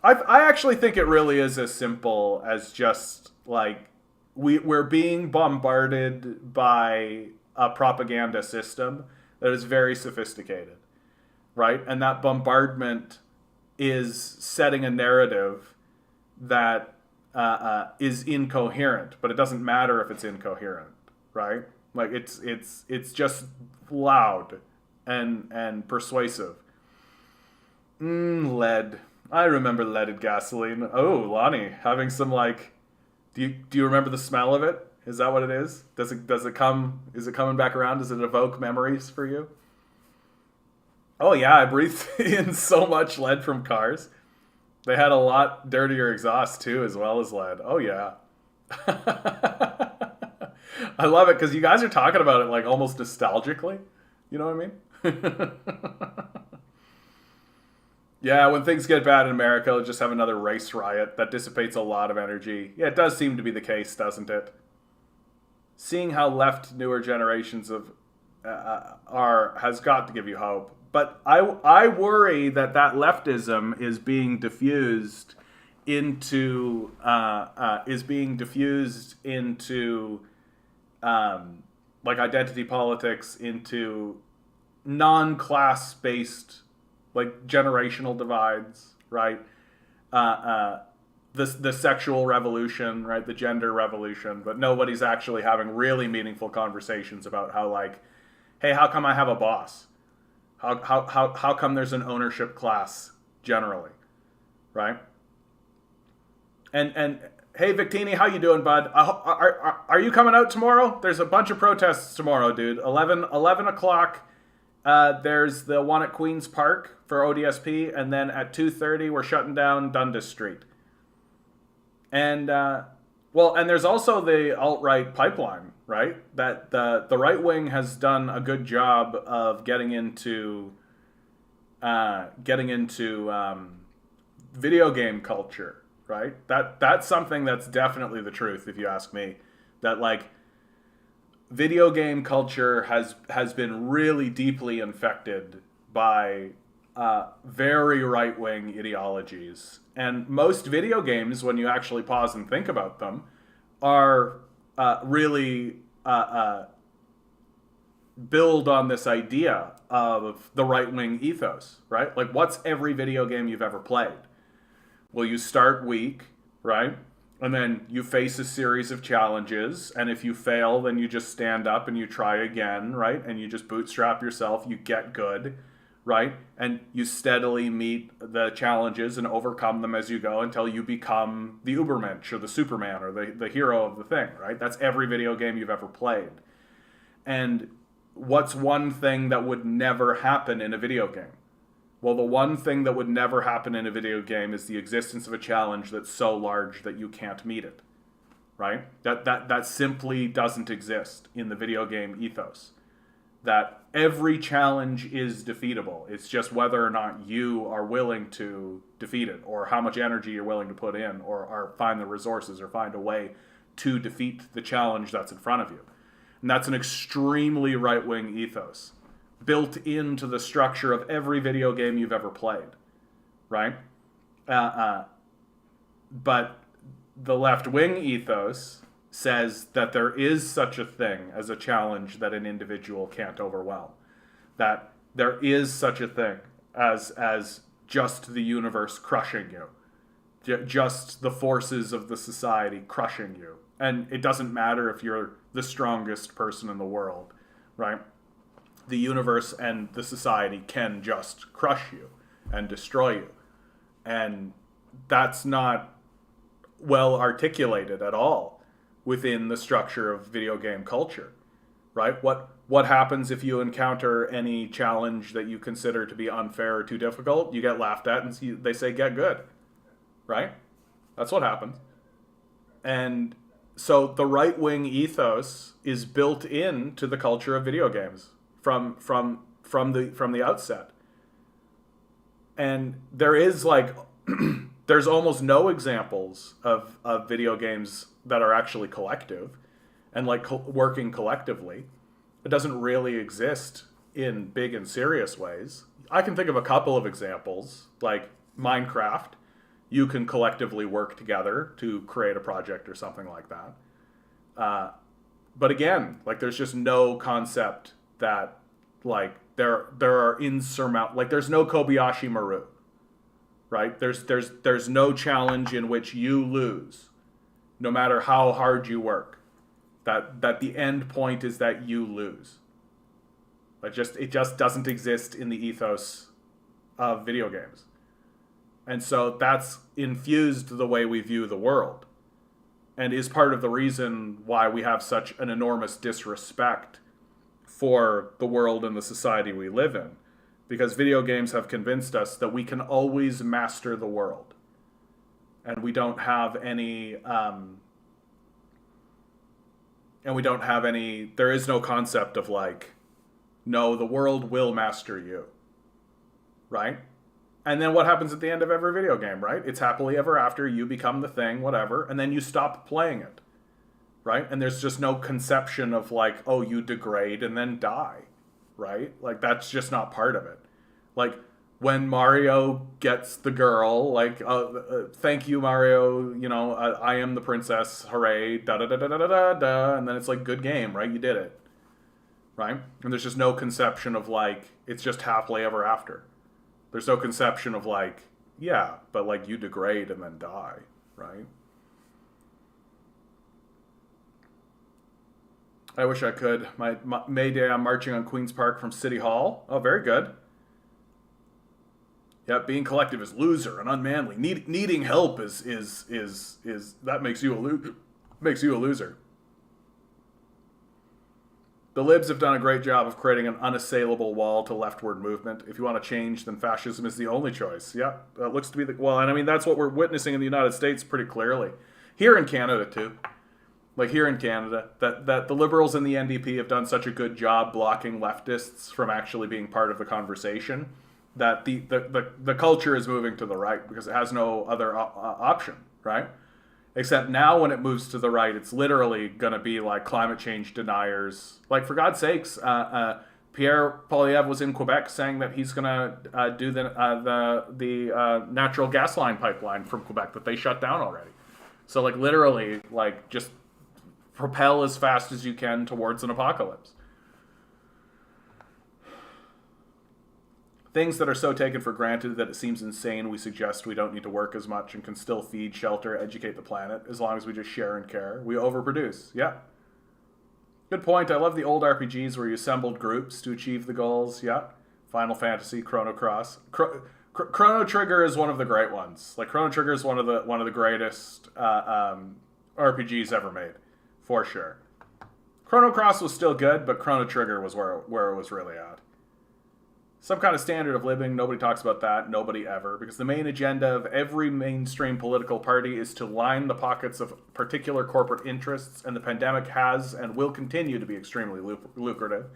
I actually think it really is as simple as just like we're being bombarded by a propaganda system that is very sophisticated, right? And that bombardment is setting a narrative that is incoherent, but it doesn't matter if it's incoherent, right? Like it's just loud and persuasive. Lead. I remember leaded gasoline. Oh, Lonnie, having some like, do you remember the smell of it? Is that what it is? Is it coming back around? Does it evoke memories for you? Oh yeah, I breathed in so much lead from cars. They had a lot dirtier exhaust too, as well as lead. Oh yeah. I love it because you guys are talking about it like almost nostalgically. You know what I mean? Yeah, when things get bad in America, we'll just have another race riot that dissipates a lot of energy. Yeah, it does seem to be the case, doesn't it? Seeing how left newer generations of are has got to give you hope. But I worry that leftism is being diffused into like identity politics, into non-class based like generational divides, right? The sexual revolution, right? The gender revolution, but nobody's actually having really meaningful conversations about how like, hey, how come I have a boss? How come there's an ownership class generally, right? And hey, Victini, how you doing, bud? Are you coming out tomorrow? There's a bunch of protests tomorrow, dude. 11 o'clock. There's the one at Queen's Park for ODSP, and then at 2:30 we're shutting down Dundas Street. And and there's also the alt-right pipeline, right? That the right wing has done a good job of getting into video game culture, right? That's something that's definitely the truth, if you ask me. That like video game culture has been really deeply infected by very right-wing ideologies. And most video games, when you actually pause and think about them, are really build on this idea of the right-wing ethos, right? Like, what's every video game you've ever played? Well, you start weak, right? And then you face a series of challenges, and if you fail, then you just stand up and you try again, right? And you just bootstrap yourself, you get good, right? And you steadily meet the challenges and overcome them as you go until you become the Ubermensch or the Superman or the hero of the thing, right? That's every video game you've ever played. And what's one thing that would never happen in a video game? Well, the one thing that would never happen in a video game is the existence of a challenge that's so large that you can't meet it, right? That simply doesn't exist in the video game ethos. That every challenge is defeatable. It's just whether or not you are willing to defeat it, or how much energy you're willing to put in, or find the resources, or find a way to defeat the challenge that's in front of you. And that's an extremely right-wing ethos. built into the structure of every video game you've ever played, right? But the left-wing ethos says that there is such a thing as a challenge that an individual can't overwhelm. That there is such a thing as just the universe crushing you. Just the forces of the society crushing you. And it doesn't matter if you're the strongest person in the world, right? The universe and the society can just crush you and destroy you. And that's not well articulated at all within the structure of video game culture, right? What happens if you encounter any challenge that you consider to be unfair or too difficult? You get laughed at and they say, get good, right? That's what happens. And so the right-wing ethos is built into the culture of video games from the outset. And there is like there's almost no examples of video games that are actually collective and like working collectively. It doesn't really exist in big and serious ways. I can think of a couple of examples, like Minecraft. You can collectively work together to create a project or something like that. But again, like there's just no concept that like there are insurmountable, like there's no Kobayashi Maru, right? There's no challenge in which you lose, no matter how hard you work. That the end point is that you lose. It just doesn't exist in the ethos of video games. And so that's infused the way we view the world, and is part of the reason why we have such an enormous disrespect for the world and the society we live in, because video games have convinced us that we can always master the world, and we don't have any there is no concept of like, no, the world will master you, right? And then what happens at the end of every video game, right? It's happily ever after, you become the thing, whatever, and then you stop playing it, right? And there's just no conception of like, oh, you degrade and then die, right? Like, that's just not part of it. Like, when Mario gets the girl, like, thank you, Mario, you know, I am the princess, hooray, da-da-da-da-da-da-da, and then it's like, good game, right? You did it, right? And there's just no conception of like, it's just happily ever after. There's no conception of like, yeah, but like you degrade and then die, right? I wish I could. My May Day, I'm marching on Queen's Park from City Hall. Oh, very good. Yeah, being collective is loser and unmanly. Needing help is that makes you a loser. The libs have done a great job of creating an unassailable wall to leftward movement. If you want to change, then fascism is the only choice. Yeah, that looks to be well, and I mean, that's what we're witnessing in the United States pretty clearly. Here in Canada, too. Like here in Canada, that the Liberals and the NDP have done such a good job blocking leftists from actually being part of the conversation that the culture is moving to the right because it has no other option, right? Except now when it moves to the right, it's literally going to be like climate change deniers. Like, for God's sakes, Pierre Poilievre was in Quebec saying that he's going to do the natural gas line pipeline from Quebec that they shut down already. So, like, literally, like, just propel as fast as you can towards an apocalypse. Things that are so taken for granted that it seems insane we suggest we don't need to work as much and can still feed, shelter, educate the planet as long as we just share and care. We overproduce. Yeah. Good point. I love the old RPGs where you assembled groups to achieve the goals. Yeah. Final Fantasy, Chrono Cross. Chrono Trigger is one of the great ones. Like, Chrono Trigger is one of the greatest RPGs ever made, for sure. Chrono Cross was still good, but Chrono Trigger was where it was really at. Some kind of standard of living, nobody talks about that, nobody ever, because the main agenda of every mainstream political party is to line the pockets of particular corporate interests, and the pandemic has and will continue to be extremely lucrative,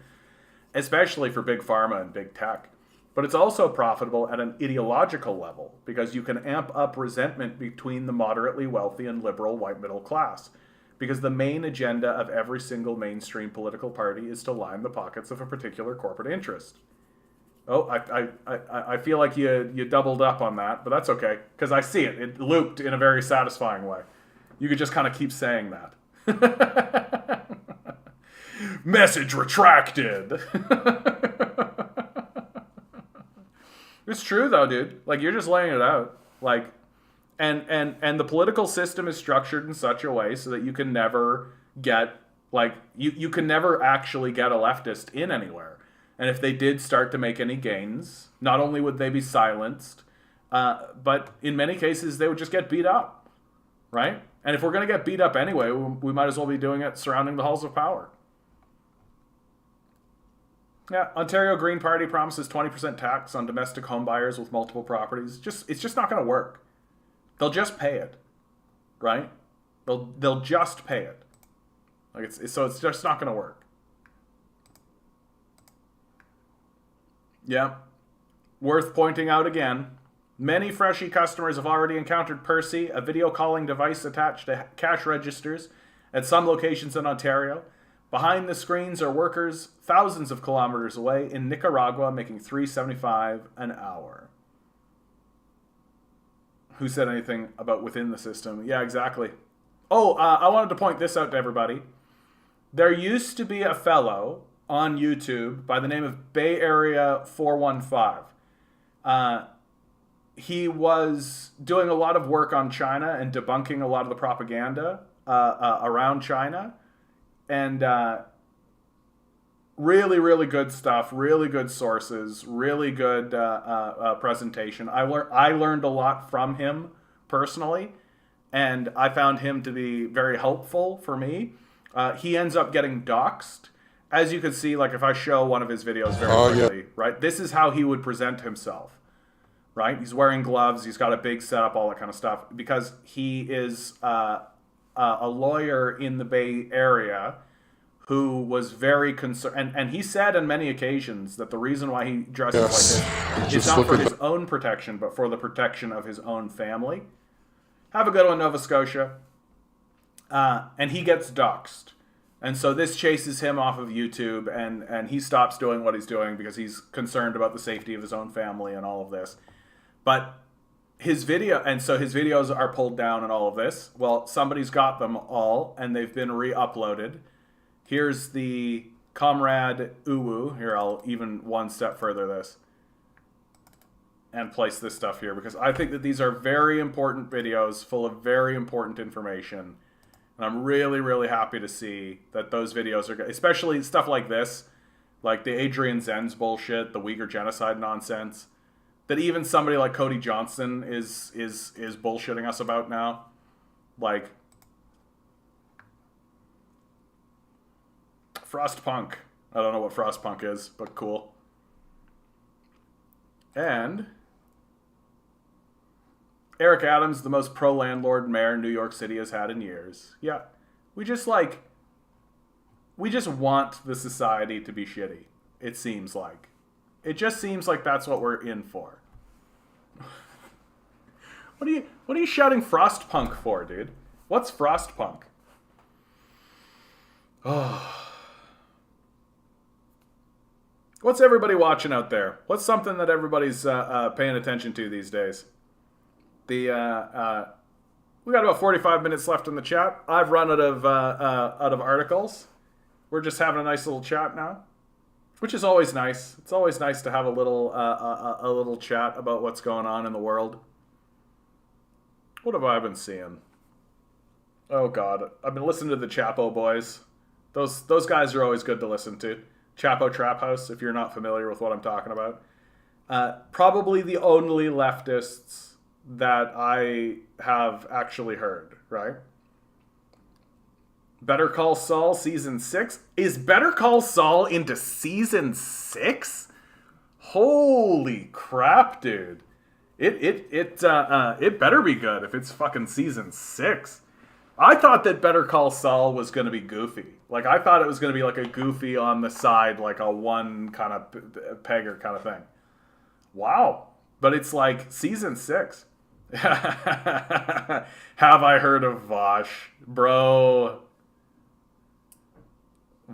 especially for big pharma and big tech. But it's also profitable at an ideological level, because you can amp up resentment between the moderately wealthy and liberal white middle class, because the main agenda of every single mainstream political party is to line the pockets of a particular corporate interest. Oh, I feel like you doubled up on that, but that's okay, because I see it. It looped in a very satisfying way. You could just kind of keep saying that. Message retracted. It's true though, dude. Like, you're just laying it out. Like, and the political system is structured in such a way so that you can never get, like, you can never actually get a leftist in anywhere. And if they did start to make any gains, not only would they be silenced, but in many cases they would just get beat up, right? And if we're going to get beat up anyway, we might as well be doing it surrounding the halls of power. Yeah, Ontario Green Party promises 20% tax on domestic home buyers with multiple properties. It's just not going to work. They'll just pay it, right? They'll just pay it. Like, it's just not going to work. Yeah. Worth pointing out again, many Freshie customers have already encountered Percy, a video calling device attached to cash registers at some locations in Ontario. Behind the screens are workers thousands of kilometers away in Nicaragua making $3.75 an hour. Who said anything about within the system? Yeah, exactly. Oh, I wanted to point this out to everybody. There used to be a fellow on YouTube by the name of Bay Area 415. He was doing a lot of work on China and debunking a lot of the propaganda around China. And really, really good stuff, really good sources, really good presentation. I learned a lot from him personally, and I found him to be very helpful for me. He ends up getting doxxed. As you can see, like, if I show one of his videos very quickly, right? This is how he would present himself, right? He's wearing gloves. He's got a big setup, all that kind of stuff, because he is a lawyer in the Bay Area who was very concerned. And he said on many occasions that the reason why he dresses like this is not for his own protection, but for the protection of his own family. Have a good one, Nova Scotia. And he gets doxxed. And so this chases him off of YouTube, and he stops doing what he's doing because he's concerned about the safety of his own family and all of this. But his videos are pulled down and all of this. Well, somebody's got them all, and they've been re-uploaded. Here's the Comrade Uwu. Here, I'll even one step further this and place this stuff here, because I think that these are very important videos full of very important information. And I'm really, really happy to see that those videos are, especially stuff like this, like the Adrian Zenz bullshit, the Uyghur genocide nonsense, that even somebody like Cody Johnson is bullshitting us about now. Like, Frostpunk. I don't know what Frostpunk is, but cool. And Eric Adams, the most pro-landlord mayor New York City has had in years. Yeah, we just want the society to be shitty, it seems like. It just seems like that's what we're in for. What are you shouting Frostpunk for, dude? What's Frostpunk? Oh. What's everybody watching out there? What's something that everybody's paying attention to these days? We got about 45 minutes left in the chat. I've run out of articles. We're just having a nice little chat now, which is always nice. It's always nice to have a little chat about what's going on in the world. What have I been seeing? Oh God, I've been listening to the Chapo boys. Those guys are always good to listen to. Chapo Trap House, if you're not familiar with what I'm talking about. Probably the only leftists that I have actually heard, right? Better Call Saul Season 6? Is Better Call Saul into Season 6? Holy crap, dude. It better be good if it's fucking Season 6. I thought that Better Call Saul was going to be goofy. Like, I thought it was going to be like a goofy on the side, like a one kind of pegger kind of thing. Wow. But it's like Season 6. Have I heard of Vosh? Bro,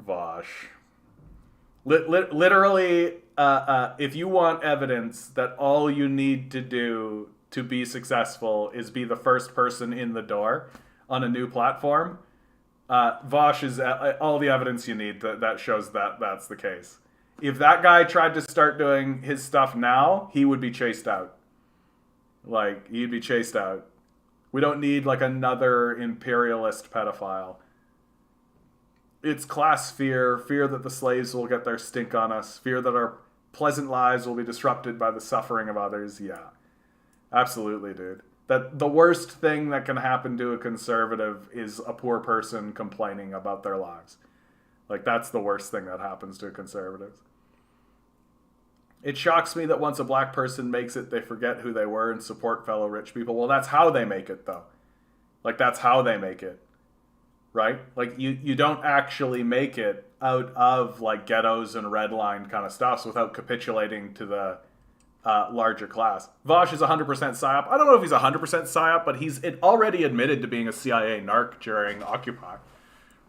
Vosh. Literally, if you want evidence that all you need to do to be successful is be the first person in the door on a new platform, Vosh is all the evidence you need that shows that that's the case. If that guy tried to start doing his stuff now, he would be chased out. Like, he'd be chased out. We don't need, like, another imperialist pedophile. It's class fear, fear that the slaves will get their stink on us, fear that our pleasant lives will be disrupted by the suffering of others. Yeah, absolutely, dude. That the worst thing that can happen to a conservative is a poor person complaining about their lives. Like, that's the worst thing that happens to conservatives. It shocks me that once a black person makes it, they forget who they were and support fellow rich people. Well, that's how they make it, though. Like, that's how they make it. Right? Like, you don't actually make it out of, like, ghettos and redline kind of stuffs without capitulating to the larger class. Vosh is 100% PSYOP. I don't know if he's 100% PSYOP, but he's already admitted to being a CIA narc during Occupy.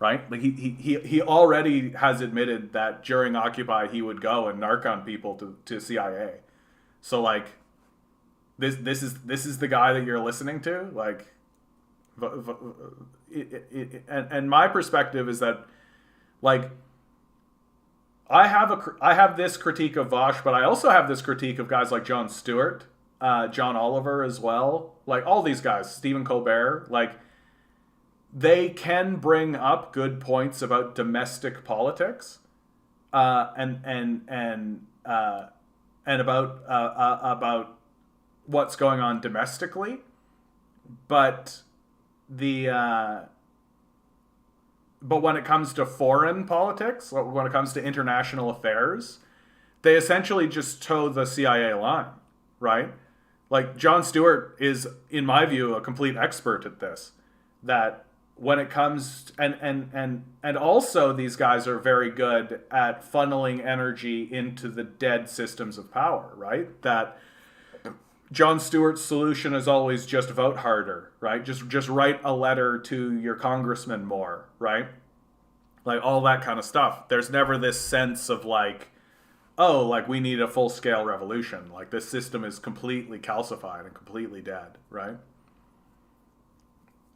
Right? Like, he already has admitted that during Occupy he would go and narc on people to CIA. So, like, this is the guy that you're listening to? Like, and my perspective is that, like, I have this critique of Vosh, but I also have this critique of guys like Jon Stewart, John Oliver as well, like all these guys, Stephen Colbert. Like, they can bring up good points about domestic politics, and about what's going on domestically, but but when it comes to foreign politics, when it comes to international affairs, they essentially just toe the CIA line, right? Like, Jon Stewart is, in my view, a complete expert at this. That when it comes and also these guys are very good at funneling energy into the dead systems of power, right? That Jon Stewart's solution is always just vote harder, right? Just write a letter to your congressman more, right? Like, all that kind of stuff. There's never this sense of, like, oh, like, we need a full-scale revolution. Like, this system is completely calcified and completely dead, right?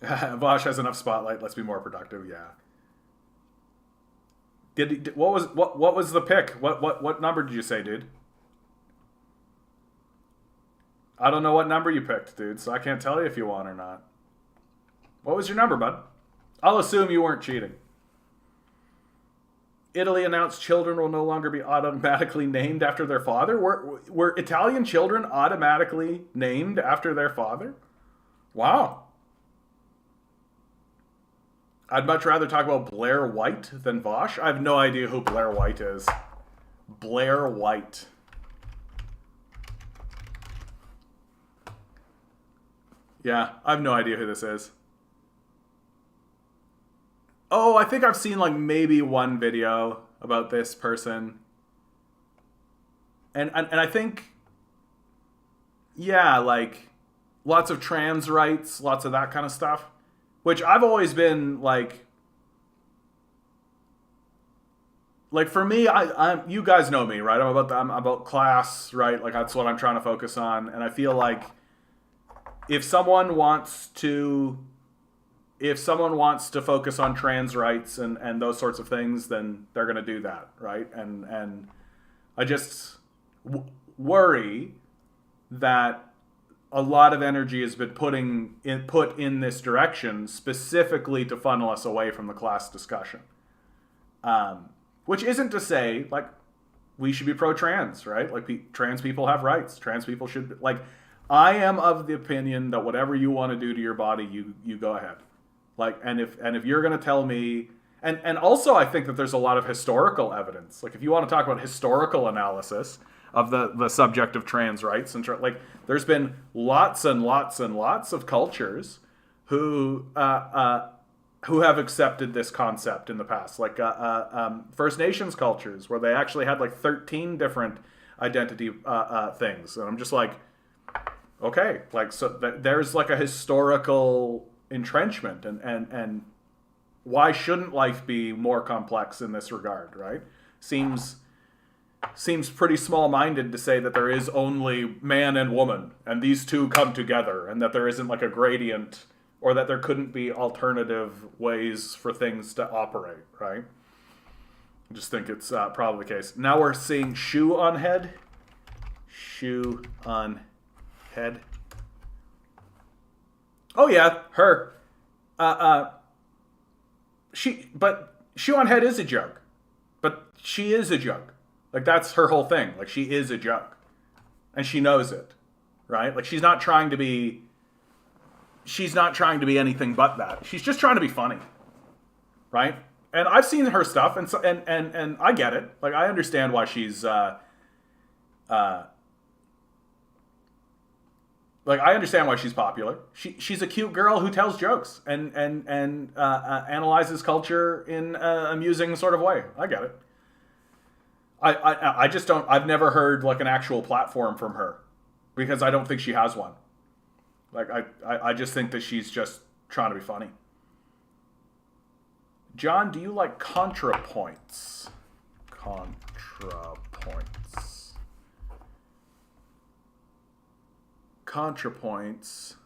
Vosh has enough spotlight. Let's be more productive. Yeah. What was the pick? What number did you say, dude? I don't know what number you picked, dude, so I can't tell you if you won or not. What was your number, bud? I'll assume you weren't cheating. Italy announced children will no longer be automatically named after their father. Were Italian children automatically named after their father? Wow. I'd much rather talk about Blair White than Vosh. I have no idea who Blair White is. Blair White. Yeah, I have no idea who this is. Oh, I think I've seen, like, maybe one video about this person. And I think, yeah, like, lots of trans rights, lots of that kind of stuff. Which I've always been, like for me, I'm you guys know me, right? I'm about class, right? Like, that's what I'm trying to focus on. And I feel like if someone wants to focus on trans rights and those sorts of things, then they're going to do that, right? And I just worry that a lot of energy has been put in this direction specifically to funnel us away from the class discussion. Which isn't to say, like, we should be pro-trans, right? Like, trans people have rights. Trans people should, like, I am of the opinion that whatever you want to do to your body, you go ahead. Like, and if you're going to tell me, and also I think that there's a lot of historical evidence. Like, if you want to talk about historical analysis of the subject of trans rights, and like, there's been lots and lots and lots of cultures who have accepted this concept in the past, like First Nations cultures, where they actually had like 13 different identity things, and I'm just like, okay, like, so there's like a historical entrenchment, and why shouldn't life be more complex in this regard, right? Seems pretty small-minded to say that there is only man and woman, and these two come together, and that there isn't like a gradient, or that there couldn't be alternative ways for things to operate, right? I just think it's probably the case. Now we're seeing shoe on head. Shoe on head. Oh yeah, her. But shoe on head is a joke. But she is a joke. Like, that's her whole thing. Like, she is a joke. And she knows it. Right? Like, she's not trying to be anything but that. She's just trying to be funny. Right? And I've seen her stuff, and I get it. Like, I understand why she's like, I understand why she's popular. She's a cute girl who tells jokes and analyzes culture in an amusing sort of way. I get it. I just don't. I've never heard like an actual platform from her, because I don't think she has one. Like, I just think that she's just trying to be funny. John, do you like ContraPoints? ContraPoints. ContraPoints.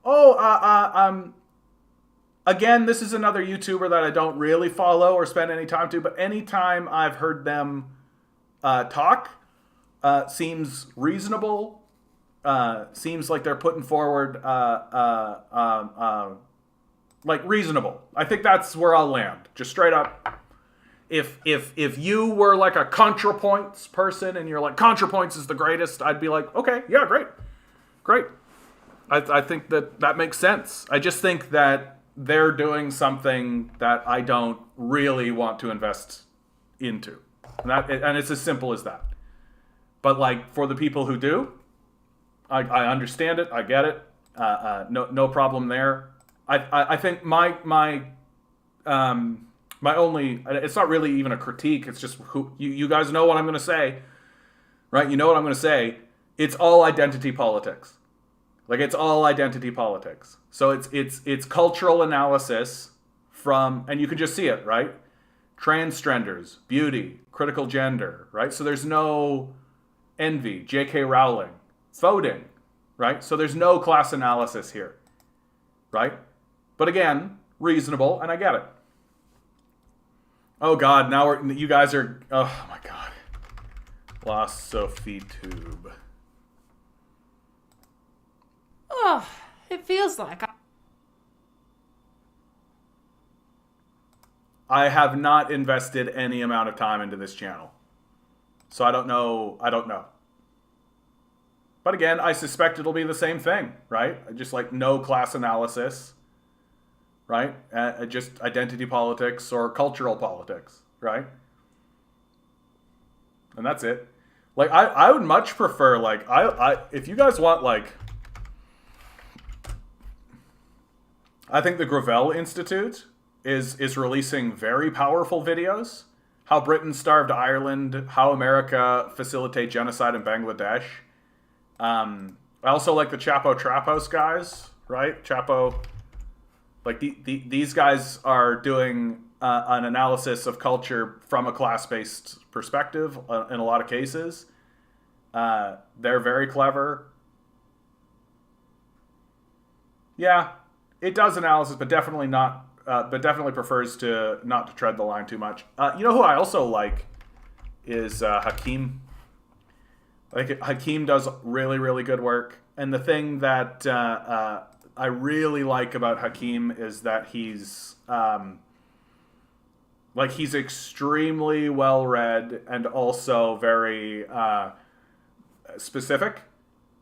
Oh, again, this is another YouTuber that I don't really follow or spend any time to, but anytime I've heard them talk, seems reasonable. Seems like they're putting forward like reasonable. I think that's where I'll land. Just straight up. If you were like a ContraPoints person and you're like, ContraPoints is the greatest, I'd be like, okay, yeah, great. I think that makes sense. I just think that they're doing something that I don't really want to invest into. And it's as simple as that. But like, for the people who do, I understand it. I get it. No problem there. I think my only, it's not really even a critique. It's just who you guys know what I'm going to say, right? You know what I'm going to say. It's all identity politics. Like, it's all identity politics. So it's cultural analysis from, and you can just see it, right? Transgenders, beauty, critical gender, right? So there's no envy, J.K. Rowling, voting, right? So there's no class analysis here, right? But again, reasonable, and I get it. Oh God, now you guys are, oh my God. Lost Sophie Tube. Oh, it feels like I have not invested any amount of time into this channel. So I don't know. But again, I suspect it'll be the same thing, right? Just like no class analysis, right? Just identity politics or cultural politics, right? And that's it. Like, I would much prefer, like, if you guys want, like, I think the Gravel Institute is releasing very powerful videos. How Britain starved Ireland, how America facilitate genocide in Bangladesh. I also like the Chapo Trap House guys, right? Chapo, like these guys are doing an analysis of culture from a class-based perspective in a lot of cases. They're very clever. Yeah, it does analysis, but definitely not. But definitely prefers to not to tread the line too much. You know who I also like is Hakeem. Like, Hakeem does really, really good work. And the thing that I really like about Hakeem is that he's he's extremely well read and also very specific.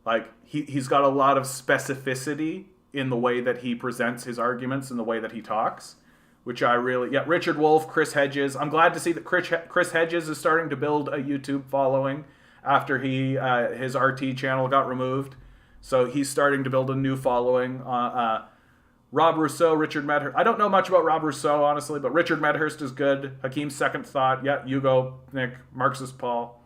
Like, he's got a lot of specificity in the way that he presents his arguments and the way that he talks, which I really, yeah, Richard Wolff, Chris Hedges. I'm glad to see that Chris Hedges is starting to build a YouTube following after his RT channel got removed. So he's starting to build a new following. Rob Rousseau, Richard Medhurst. I don't know much about Rob Rousseau, honestly, but Richard Medhurst is good. Hakeem's Second Thought. Yeah, Hugo, Nick, Marxist Paul.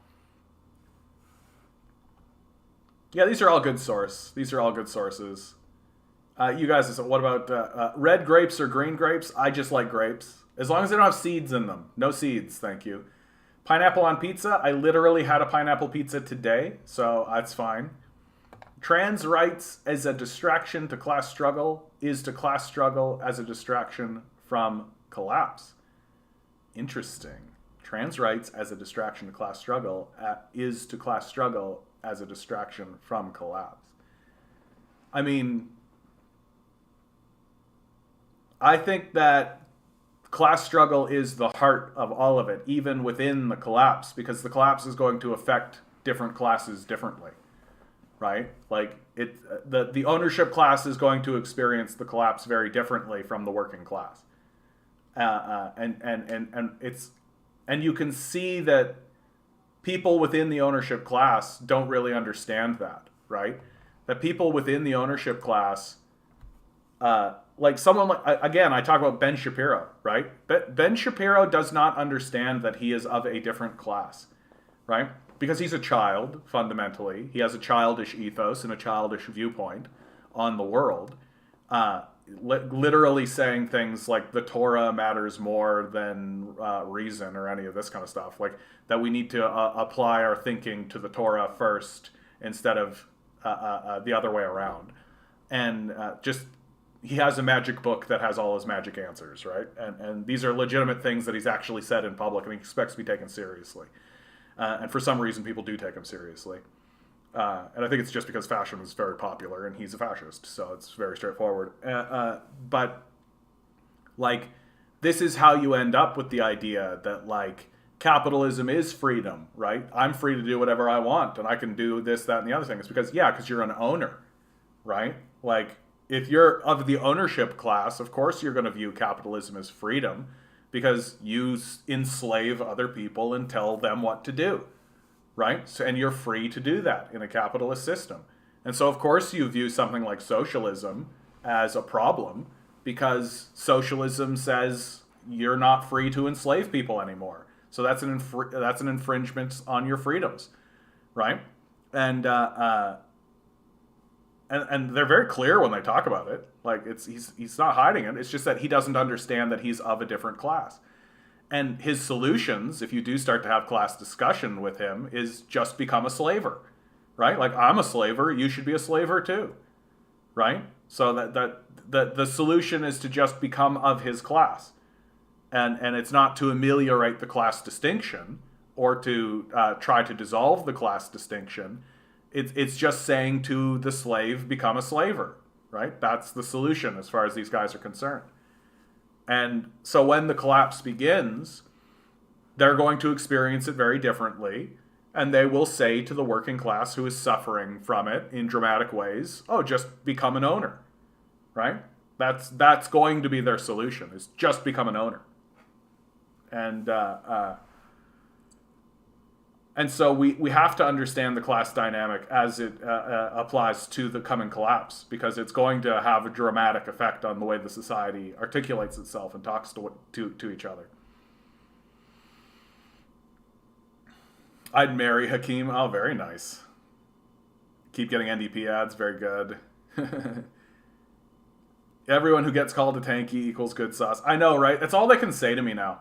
Yeah, these are all good sources. You guys, what about red grapes or green grapes? I just like grapes. As long as they don't have seeds in them. No seeds, thank you. Pineapple on pizza? I literally had a pineapple pizza today, so that's fine. Trans rights as a distraction to class struggle is to class struggle as a distraction from collapse. Interesting. Trans rights as a distraction to class struggle is to class struggle as a distraction from collapse. I mean, I think that class struggle is the heart of all of it, even within the collapse, because the collapse is going to affect different classes differently, right? Like the ownership class is going to experience the collapse very differently from the working class, and you can see that people within the ownership class don't really understand that, right? That people within the ownership class, like someone like, again, I talk about Ben Shapiro, right? Ben Shapiro does not understand that he is of a different class, right? Because he's a child, fundamentally. He has a childish ethos and a childish viewpoint on the world. Literally saying things like the Torah matters more than reason or any of this kind of stuff. Like that we need to apply our thinking to the Torah first instead of the other way around. And just, he has a magic book that has all his magic answers, right? And these are legitimate things that he's actually said in public and he expects to be taken seriously. And for some reason, people do take him seriously. And I think it's just because fashion is very popular and he's a fascist, so it's very straightforward. But, like, this is how you end up with the idea that, like, capitalism is freedom, right? I'm free to do whatever I want, and I can do this, that, and the other thing. It's because you're an owner, right? Like, if you're of the ownership class, of course you're going to view capitalism as freedom because you enslave other people and tell them what to do. Right? So, and you're free to do that in a capitalist system. And so, of course, you view something like socialism as a problem because socialism says you're not free to enslave people anymore. So that's an infringement on your freedoms, right? And they're very clear when they talk about it. Like he's not hiding it. It's just that he doesn't understand that he's of a different class. And his solutions, if you do start to have class discussion with him, is just become a slaver, right? Like, I'm a slaver, you should be a slaver too, right? So that the solution is to just become of his class. And it's not to ameliorate the class distinction or to try to dissolve the class distinction. It's just saying to the slave, become a slaver, right? That's the solution as far as these guys are concerned. And so when the collapse begins, they're going to experience it very differently. And they will say to the working class who is suffering from it in dramatic ways, oh, just become an owner, right? That's going to be their solution, is just become an owner. And so we have to understand the class dynamic as it applies to the coming collapse, because it's going to have a dramatic effect on the way the society articulates itself and talks to each other. I'd marry Hakeem. Oh, very nice. Keep getting NDP ads. Very good. Everyone who gets called a tanky equals good sauce. I know, right? That's all they can say to me now.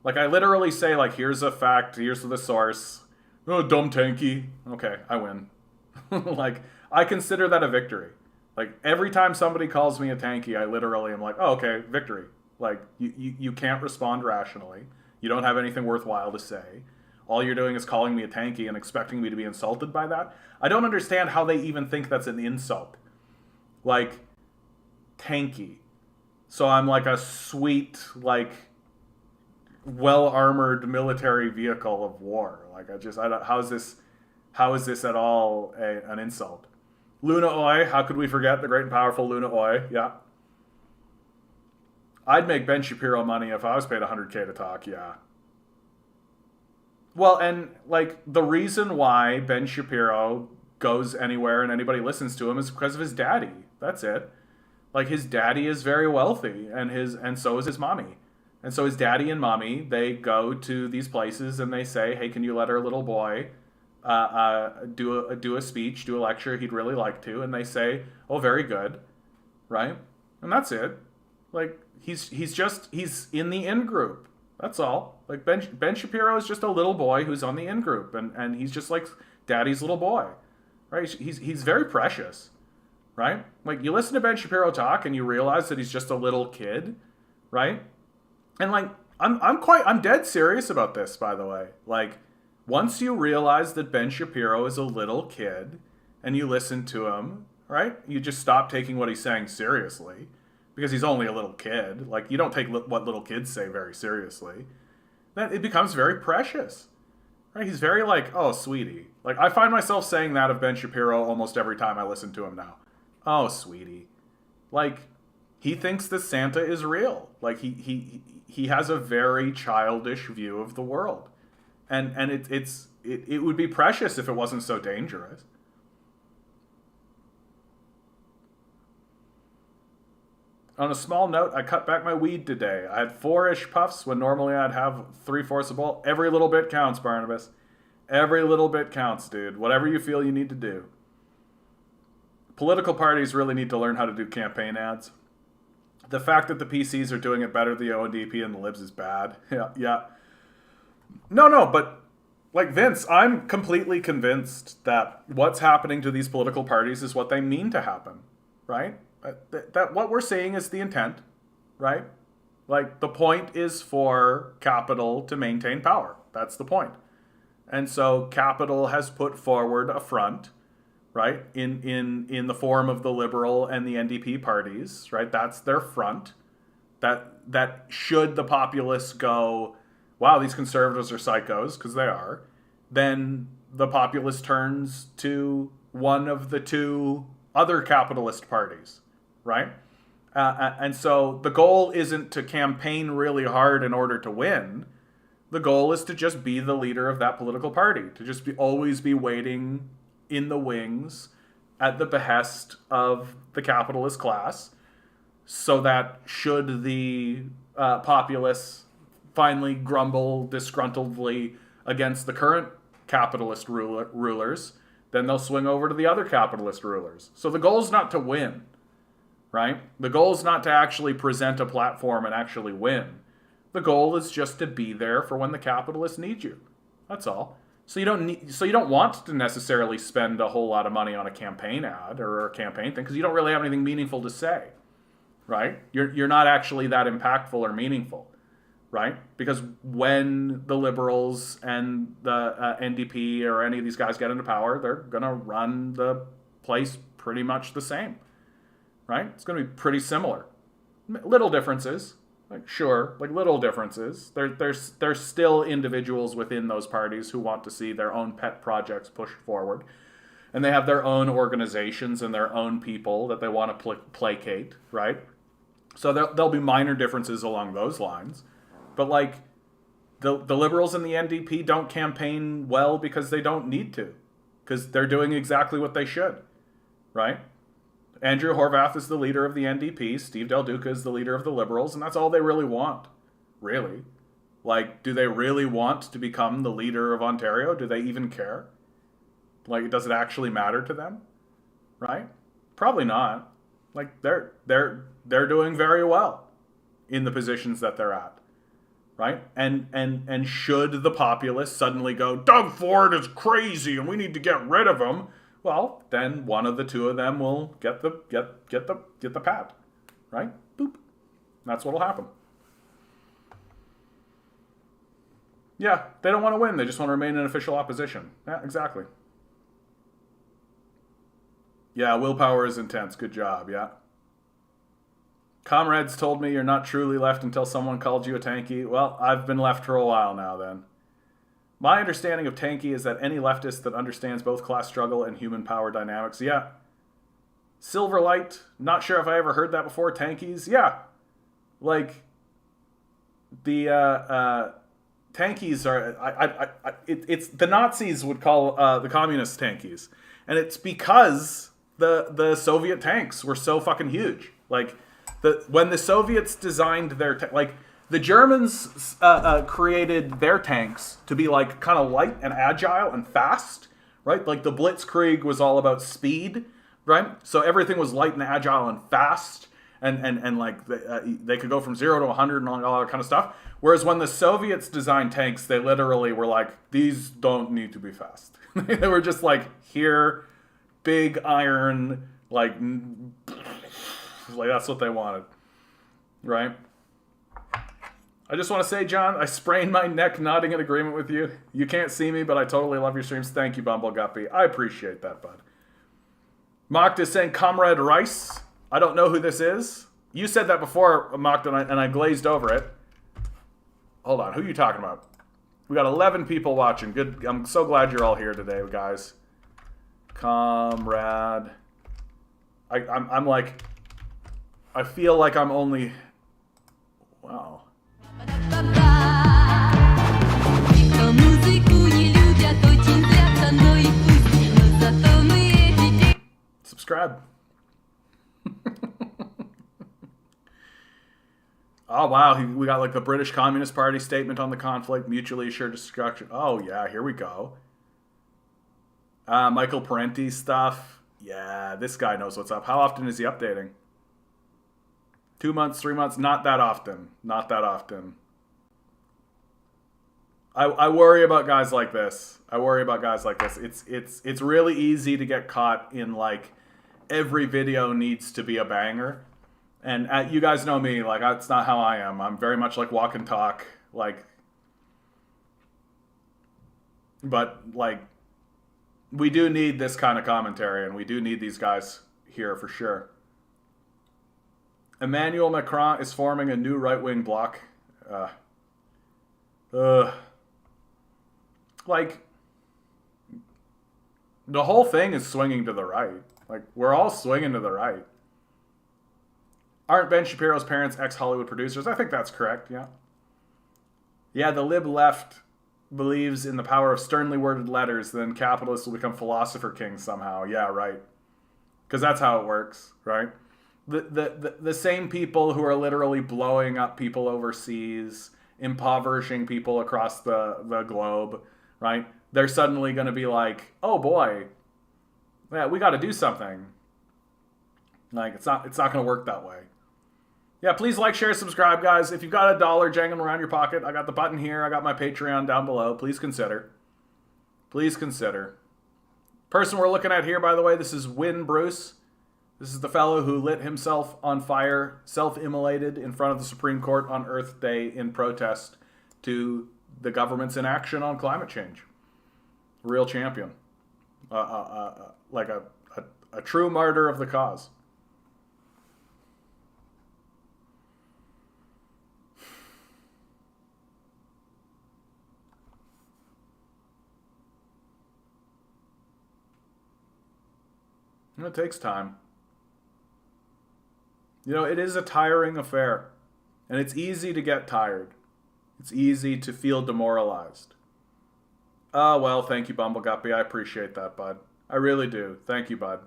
Like, I literally say, like, here's a fact, here's the source. Oh, dumb tanky. Okay, I win. Like, I consider that a victory. Like, every time somebody calls me a tanky, I literally am like, oh, okay, victory. Like, you can't respond rationally. You don't have anything worthwhile to say. All you're doing is calling me a tanky and expecting me to be insulted by that. I don't understand how they even think that's an insult. Like, tanky. So I'm like a sweet, like, well-armored military vehicle of war. Like, how is this at all an insult? Luna Oi, how could we forget the great and powerful Luna Oi? Yeah. I'd make Ben Shapiro money if I was paid $100K to talk, yeah. Well, and, like, the reason why Ben Shapiro goes anywhere and anybody listens to him is because of his daddy. That's it. Like, his daddy is very wealthy, and so is his mommy. And so his daddy and mommy, they go to these places and they say, hey, can you let our little boy do a speech, do a lecture? He'd really like to. And they say, oh, very good, right? And that's it. Like, he's in the in group. That's all. Like, Ben Shapiro is just a little boy who's on the in group, and he's just like daddy's little boy, right? He's very precious, right? Like, you listen to Ben Shapiro talk and you realize that he's just a little kid, right? And like, I'm dead serious about this, by the way. Like, once you realize that Ben Shapiro is a little kid and you listen to him, right? You just stop taking what he's saying seriously because he's only a little kid. Like, you don't take what little kids say very seriously. Then it becomes very precious, right? He's very like, oh, sweetie. Like, I find myself saying that of Ben Shapiro almost every time I listen to him now. Oh, sweetie. Like, he thinks that Santa is real. Like, he has a very childish view of the world. And it would be precious if it wasn't so dangerous. On a small note, I cut back my weed today. I had 4-ish puffs when normally I'd have 3/4 a bowl. Every little bit counts, Barnabas. Every little bit counts, dude. Whatever you feel you need to do. Political parties really need to learn how to do campaign ads. The fact that the PCs are doing it better than the ODP and the Libs is bad. Yeah. No, but like, Vince, I'm completely convinced that what's happening to these political parties is what they mean to happen, right? That what we're seeing is the intent, right? Like, the point is for capital to maintain power. That's the point. And so capital has put forward a front, right, in the form of the Liberal and the NDP parties, right? That's their front. That should the populists go, wow, these conservatives are psychos, because they are, then the populace turns to one of the two other capitalist parties, right? And so the goal isn't to campaign really hard in order to win. The goal is to just be the leader of that political party, to just always be waiting in the wings at the behest of the capitalist class, so that should the populace finally grumble disgruntledly against the current capitalist rulers, then they'll swing over to the other capitalist rulers. So the goal is not to win, right? The goal is not to actually present a platform and actually win. The goal is just to be there for when the capitalists need you. That's all. So you don't want to necessarily spend a whole lot of money on a campaign ad or a campaign thing, because you don't really have anything meaningful to say, right? You're not actually that impactful or meaningful, right? Because when the Liberals and the NDP or any of these guys get into power, they're going to run the place pretty much the same, right? It's going to be pretty similar. Little differences, like, sure, like little differences. There's still individuals within those parties who want to see their own pet projects pushed forward. And they have their own organizations and their own people that they want to placate, right? So there'll be minor differences along those lines. But like, the Liberals and the NDP don't campaign well because they don't need to. Because they're doing exactly what they should, right? Andrew Horwath is the leader of the NDP. Steve Del Duca is the leader of the Liberals. And that's all they really want, really. Like, do they really want to become the leader of Ontario? Do they even care? Like, does it actually matter to them? Right? Probably not. Like, they're doing very well in the positions that they're at. Right? And should the populace suddenly go, Doug Ford is crazy and we need to get rid of him, well, then one of the two of them will get the pat. Right? Boop. That's what'll happen. Yeah, they don't want to win. They just want to remain in official opposition. Yeah, exactly. Yeah, willpower is intense. Good job, yeah. Comrades told me you're not truly left until someone called you a tanky. Well, I've been left for a while now, then. My understanding of tanky is that any leftist that understands both class struggle and human power dynamics, yeah. Silverlight, not sure if I ever heard that before. Tankies, yeah. Like, the tankies are, it's the Nazis would call the communists tankies. And it's because the Soviet tanks were so fucking huge. Like, when the Soviets designed their like, the Germans created their tanks to be like kind of light and agile and fast, right? Like the Blitzkrieg was all about speed, right? So everything was light and agile and fast, and like they could go from 0 to 100 and all that kind of stuff. Whereas when the Soviets designed tanks, they literally were like, these don't need to be fast. They were just like, here, big iron, like that's what they wanted, right? I just want to say, John, I sprained my neck nodding in agreement with you. You can't see me, but I totally love your streams. Thank you, Bumble Guppy. I appreciate that, bud. Mocked is saying Comrade Rice. I don't know who this is. You said that before, Mocked, and I glazed over it. Hold on, who are you talking about? We got 11 people watching. Good. I'm so glad you're all here today, guys. Comrade. I'm like, I feel like I'm only. Wow. Subscribe. Oh, wow. We got like the British Communist Party statement on the conflict, mutually assured destruction. Oh, yeah. Here we go. Michael Parenti stuff. Yeah, this guy knows what's up. How often is he updating? 2 months, 3 months? Not that often. Not that often. I worry about guys like this. It's really easy to get caught in like every video needs to be a banger. And you guys know me, like, that's not how I am. I'm very much like walk and talk, like, but, like, we do need this kind of commentary, and we do need these guys here for sure. Emmanuel Macron is forming a new right-wing bloc. Like, the whole thing is swinging to the right. Like, we're all swinging to the right. Aren't Ben Shapiro's parents ex-Hollywood producers? I think that's correct, yeah. Yeah, the lib left believes in the power of sternly worded letters, then capitalists will become philosopher kings somehow. Yeah, right. Because that's how it works, right? The same people who are literally blowing up people overseas, impoverishing people across the globe, right? They're suddenly going to be like, oh boy, yeah, we got to do something. Like, it's not going to work that way. Yeah, please like, share, subscribe, guys. If you've got $1 jangling around your pocket, I got the button here. I got my Patreon down below. Please consider. Please consider. Person we're looking at here, by the way, this is Win Bruce. This is the fellow who lit himself on fire, self-immolated in front of the Supreme Court on Earth Day in protest to the government's inaction on climate change. Real champion. Like a true martyr of the cause. It takes time. You know, it is a tiring affair. And it's easy to get tired. It's easy to feel demoralized. Oh, well, thank you, Bumble Guppy. I appreciate that, bud. I really do. Thank you, bud.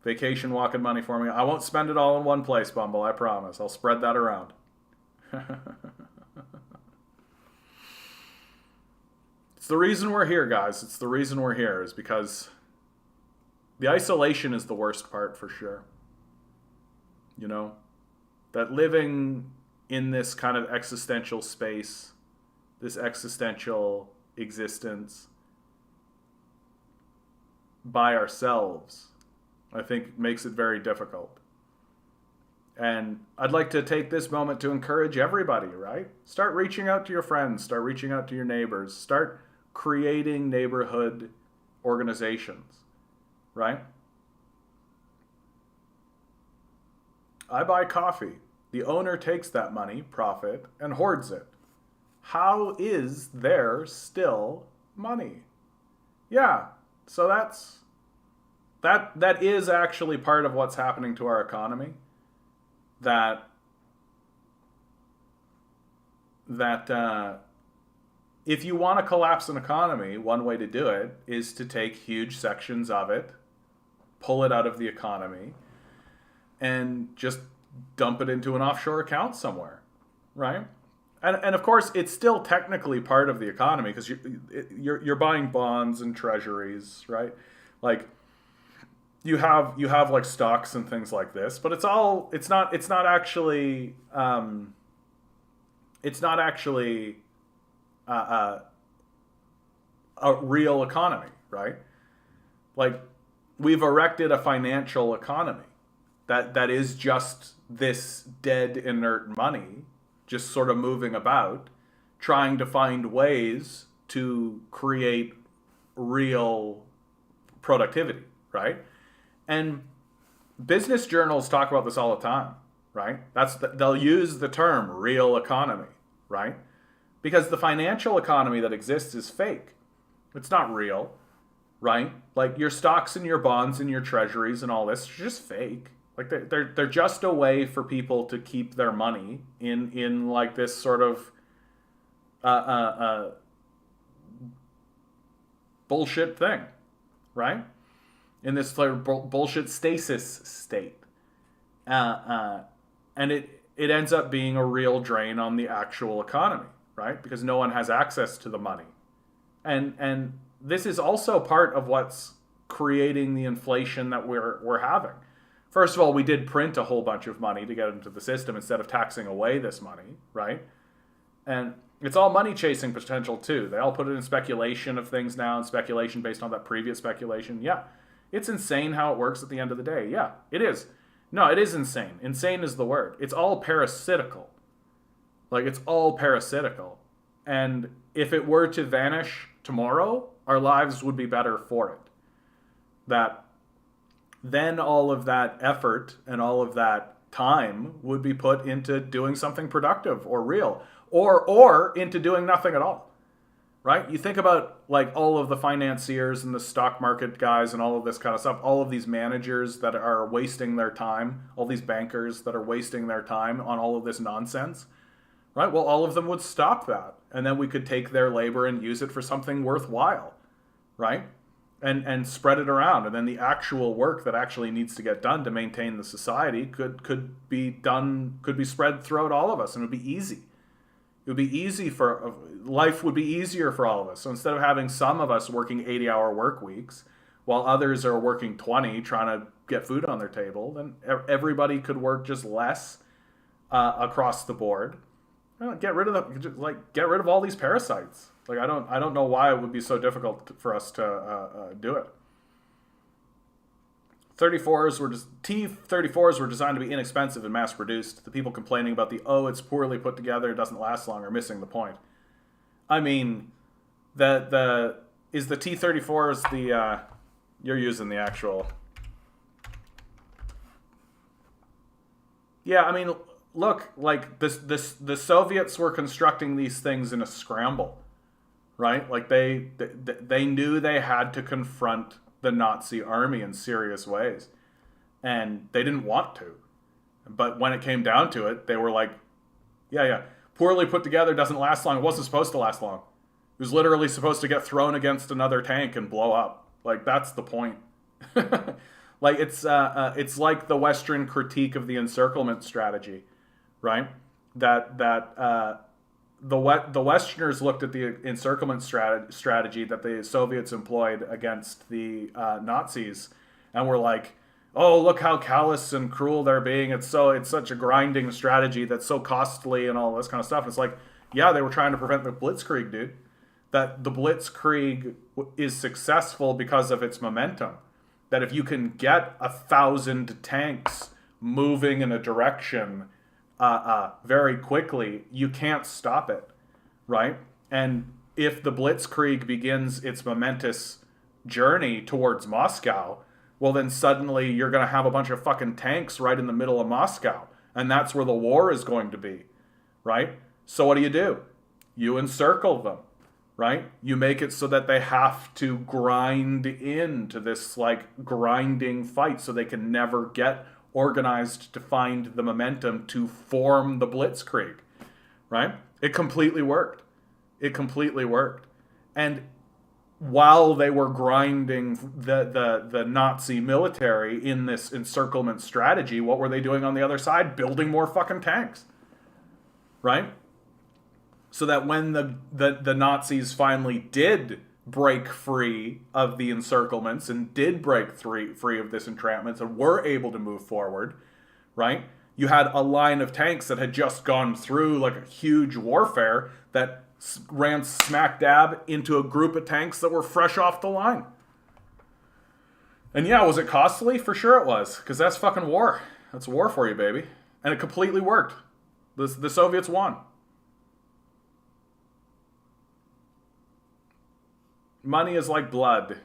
Vacation walking money for me. I won't spend it all in one place, Bumble. I promise. I'll spread that around. It's the reason we're here, guys. It's the reason we're here is because the isolation is the worst part for sure. You know, that living in this kind of existential space, this existential existence by ourselves, I think makes it very difficult. And I'd like to take this moment to encourage everybody, right? Start reaching out to your friends, start reaching out to your neighbors, start creating neighborhood organizations. Right? I buy coffee. The owner takes that money, profit, and hoards it. How is there still money? Yeah, so that is actually part of what's happening to our economy. That if you want to collapse an economy, one way to do it is to take huge sections of it, pull it out of the economy, and just dump it into an offshore account somewhere, right? And of course, it's still technically part of the economy because you're buying bonds and treasuries, right? Like, you have like stocks and things like this, but it's not actually a real economy, right? Like, we've erected a financial economy that is just this dead, inert money just sort of moving about, trying to find ways to create real productivity, right? And business journals talk about this all the time, right? They'll use the term real economy, right? Because the financial economy that exists is fake. It's not real, right? Like, your stocks and your bonds and your treasuries and all this are just fake. Like, they're just a way for people to keep their money in like this sort of bullshit thing, right? In this sort of bullshit stasis state, and it ends up being a real drain on the actual economy, right? Because no one has access to the money, and this is also part of what's creating the inflation that we're having. First of all, we did print a whole bunch of money to get into the system instead of taxing away this money, right? And it's all money chasing potential too. They all put it in speculation of things now, and speculation based on that previous speculation. Yeah, it's insane how it works at the end of the day. Yeah, it is. No, it is insane. Insane is the word. It's all parasitical. Like, it's all parasitical. And if it were to vanish tomorrow, our lives would be better for it. That then all of that effort and all of that time would be put into doing something productive or real, or into doing nothing at all, right? You think about like all of the financiers and the stock market guys and all of this kind of stuff, all of these managers that are wasting their time, all these bankers that are wasting their time on all of this nonsense, right? Well, all of them would stop that, and then we could take their labor and use it for something worthwhile, right? And spread it around, and then the actual work that actually needs to get done to maintain the society could be spread throughout all of us, and it would be easy. It would be easy for life would be easier for all of us. So instead of having some of us working 80-hour work weeks while others are working 20 trying to get food on their table, then everybody could work just less across the board. Get rid of all these parasites. Like, I don't know why it would be so difficult for us to do it. T-34s were designed to be inexpensive and mass-produced. The people complaining about it's poorly put together, it doesn't last long, are missing the point. I mean, is the T-34s the you're using the actual? Yeah, I mean, look, like the Soviets were constructing these things in a scramble, right? Like they knew they had to confront the Nazi army in serious ways, and they didn't want to. But when it came down to it, they were like, yeah, poorly put together, doesn't last long. It wasn't supposed to last long. It was literally supposed to get thrown against another tank and blow up. Like, that's the point. Like, it's like the Western critique of the encirclement strategy, right? That the Westerners looked at the encirclement strategy that the Soviets employed against the Nazis, and were like, "Oh, look how callous and cruel they're being. It's such a grinding strategy that's so costly and all this kind of stuff." It's like, yeah, they were trying to prevent the Blitzkrieg, dude. That the Blitzkrieg is successful because of its momentum. That if you can get 1,000 tanks moving in a direction very quickly, you can't stop it, right? And if the Blitzkrieg begins its momentous journey towards Moscow, well, then suddenly you're going to have a bunch of fucking tanks right in the middle of Moscow, and that's where the war is going to be, right? So what do? You encircle them, right? You make it so that they have to grind into this, like, grinding fight so they can never get organized to find the momentum to form the Blitzkrieg, right? It completely worked. And while they were grinding the Nazi military in this encirclement strategy, what were they doing on the other side? Building more fucking tanks, right? So that when the Nazis finally did break free of the encirclements and did break free of this entrapment and were able to move forward, right? You had a line of tanks that had just gone through like a huge warfare that ran smack dab into a group of tanks that were fresh off the line. And yeah, was it costly? For sure it was, because that's fucking war. That's war for you, baby. And it completely worked. The Soviets won. Money is like blood.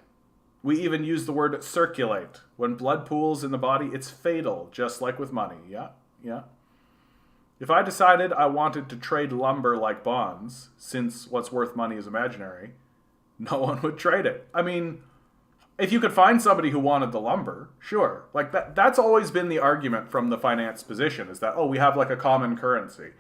We even use the word circulate. When blood pools in the body, it's fatal, just like with money. Yeah, yeah. If I decided I wanted to trade lumber like bonds, since what's worth money is imaginary, no one would trade it. I mean, if you could find somebody who wanted the lumber, sure. Like that's always been the argument from the finance position, is that, oh, we have like a common currency.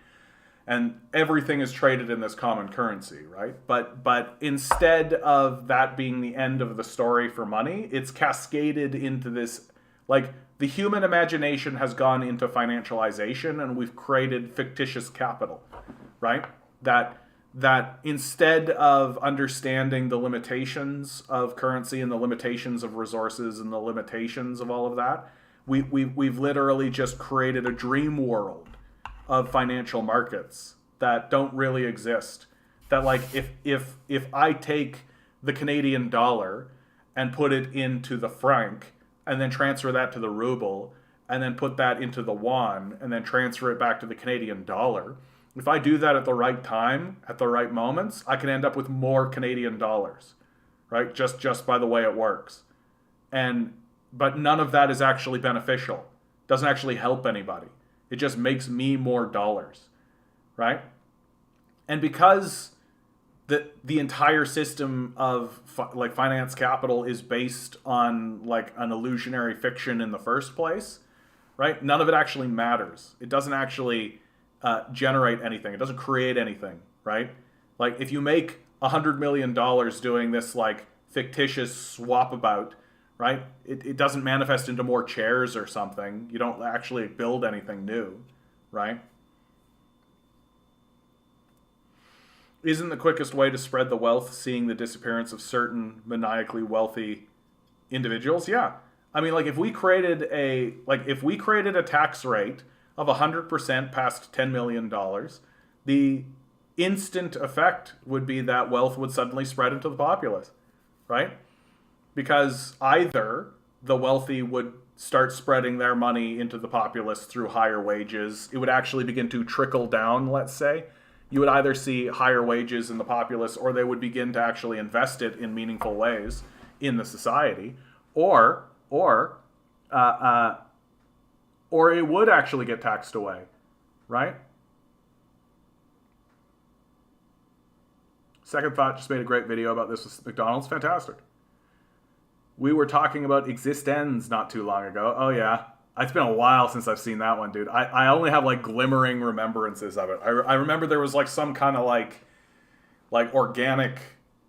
And everything is traded in this common currency, right? But instead of that being the end of the story for money, it's cascaded into this, like, the human imagination has gone into financialization, and we've created fictitious capital, right? That instead of understanding the limitations of currency and the limitations of resources and the limitations of all of that, we've literally just created a dream world of financial markets that don't really exist. That, like, if I take the Canadian dollar and put it into the franc and then transfer that to the ruble and then put that into the yuan and then transfer it back to the Canadian dollar, if I do that at the right time, at the right moments, I can end up with more Canadian dollars, right? Just by the way it works. But none of that is actually beneficial. Doesn't actually help anybody. It just makes me more dollars, right? And because the entire system of like finance capital is based on like an illusionary fiction in the first place, right? None of it actually matters. It doesn't actually generate anything. It doesn't create anything, right? Like if you make $100 million doing this like fictitious swap about, right? It doesn't manifest into more chairs or something. You don't actually build anything new, right? Isn't the quickest way to spread the wealth seeing the disappearance of certain maniacally wealthy individuals? Yeah. I mean, like if we created a tax rate of 100% past $10 million, the instant effect would be that wealth would suddenly spread into the populace, right? Because either the wealthy would start spreading their money into the populace through higher wages. It would actually begin to trickle down, let's say. You would either see higher wages in the populace, or they would begin to actually invest it in meaningful ways in the society. Or it would actually get taxed away, right? Second Thought just made a great video about this with McDonald's. Fantastic. We were talking about Existenz not too long ago. Oh, yeah. It's been a while since I've seen that one, dude. I only have, like, glimmering remembrances of it. I remember there was, like, some kind of, like organic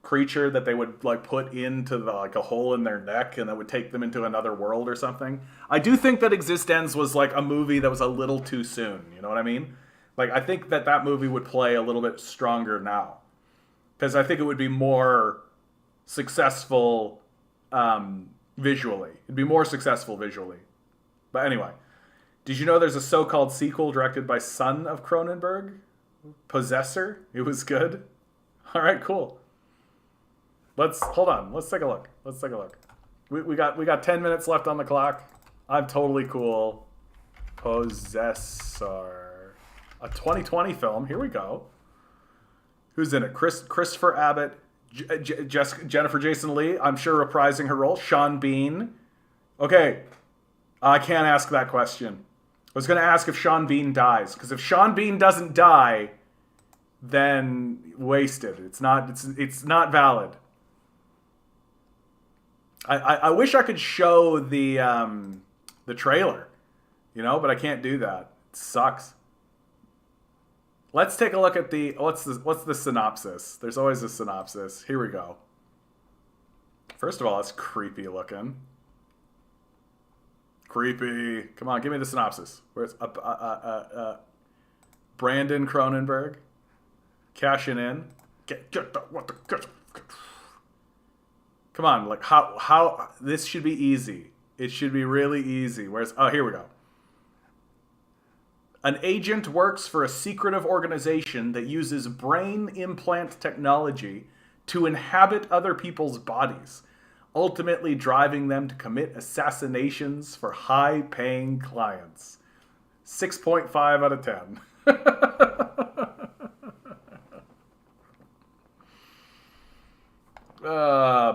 creature that they would, like, put into, a hole in their neck, and that would take them into another world or something. I do think that Existenz was, like, a movie that was a little too soon. You know what I mean? Like, I think that movie would play a little bit stronger now. Because I think it would be more successful visually. It'd be more successful visually. But anyway, did you know there's a so-called sequel directed by son of Cronenberg? Possessor? It was good? All right, cool. Hold on. Let's take a look. We got 10 minutes left on the clock. I'm totally cool. Possessor. A 2020 film. Here we go. Who's in it? Christopher Abbott, Jennifer Jason Leigh, I'm sure reprising her role. Sean Bean. Okay, I can't ask that question. I was going to ask if Sean Bean dies, because if Sean Bean doesn't die, then wasted. It's not valid. I wish I could show the trailer, but I can't do that. It sucks. Let's take a look at what's the synopsis. There's always a synopsis. Here we go. First of all, it's creepy looking. Creepy. Come on, give me the synopsis. Where's Brandon Cronenberg cashing in? Come on, like how this should be easy. It should be really easy. Here we go. An agent works for a secretive organization that uses brain implant technology to inhabit other people's bodies, ultimately driving them to commit assassinations for high-paying clients. 6.5 out of 10.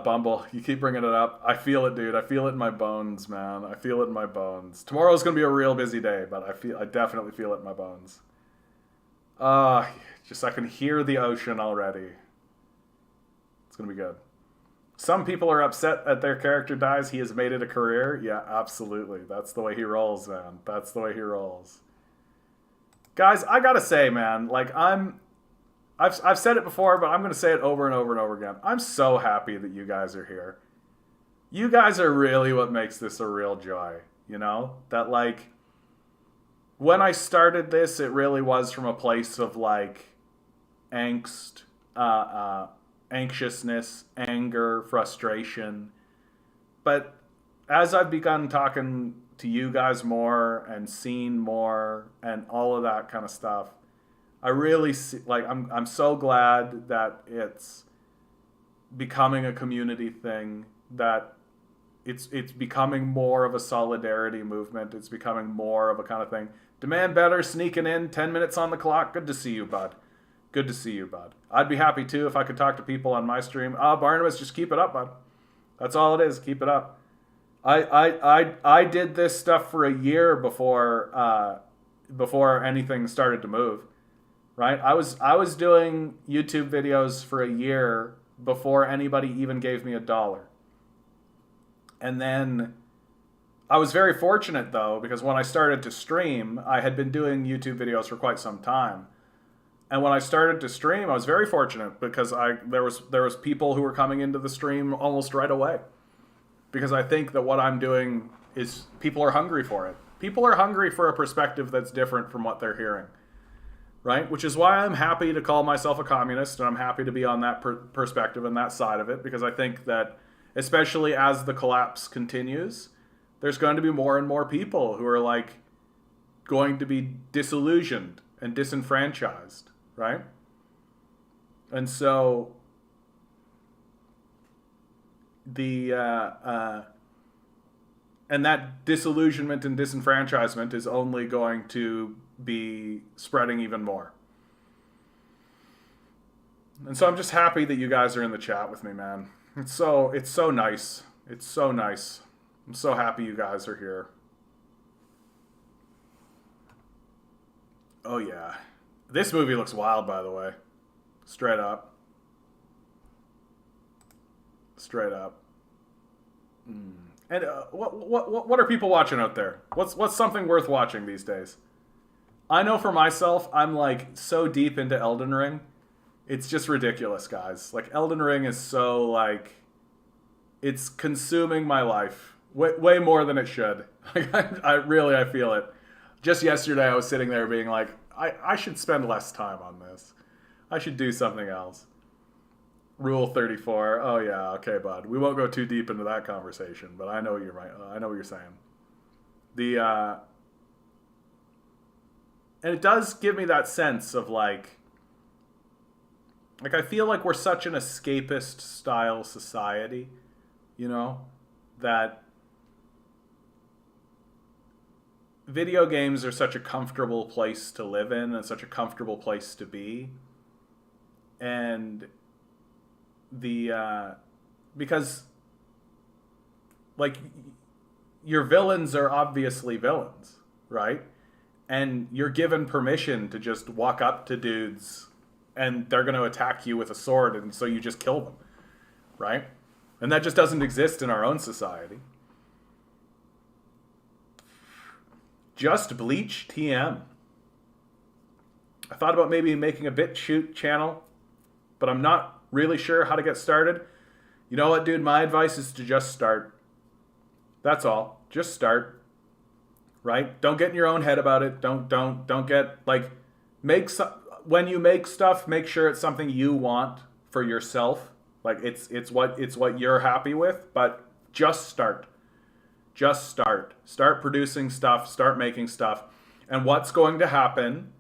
Bumble, you keep bringing it up. I feel it, dude. I feel it in my bones, man. I feel it in my bones. Tomorrow's gonna be a real busy day, but I definitely feel it in my bones. Just I can hear the ocean already. It's gonna be good. Some people are upset that their character dies. He has made it a career. Yeah, absolutely. That's the way he rolls, man. That's the way he rolls. Guys, I gotta say, man, like I've said it before, but I'm going to say it over and over and over again. I'm so happy that you guys are here. You guys are really what makes this a real joy, you know? That, like, when I started this, it really was from a place of, like, angst, anxiousness, anger, frustration. But as I've begun talking to you guys more and seen more and all of that kind of stuff, I really see, like, I'm so glad that it's becoming a community thing, that it's becoming more of a solidarity movement. It's becoming more of a kind of thing. Demand Better sneaking in 10 minutes on the clock. Good to see you, bud. Good to see you, bud. I'd be happy too if I could talk to people on my stream. Barnabas, just keep it up, bud. That's all it is. Keep it up. I did this stuff for a year before anything started to move. Right? I was doing YouTube videos for a year before anybody even gave me $1. And then I was very fortunate though, because when I started to stream, I had been doing YouTube videos for quite some time. And when I started to stream, I was very fortunate because there was people who were coming into the stream almost right away. Because I think that what I'm doing is people are hungry for it. People are hungry for a perspective that's different from what they're hearing. Right? Which is why I'm happy to call myself a communist, and I'm happy to be on that perspective and that side of it, because I think that, especially as the collapse continues, there's going to be more and more people who are, like, going to be disillusioned and disenfranchised, right? And so and that disillusionment and disenfranchisement is only going to be spreading even more. And so I'm just happy that you guys are in the chat with me, man. It's so nice. It's so nice. I'm so happy you guys are here. Oh yeah. This movie looks wild, by the way. Straight up. Straight up. And what are people watching out there? What's something worth watching these days? I know for myself, I'm like so deep into Elden Ring. It's just ridiculous, guys. Like, Elden Ring is so, like, it's consuming my life way more than it should. Like, I feel it. Just yesterday, I was sitting there being like, I should spend less time on this. I should do something else. Rule 34. Oh yeah, okay, bud. We won't go too deep into that conversation, but I know what you're saying. And it does give me that sense of like I feel like we're such an escapist style society, you know, that video games are such a comfortable place to live in and such a comfortable place to be. And because like your villains are obviously villains, right? And you're given permission to just walk up to dudes and they're going to attack you with a sword, and so you just kill them, right? And that just doesn't exist in our own society. Just Bleach TM. I thought about maybe making a BitChute channel, but I'm not really sure how to get started. You know what, dude? My advice is to just start. That's all. Just start. Right? Don't get in your own head about it. Don't get like when you make stuff, make sure it's something you want for yourself, Like it's what you're happy with, but just start. Just start. Start producing stuff, start making stuff. And what's going to happen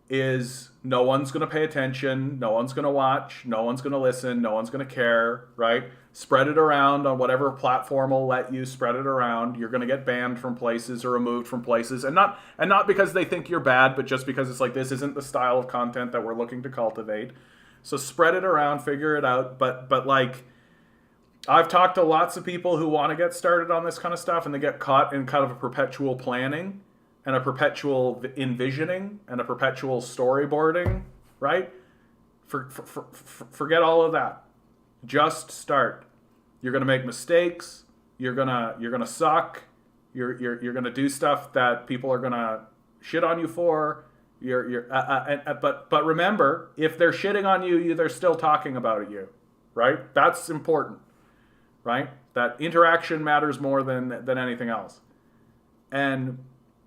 is no one's going to pay attention, no one's going to watch, no one's going to listen, no one's going to care, right? Spread it around on whatever platform will let you spread it around. You're going to get banned from places or removed from places, and not because they think you're bad, but just because it's like, this isn't the style of content that we're looking to cultivate. So spread it around, figure it out, but like, I've talked to lots of people who want to get started on this kind of stuff, and they get caught in kind of a perpetual planning and a perpetual envisioning and a perpetual storyboarding, right? Forget all of that. Just start. You're gonna make mistakes. You're gonna suck. You're gonna do stuff that people are gonna shit on you for. But remember, if they're shitting on you, they're still talking about you, right? That's important, right? That interaction matters more than anything else, and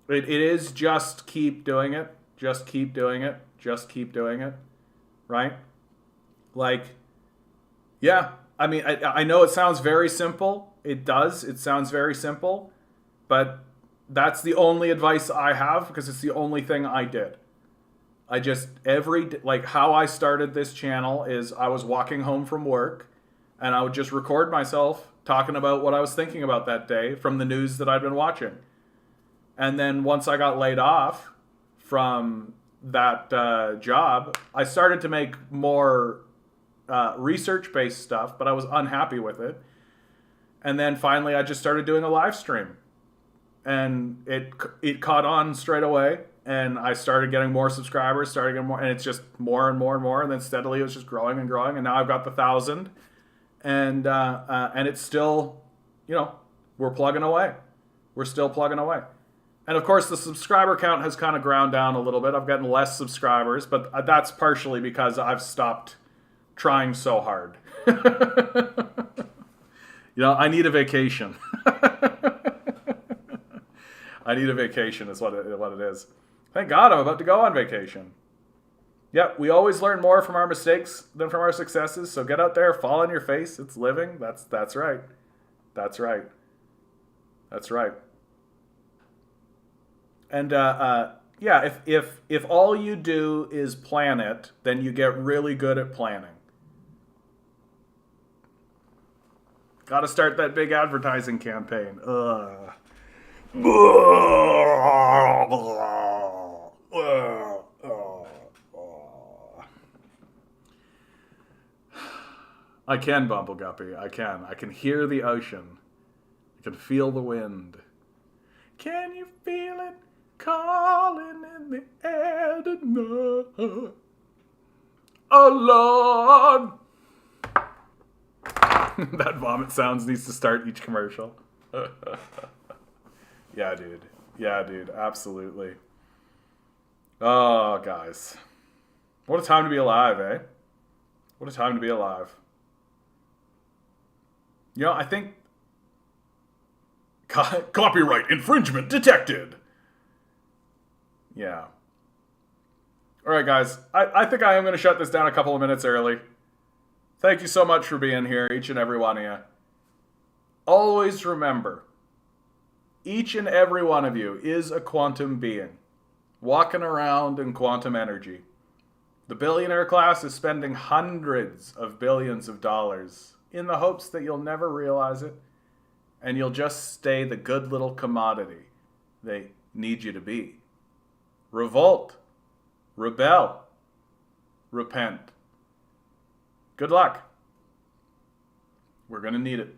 it is just keep doing it. Just keep doing it. Just keep doing it, right? Like, yeah. I mean, I know it sounds very simple. It does. It sounds very simple, but that's the only advice I have, because it's the only thing I did. I just, like, how I started this channel is I was walking home from work, and I would just record myself talking about what I was thinking about that day from the news that I'd been watching. And then once I got laid off from that job, I started to make more research-based stuff, but I was unhappy with it. And then finally I just started doing a live stream. And it caught on straight away. And I started getting more subscribers, and it's just more and more and more. And then steadily it was just growing and growing. And now I've got the 1,000. And it's still, we're plugging away. We're still plugging away. And of course, the subscriber count has kind of ground down a little bit. I've gotten less subscribers, but that's partially because I've stopped trying so hard. I need a vacation. I need a vacation is what it is. Thank God I'm about to go on vacation. Yep, we always learn more from our mistakes than from our successes. So get out there, fall on your face. It's living. That's right. That's right. That's right. And if all you do is plan it, then you get really good at planning. Got to start that big advertising campaign. I can, Bumble Guppy. I can. I can hear the ocean. I can feel the wind. Can you feel it calling in the air tonight? Oh, Lord. That vomit sounds needs to start each commercial. Yeah, dude. Yeah, dude. Absolutely. Oh, guys. What a time to be alive, eh? What a time to be alive. I think... Copyright infringement detected. Yeah. All right, guys. I think I am going to shut this down a couple of minutes early. Thank you so much for being here, each and every one of you. Always remember, each and every one of you is a quantum being, walking around in quantum energy. The billionaire class is spending hundreds of billions of dollars in the hopes that you'll never realize it, and you'll just stay the good little commodity they need you to be. Revolt. Rebel. Repent. Good luck. We're going to need it.